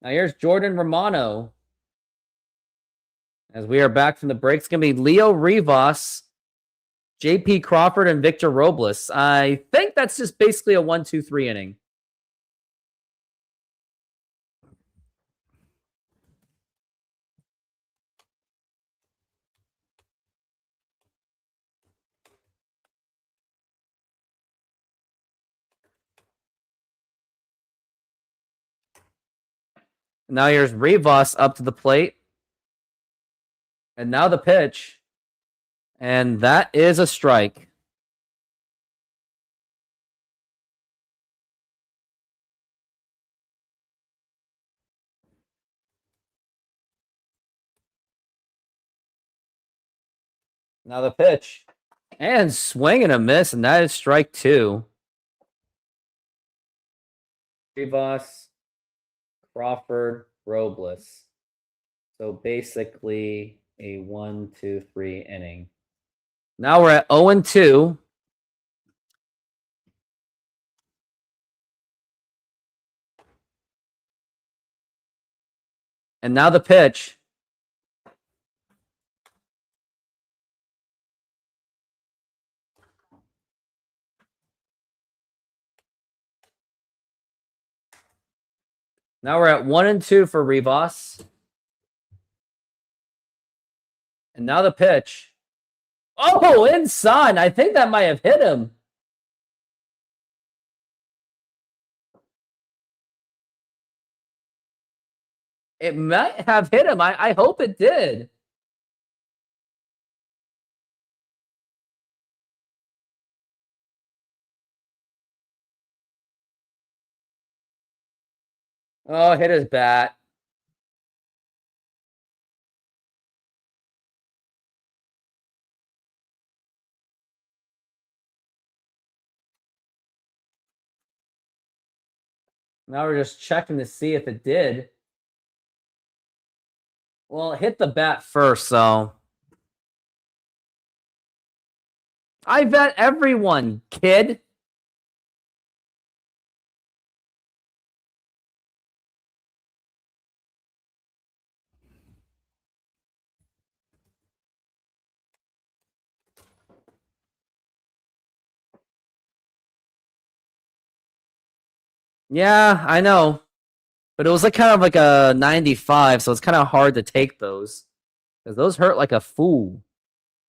Now here's Jordan Romano. As we are back from the break, it's going to be Leo Rivas, JP Crawford, and Victor Robles. I think that's just basically a 1-2-3 inning. Now here's Rivas up to the plate. And now the pitch. And that is a strike. Now the pitch. And swing and a miss, and that is strike 2. Rivas, Crawford, Robles. So basically a 1-2-3 inning. Now we're at 0-2. And now the pitch. Now we're at 1-2 for Rivas. And now the pitch. Oh, inside. I think that might have hit him. It might have hit him. I hope it did. Oh, hit his bat. Now we're just checking to see if it did. Well, it hit the bat first, so. I vet everyone, kid. Yeah, I know. But it was like kind of like a 95, so it's kind of hard to take those. Because those hurt like a fool.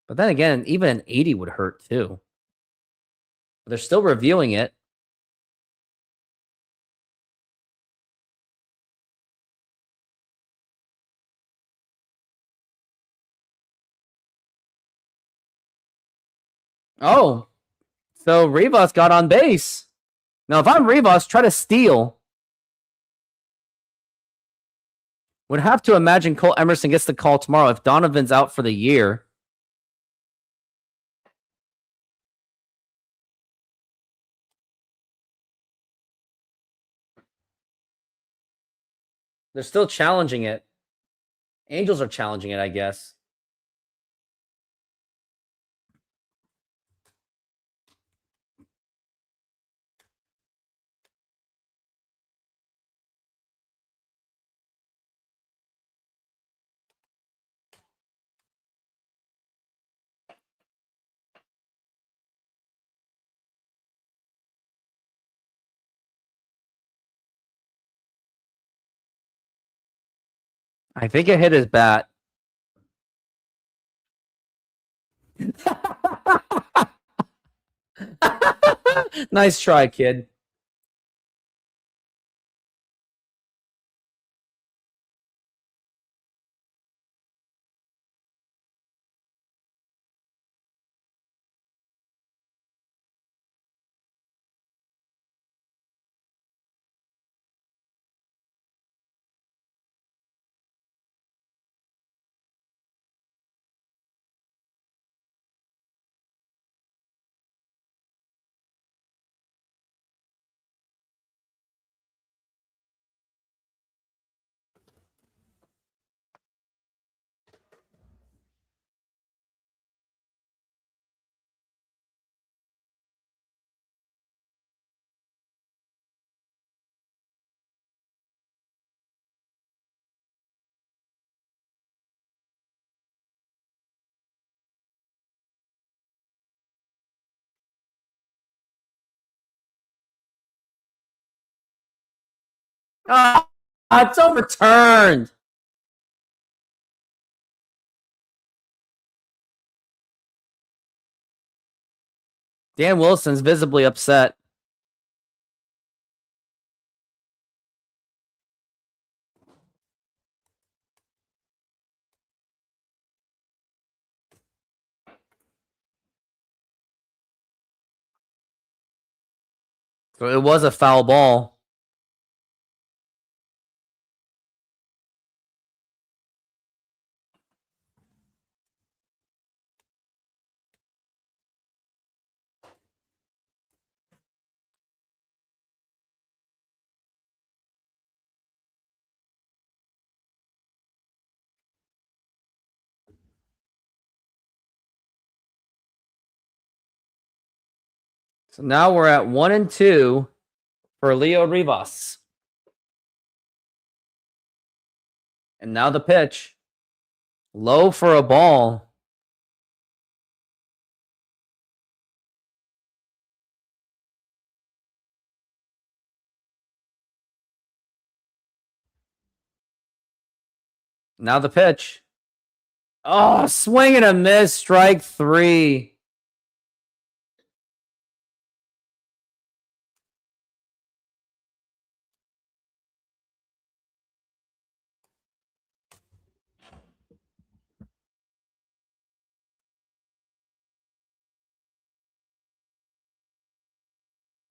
But then again, even an 80 would hurt too. But they're still reviewing it. Oh, so Rivas got on base. Now, if I'm Rivas, try to steal. Would have to imagine Cole Emerson gets the call tomorrow if Donovan's out for the year. They're still challenging it. Angels are challenging it, I guess. I think it hit his bat. Nice try, kid. Ah, it's overturned. Dan Wilson's visibly upset. So it was a foul ball. So now we're at 1-2 for Leo Rivas. And now the pitch. Low for a ball. Now the pitch. Oh, swing and a miss. Strike 3.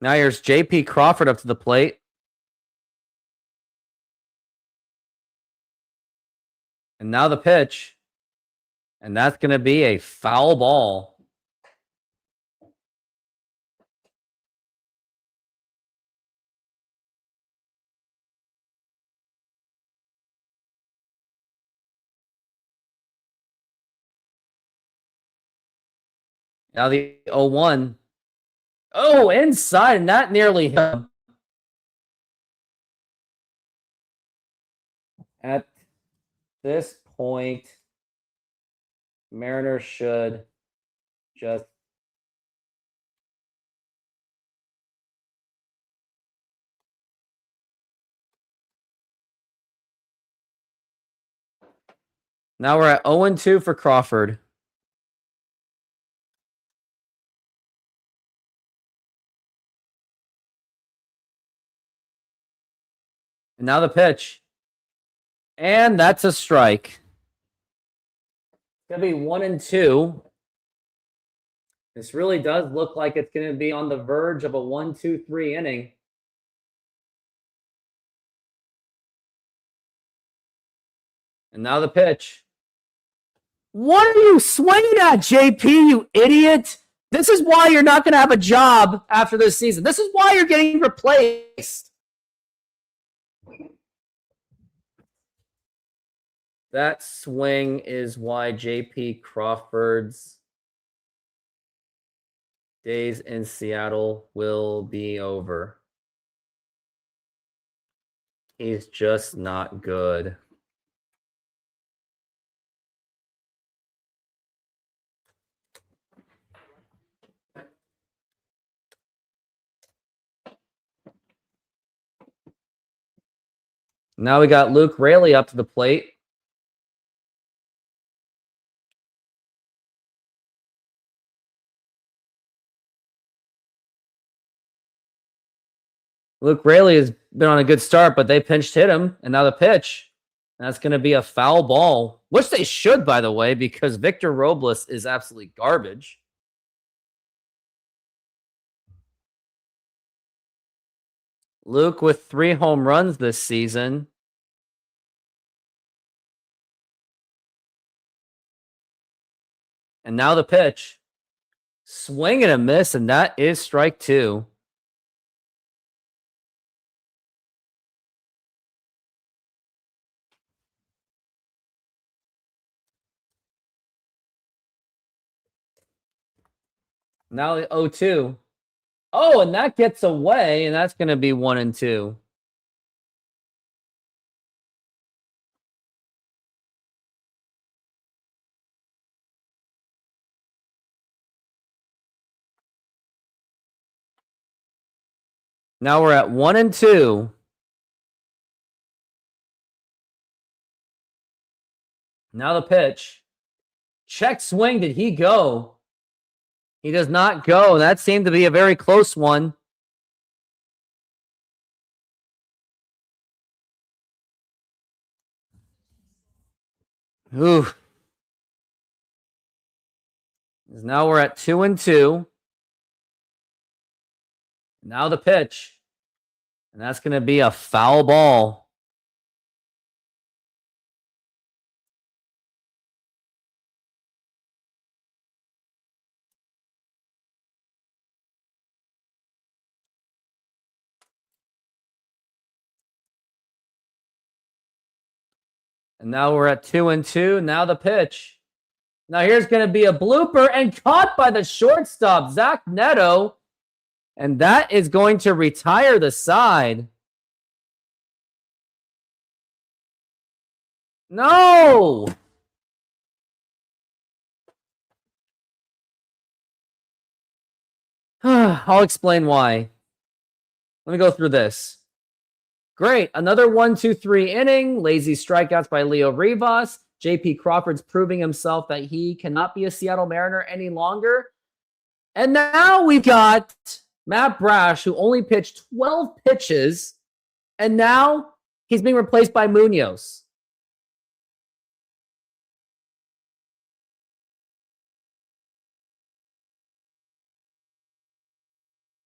Now here's J.P. Crawford up to the plate. And now the pitch. And that's going to be a foul ball. Now the 0-1. Oh, inside, and that nearly hit him. At this point, Mariners should just now we're at 0-2 for Crawford. And now the pitch. And that's a strike. It's going to be 1-2. This really does look like it's going to be on the verge of a 1-2-3 inning. And now the pitch. What are you swinging at, JP, you idiot? This is why you're not going to have a job after this season. This is why you're getting replaced. That swing is why JP Crawford's days in Seattle will be over. He's just not good. Now we got Luke Raley up to the plate. Luke Raley has been on a good start, but they pinched hit him, and now the pitch. That's going to be a foul ball, which they should, by the way, because Victor Robles is absolutely garbage. Luke with 3 home runs this season. And now the pitch. Swing and a miss, and that is strike 2. Now the 0-2. Oh, and that gets away, and that's going to be 1-2. Now we're at 1-2. Now the pitch. Check swing. Did he go? He does not go. That seemed to be a very close one. Ooh. Now we're at 2-2. Now the pitch. And that's going to be a foul ball. And now we're at 2-2. Now the pitch. Now here's going to be a blooper and caught by the shortstop, Zach Neto. And that is going to retire the side. No! I'll explain why. Let me go through this. Great. Another 1-2-3 inning. Lazy strikeouts by Leo Rivas. JP Crawford's proving himself that he cannot be a Seattle Mariner any longer. And now we've got Matt Brash, who only pitched 12 pitches. And now he's being replaced by Munoz.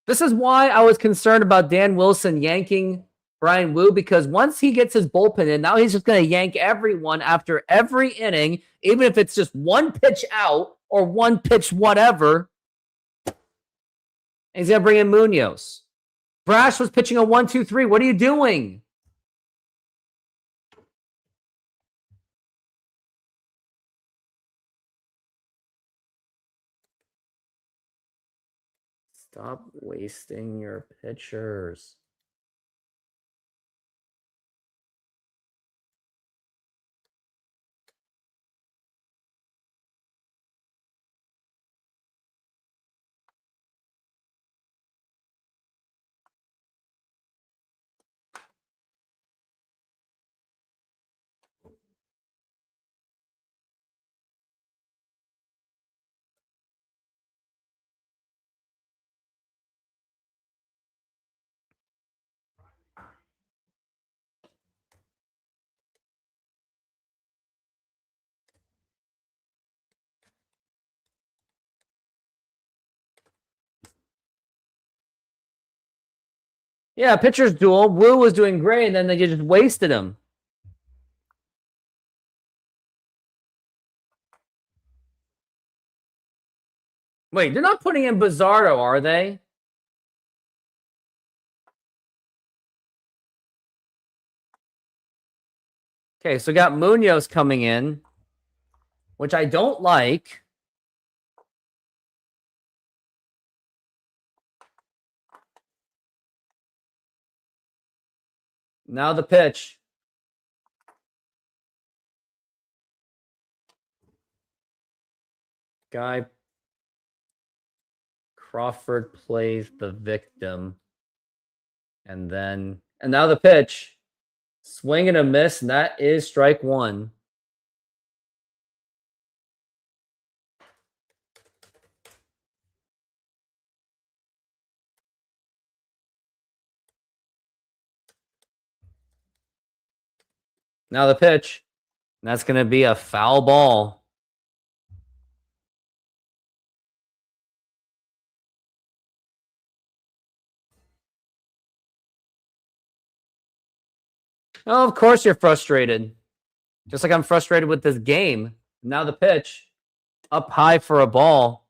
This is why I was concerned about Dan Wilson yanking Brian Wu, because once he gets his bullpen in, now he's just going to yank everyone after every inning, even if it's just one pitch out or one pitch whatever. And he's going to bring in Munoz. Brash was pitching a 1-2-3. What are you doing? Stop wasting your pitchers. Yeah, pitcher's duel. Wu was doing great, and then they just wasted him. Wait, they're not putting in Bizarro, are they? Okay, so we got Munoz coming in, which I don't like. Now the pitch. Guy Crawford plays the victim. And now the pitch. Swing and a miss, and that is strike one. Now the pitch. And that's going to be a foul ball. Oh, of course you're frustrated. Just like I'm frustrated with this game. Now the pitch. Up high for a ball.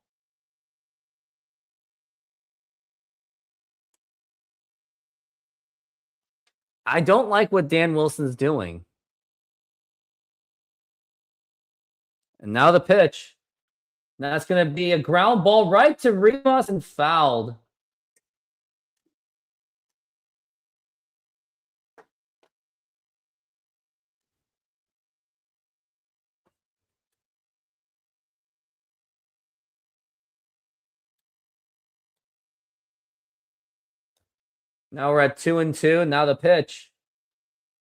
I don't like what Dan Wilson's doing. And now the pitch. That's going to be a ground ball right to Rivas and fouled. Now we're at 2-2. Now the pitch.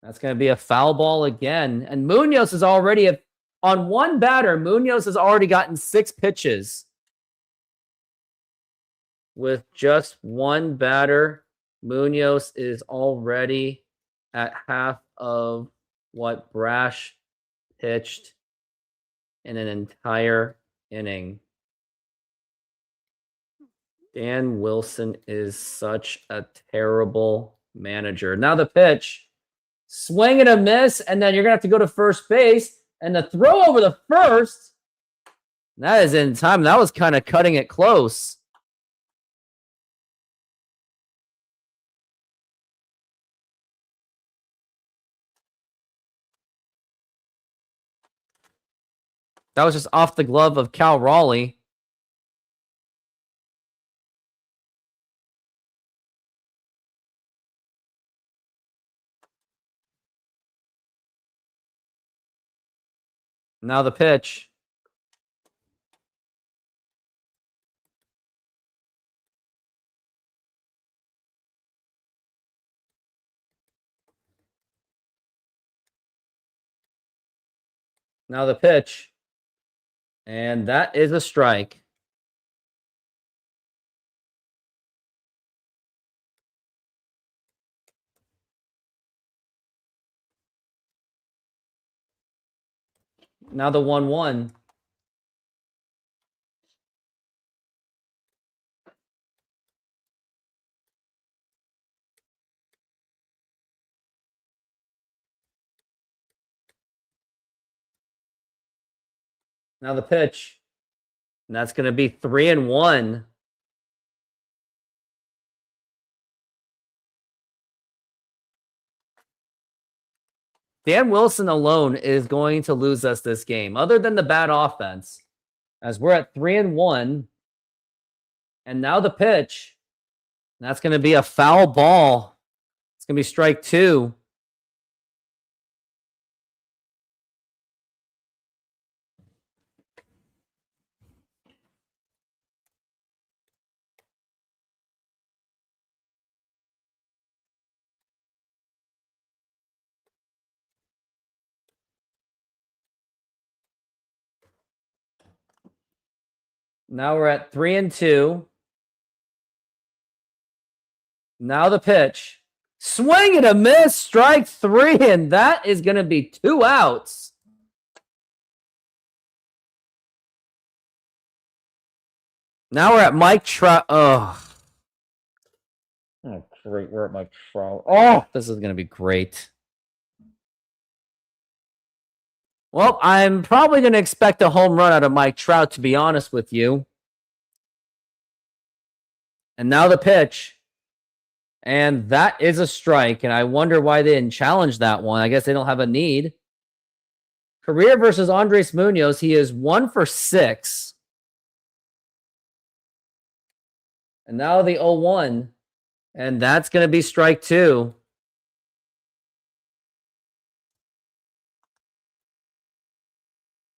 That's going to be a foul ball again. And Munoz is already on one batter. Munoz has already gotten 6 pitches. With just one batter, Munoz is already at half of what Brash pitched in an entire inning. Dan Wilson is such a terrible manager. Now the pitch. Swing and a miss, and then you're going to have to go to first base. And the throw over the first, that is in time. That was kind of cutting it close. That was just off the glove of Cal Raleigh. Now the pitch. Now the pitch. And that is a strike. Now the 1-1. Now the pitch. And that's going to be 3-1. Dan Wilson alone is going to lose us this game, other than the bad offense, as we're at 3-1. And now the pitch. And that's going to be a foul ball. It's going to be strike 2. Now we're at 3-2. Now the pitch. Swing and a miss, strike 3, and that is going to be 2 outs. Now we're at Mike Trout. Oh, great work, Mike Trout. Oh, this is going to be great. Well, I'm probably going to expect a home run out of Mike Trout, to be honest with you. And now the pitch. And that is a strike. And I wonder why they didn't challenge that one. I guess they don't have a need. Career versus Andres Munoz. He is 1 for 6. And now the 0-1. And that's going to be strike 2.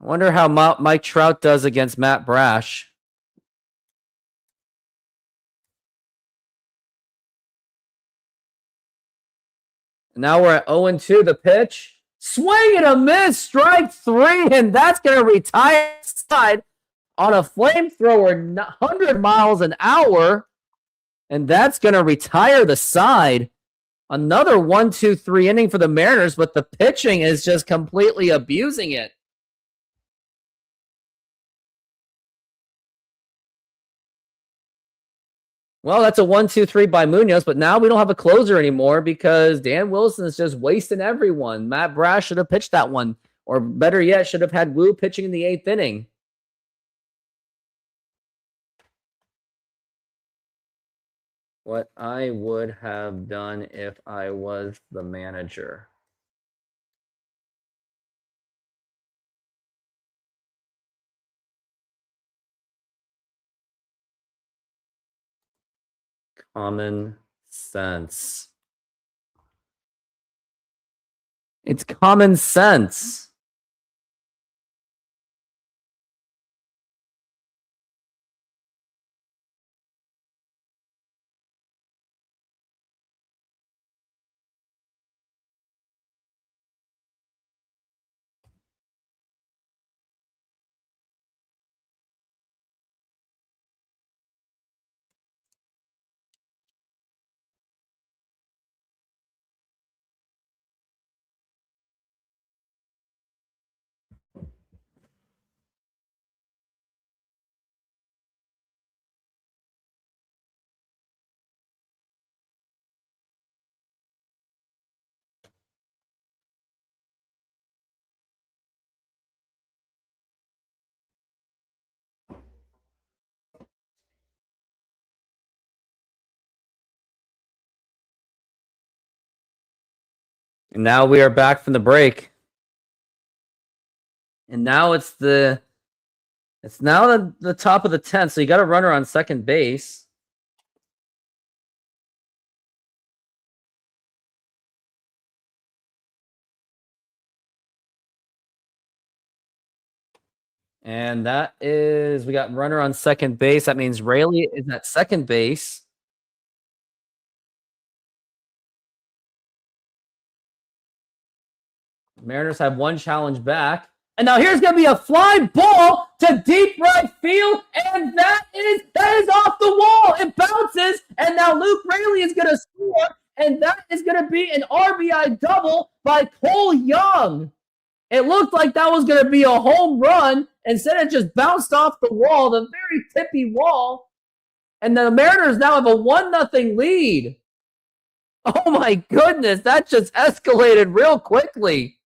I wonder how Mike Trout does against Matt Brash. Now we're at 0-2. The pitch. Swing and a miss. Strike 3. And that's going to retire side on a flamethrower 100 miles an hour. And that's going to retire the side. Another 1-2-3 inning for the Mariners, but the pitching is just completely abusing it. Well, that's a 1-2-3 by Munoz, but now we don't have a closer anymore because Dan Wilson is just wasting everyone. Matt Brash should have pitched that one, or better yet, should have had Wu pitching in the 8th inning. What I would have done if I was the manager. Common sense. It's common sense. And now we are back from the break. And now it's now the top of the 10th, so you got a runner on second base. And that is, we got runner on second base. That means Rayleigh is at second base. Mariners have one challenge back. And now here's going to be a fly ball to deep right field. And that is off the wall. It bounces. And now Luke Rayleigh is going to score. And that is going to be an RBI double by Cole Young. It looked like that was going to be a home run. Instead, it just bounced off the wall, the very tippy wall. And the Mariners now have a 1-0 lead. Oh, my goodness. That just escalated real quickly.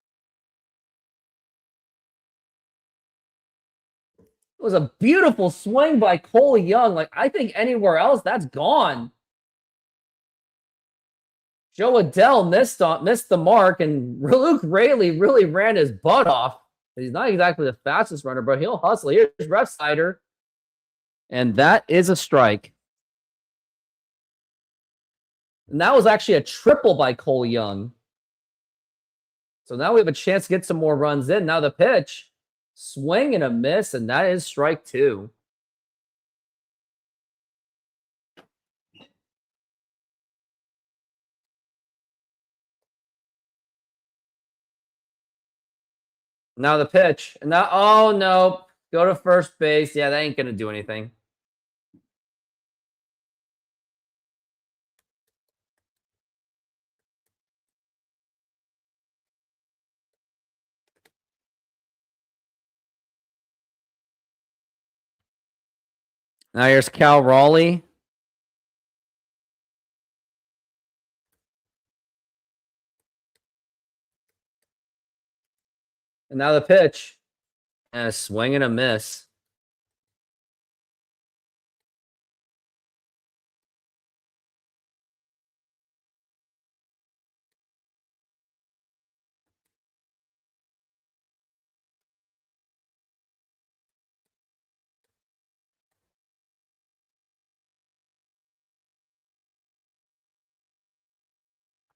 It was a beautiful swing by Cole Young. Like, I think anywhere else, that's gone. Joe Adell missed the mark, and Luke Rayleigh really ran his butt off. He's not exactly the fastest runner, but he'll hustle. Here's Ref Sider, and that is a strike. And that was actually a triple by Cole Young. So now we have a chance to get some more runs in. Now the pitch. Swing and a miss, and that is strike 2. Now the pitch. And now, oh, no. Go to first base. Yeah, that ain't going to do anything. Now here's Cal Raleigh. And now the pitch. And a swing and a miss.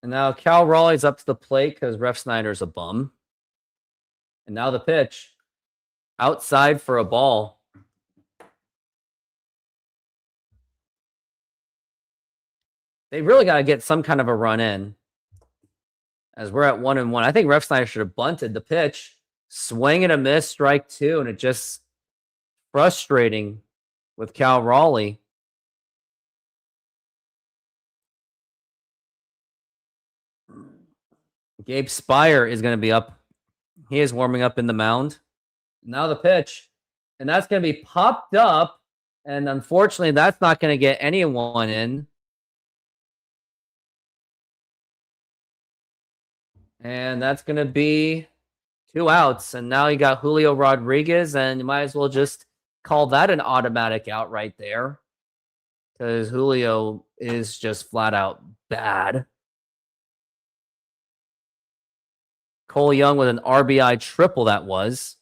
And now Cal Raleigh's up to the plate because Ref Snyder's a bum. And now the pitch. Outside for a ball. They really got to get some kind of a run in. As we're at 1-1. I think Ref Snyder should have bunted the pitch. Swing and a miss, strike two. And it just frustrating with Cal Raleigh. Gabe Spire is going to be up. He is warming up in the mound. Now the pitch. And that's going to be popped up. And unfortunately, that's not going to get anyone in. And that's going to be 2 outs. And now you got Julio Rodriguez. And you might as well just call that an automatic out right there. Because Julio is just flat out bad. Cole Young with an RBI triple that was.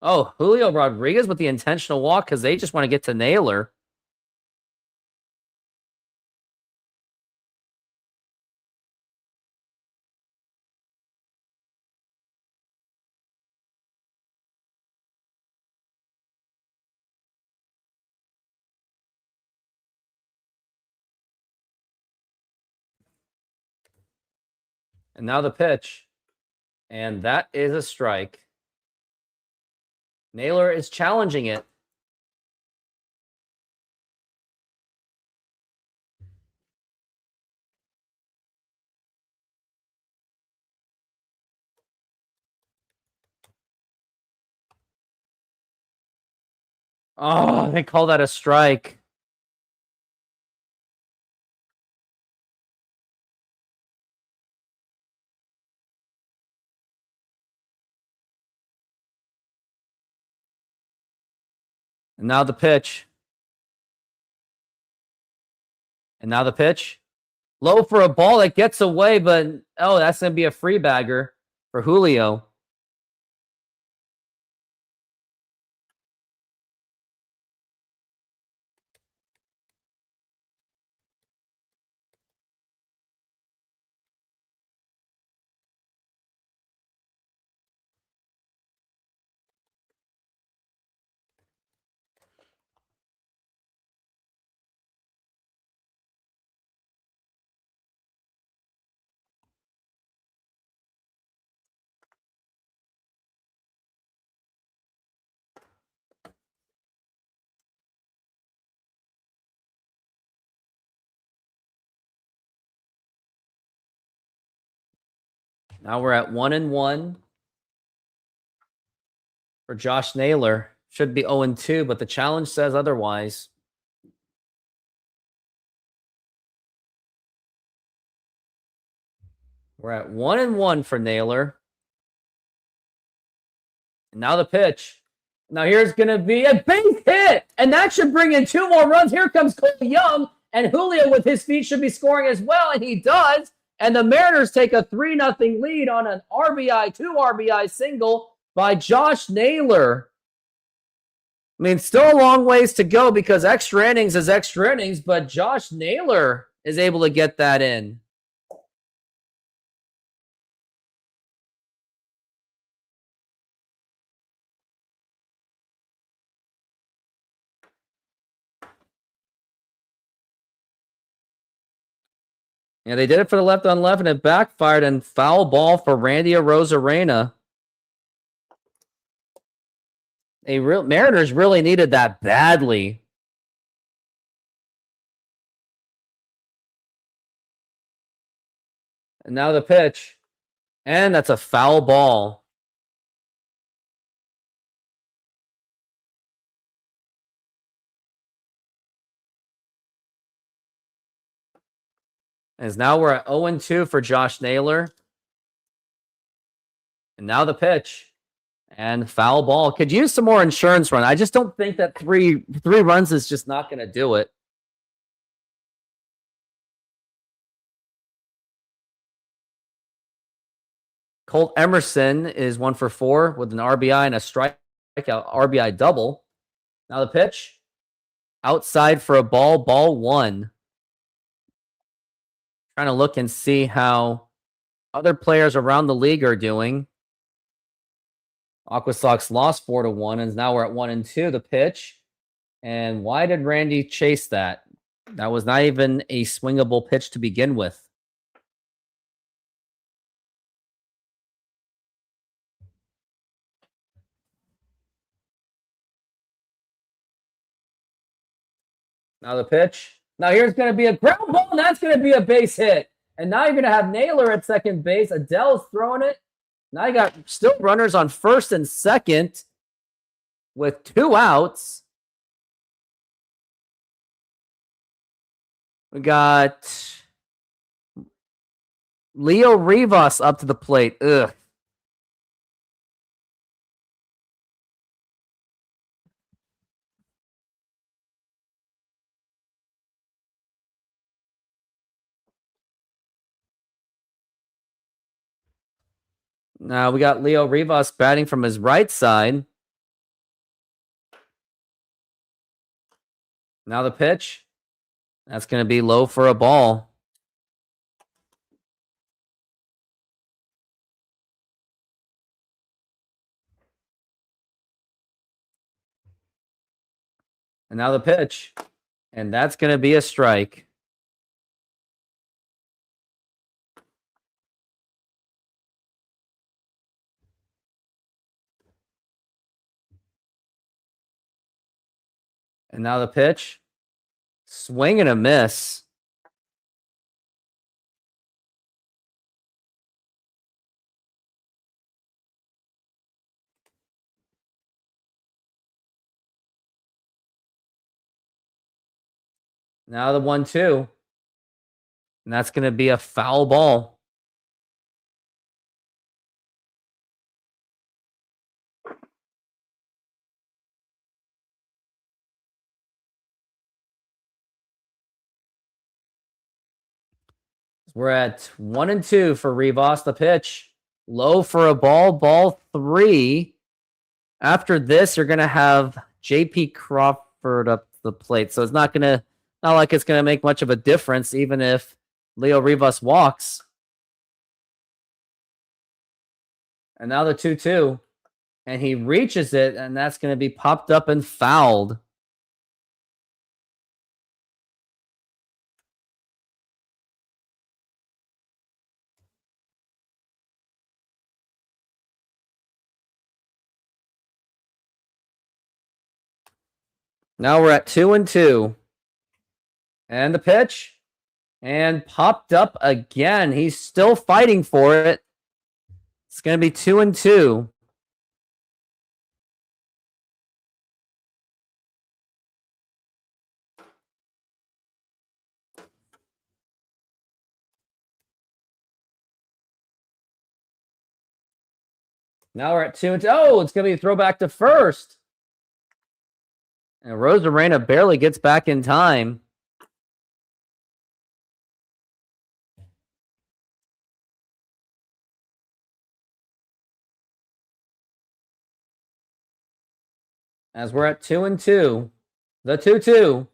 Oh, Julio Rodriguez with the intentional walk because they just want to get to Naylor. And now the pitch. And that is a strike. Naylor is challenging it. Oh, they call that a strike. And now the pitch. And now the pitch. Low for a ball that gets away, but oh, that's going to be a free bagger for Julio. Now we're at 1-1 for Josh Naylor. Should be 0-2, but the challenge says otherwise. We're at 1-1 for Naylor. And now the pitch. Now here's going to be a base hit, and that should bring in 2 more runs. Here comes Cole Young, and Julio with his feet should be scoring as well, and he does. And the Mariners take a 3-0 lead on an RBI, 2 RBI single by Josh Naylor. I mean, still a long ways to go because extra innings is extra innings, but Josh Naylor is able to get that in. Yeah, they did it for the left on left, and it backfired, and foul ball for Randy Arozarena. Mariners really needed that badly. And now the pitch. And that's a foul ball. As now we're at 0-2 for Josh Naylor. And now the pitch. And foul ball. Could use some more insurance run. I just don't think that three runs is just not going to do it. Colt Emerson is 1 for 4 with an RBI and a strikeout RBI double. Now the pitch. Outside for a ball. Ball 1. Trying to look and see how other players around the league are doing. Aqua Sox lost 4-1, and now we're at 1-2. The pitch. And why did Randy chase that? That was not even a swingable pitch to begin with. Now the pitch. Now here's going to be a ground ball, and that's going to be a base hit. And now you're going to have Naylor at second base. Adele's throwing it. Now you got still runners on first and second with 2 outs. We got Leo Rivas up to the plate. Ugh. Now we got Leo Rivas batting from his right side. Now the pitch. That's going to be low for a ball. And now the pitch. And that's going to be a strike. And now the pitch. Swing and a miss. Now the 1-2. And that's going to be a foul ball. We're at 1-2 for Rivas. The pitch. Low for a ball. Ball 3. After this, you're going to have J.P. Crawford up the plate. So it's not like it's going to make much of a difference, even if Leo Rivas walks. And now the 2-2. And he reaches it, and that's going to be popped up and fouled. Now we're at 2-2. And the pitch. And popped up again. He's still fighting for it. It's going to be 2-2. Now we're at 2-2. Oh, it's going to be a throwback to first. And Rosarena barely gets back in time. As we're at 2-2. The 2-2.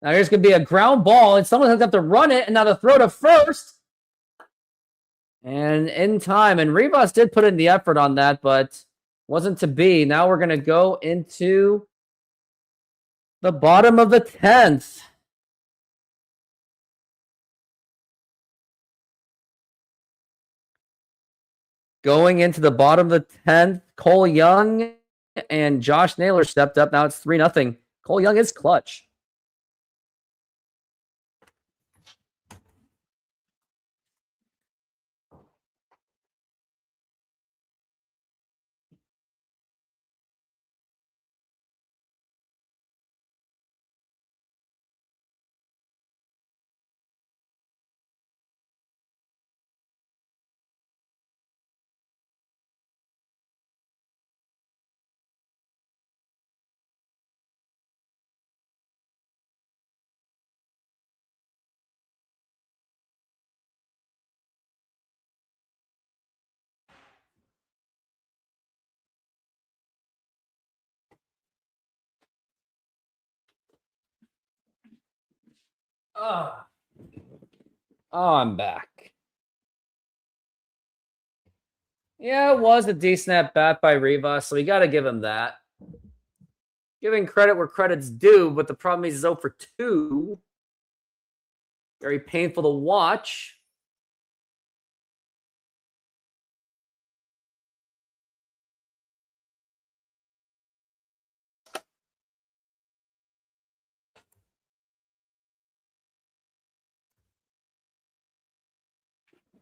Now here's going to be a ground ball, and someone's going to have to run it, and now the throw to first. And in time. And Rivas did put in the effort on that, but wasn't to be. Now we're going to go into the bottom of the 10th. Going into the bottom of the 10th, Cole Young and Josh Naylor stepped up. Now it's 3-0. Cole Young is clutch. Oh, I'm back. Yeah, it was a decent at bat by Rivas, so we got to give him that. Giving credit where credit's due, but the problem is he's 0 for 2. Very painful to watch.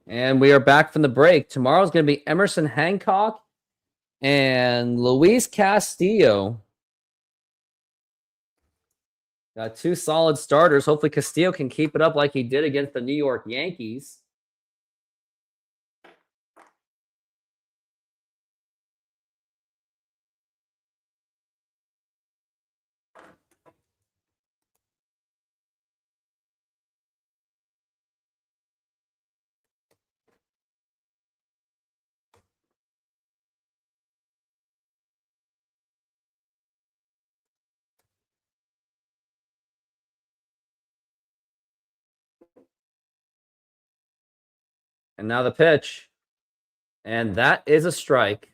And we are back from the break. Tomorrow's going to be Emerson Hancock and Luis Castillo. Got 2 solid starters. Hopefully Castillo can keep it up like he did against the New York Yankees. And now the pitch. And that is a strike.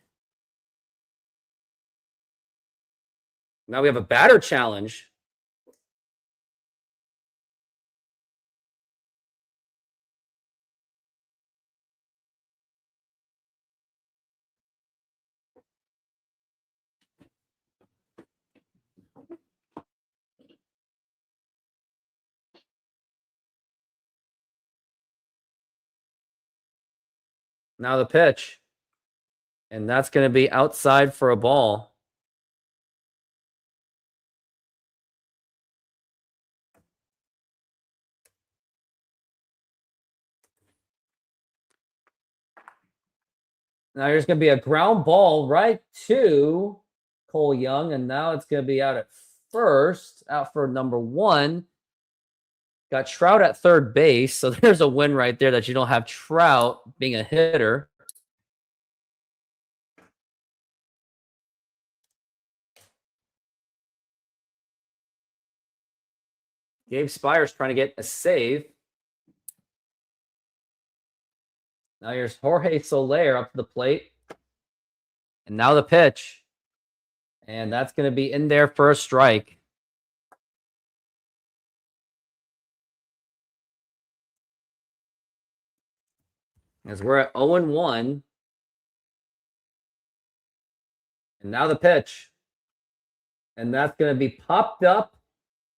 Now we have a batter challenge. Now the pitch. And that's going to be outside for a ball. Now there's going to be a ground ball right to Cole Young. And now it's going to be out at first, out for number 1. Got Trout at third base. So there's a win right there that you don't have Trout being a hitter. Gabe Spires trying to get a save. Now here's Jorge Soler up to the plate. And now the pitch. And that's going to be in there for a strike. As we're at 0-1. And now the pitch. And that's going to be popped up.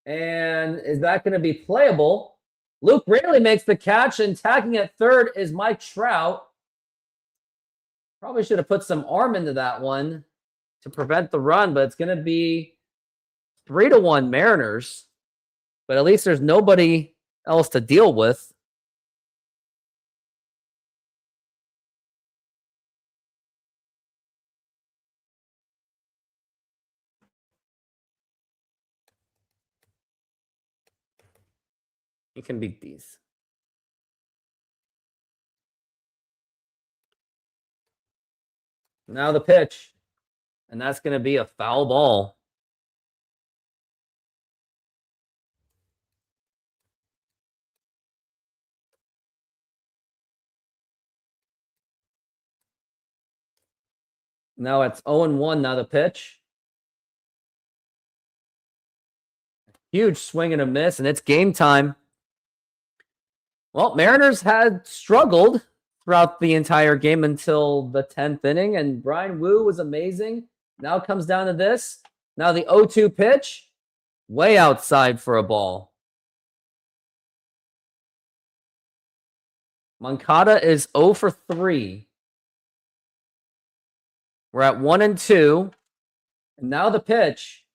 And is that going to be playable? Luke Raley makes the catch, and tagging at third is Mike Trout. Probably should have put some arm into that one to prevent the run, but it's going to be 3-1 Mariners. But at least there's nobody else to deal with. You can beat these. Now the pitch. And that's going to be a foul ball. Now it's 0-1. Now the pitch. Huge swing and a miss, and it's game time. Well, Mariners had struggled throughout the entire game until the 10th inning, and Brian Wu was amazing. Now it comes down to this. Now the 0-2 pitch, way outside for a ball. Moncada is 0 for 3. We're at 1-2. And now the pitch.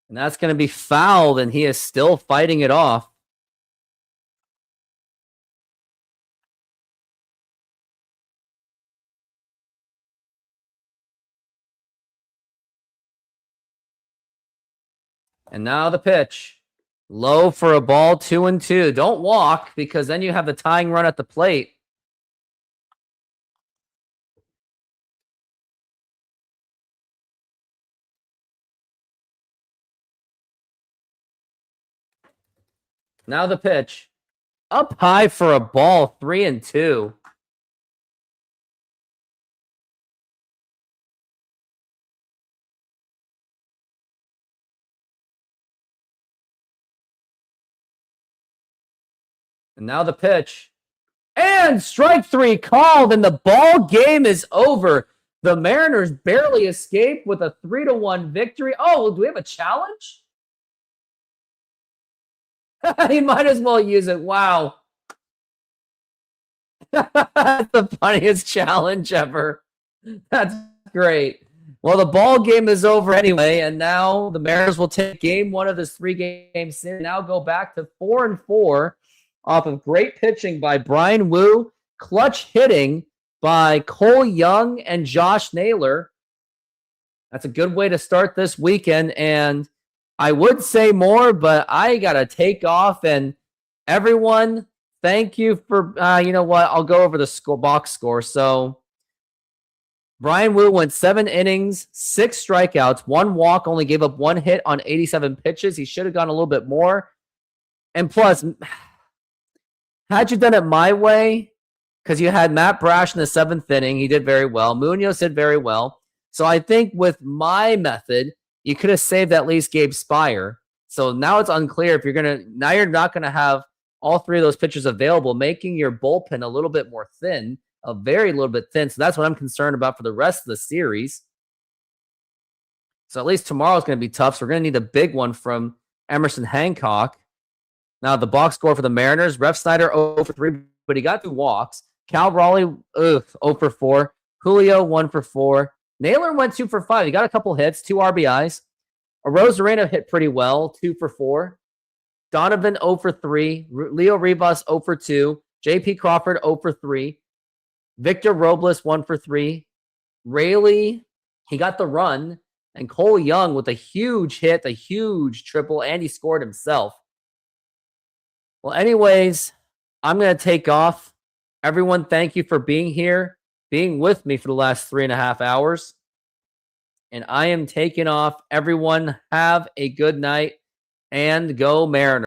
And that's going to be fouled, and he is still fighting it off. And now the pitch. Low for a ball, 2-2. Don't walk, because then you have the tying run at the plate. Now the pitch. Up high for a ball, 3-2. And now the pitch. And strike 3 called, and the ball game is over. The Mariners barely escape with a 3-1 victory. Oh, do we have a challenge? He might as well use it. Wow. That's the funniest challenge ever. That's great. Well, the ball game is over anyway, and now the Mariners will take game 1 of this 3-game series. Now go back to 4-4 off of great pitching by Brian Wu, clutch hitting by Cole Young and Josh Naylor. That's a good way to start this weekend, and I would say more, but I got to take off. And everyone, thank you for, you know what, I'll go over the box score. So Brian Wu went 7 innings, 6 strikeouts, 1 walk, only gave up 1 hit on 87 pitches. He should have gone a little bit more. And plus, had you done it my way, because you had Matt Brash in the 7th inning, he did very well. Munoz did very well. So I think with my method, you could have saved at least Gabe Spire. So now it's unclear if you're not going to have all 3 of those pitchers available, making your bullpen a little bit more thin, a very little bit thin. So that's what I'm concerned about for the rest of the series. So at least tomorrow's going to be tough. So we're going to need a big one from Emerson Hancock. Now the box score for the Mariners, Ref Snyder 0 for 3, but he got 2 walks. Cal Raleigh 0 for 4. Julio 1 for 4. Naylor went 2 for 5. He got a couple hits, 2 RBIs. Rosarena hit pretty well, 2 for 4. Donovan 0 for 3. Leo Rivas 0 for 2. JP Crawford 0 for 3. Victor Robles 1 for 3. Rayleigh, he got the run. And Cole Young with a huge hit, a huge triple, and he scored himself. Well, anyways, I'm going to take off. Everyone, thank you for being here, being with me for the last 3.5 hours. And I am taking off. Everyone, have a good night and go Mariners.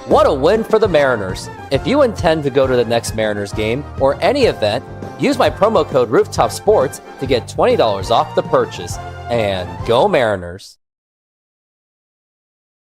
What a win for the Mariners. If you intend to go to the next Mariners game or any event, use my promo code RoofTopSports to get $20 off the purchase. And go Mariners.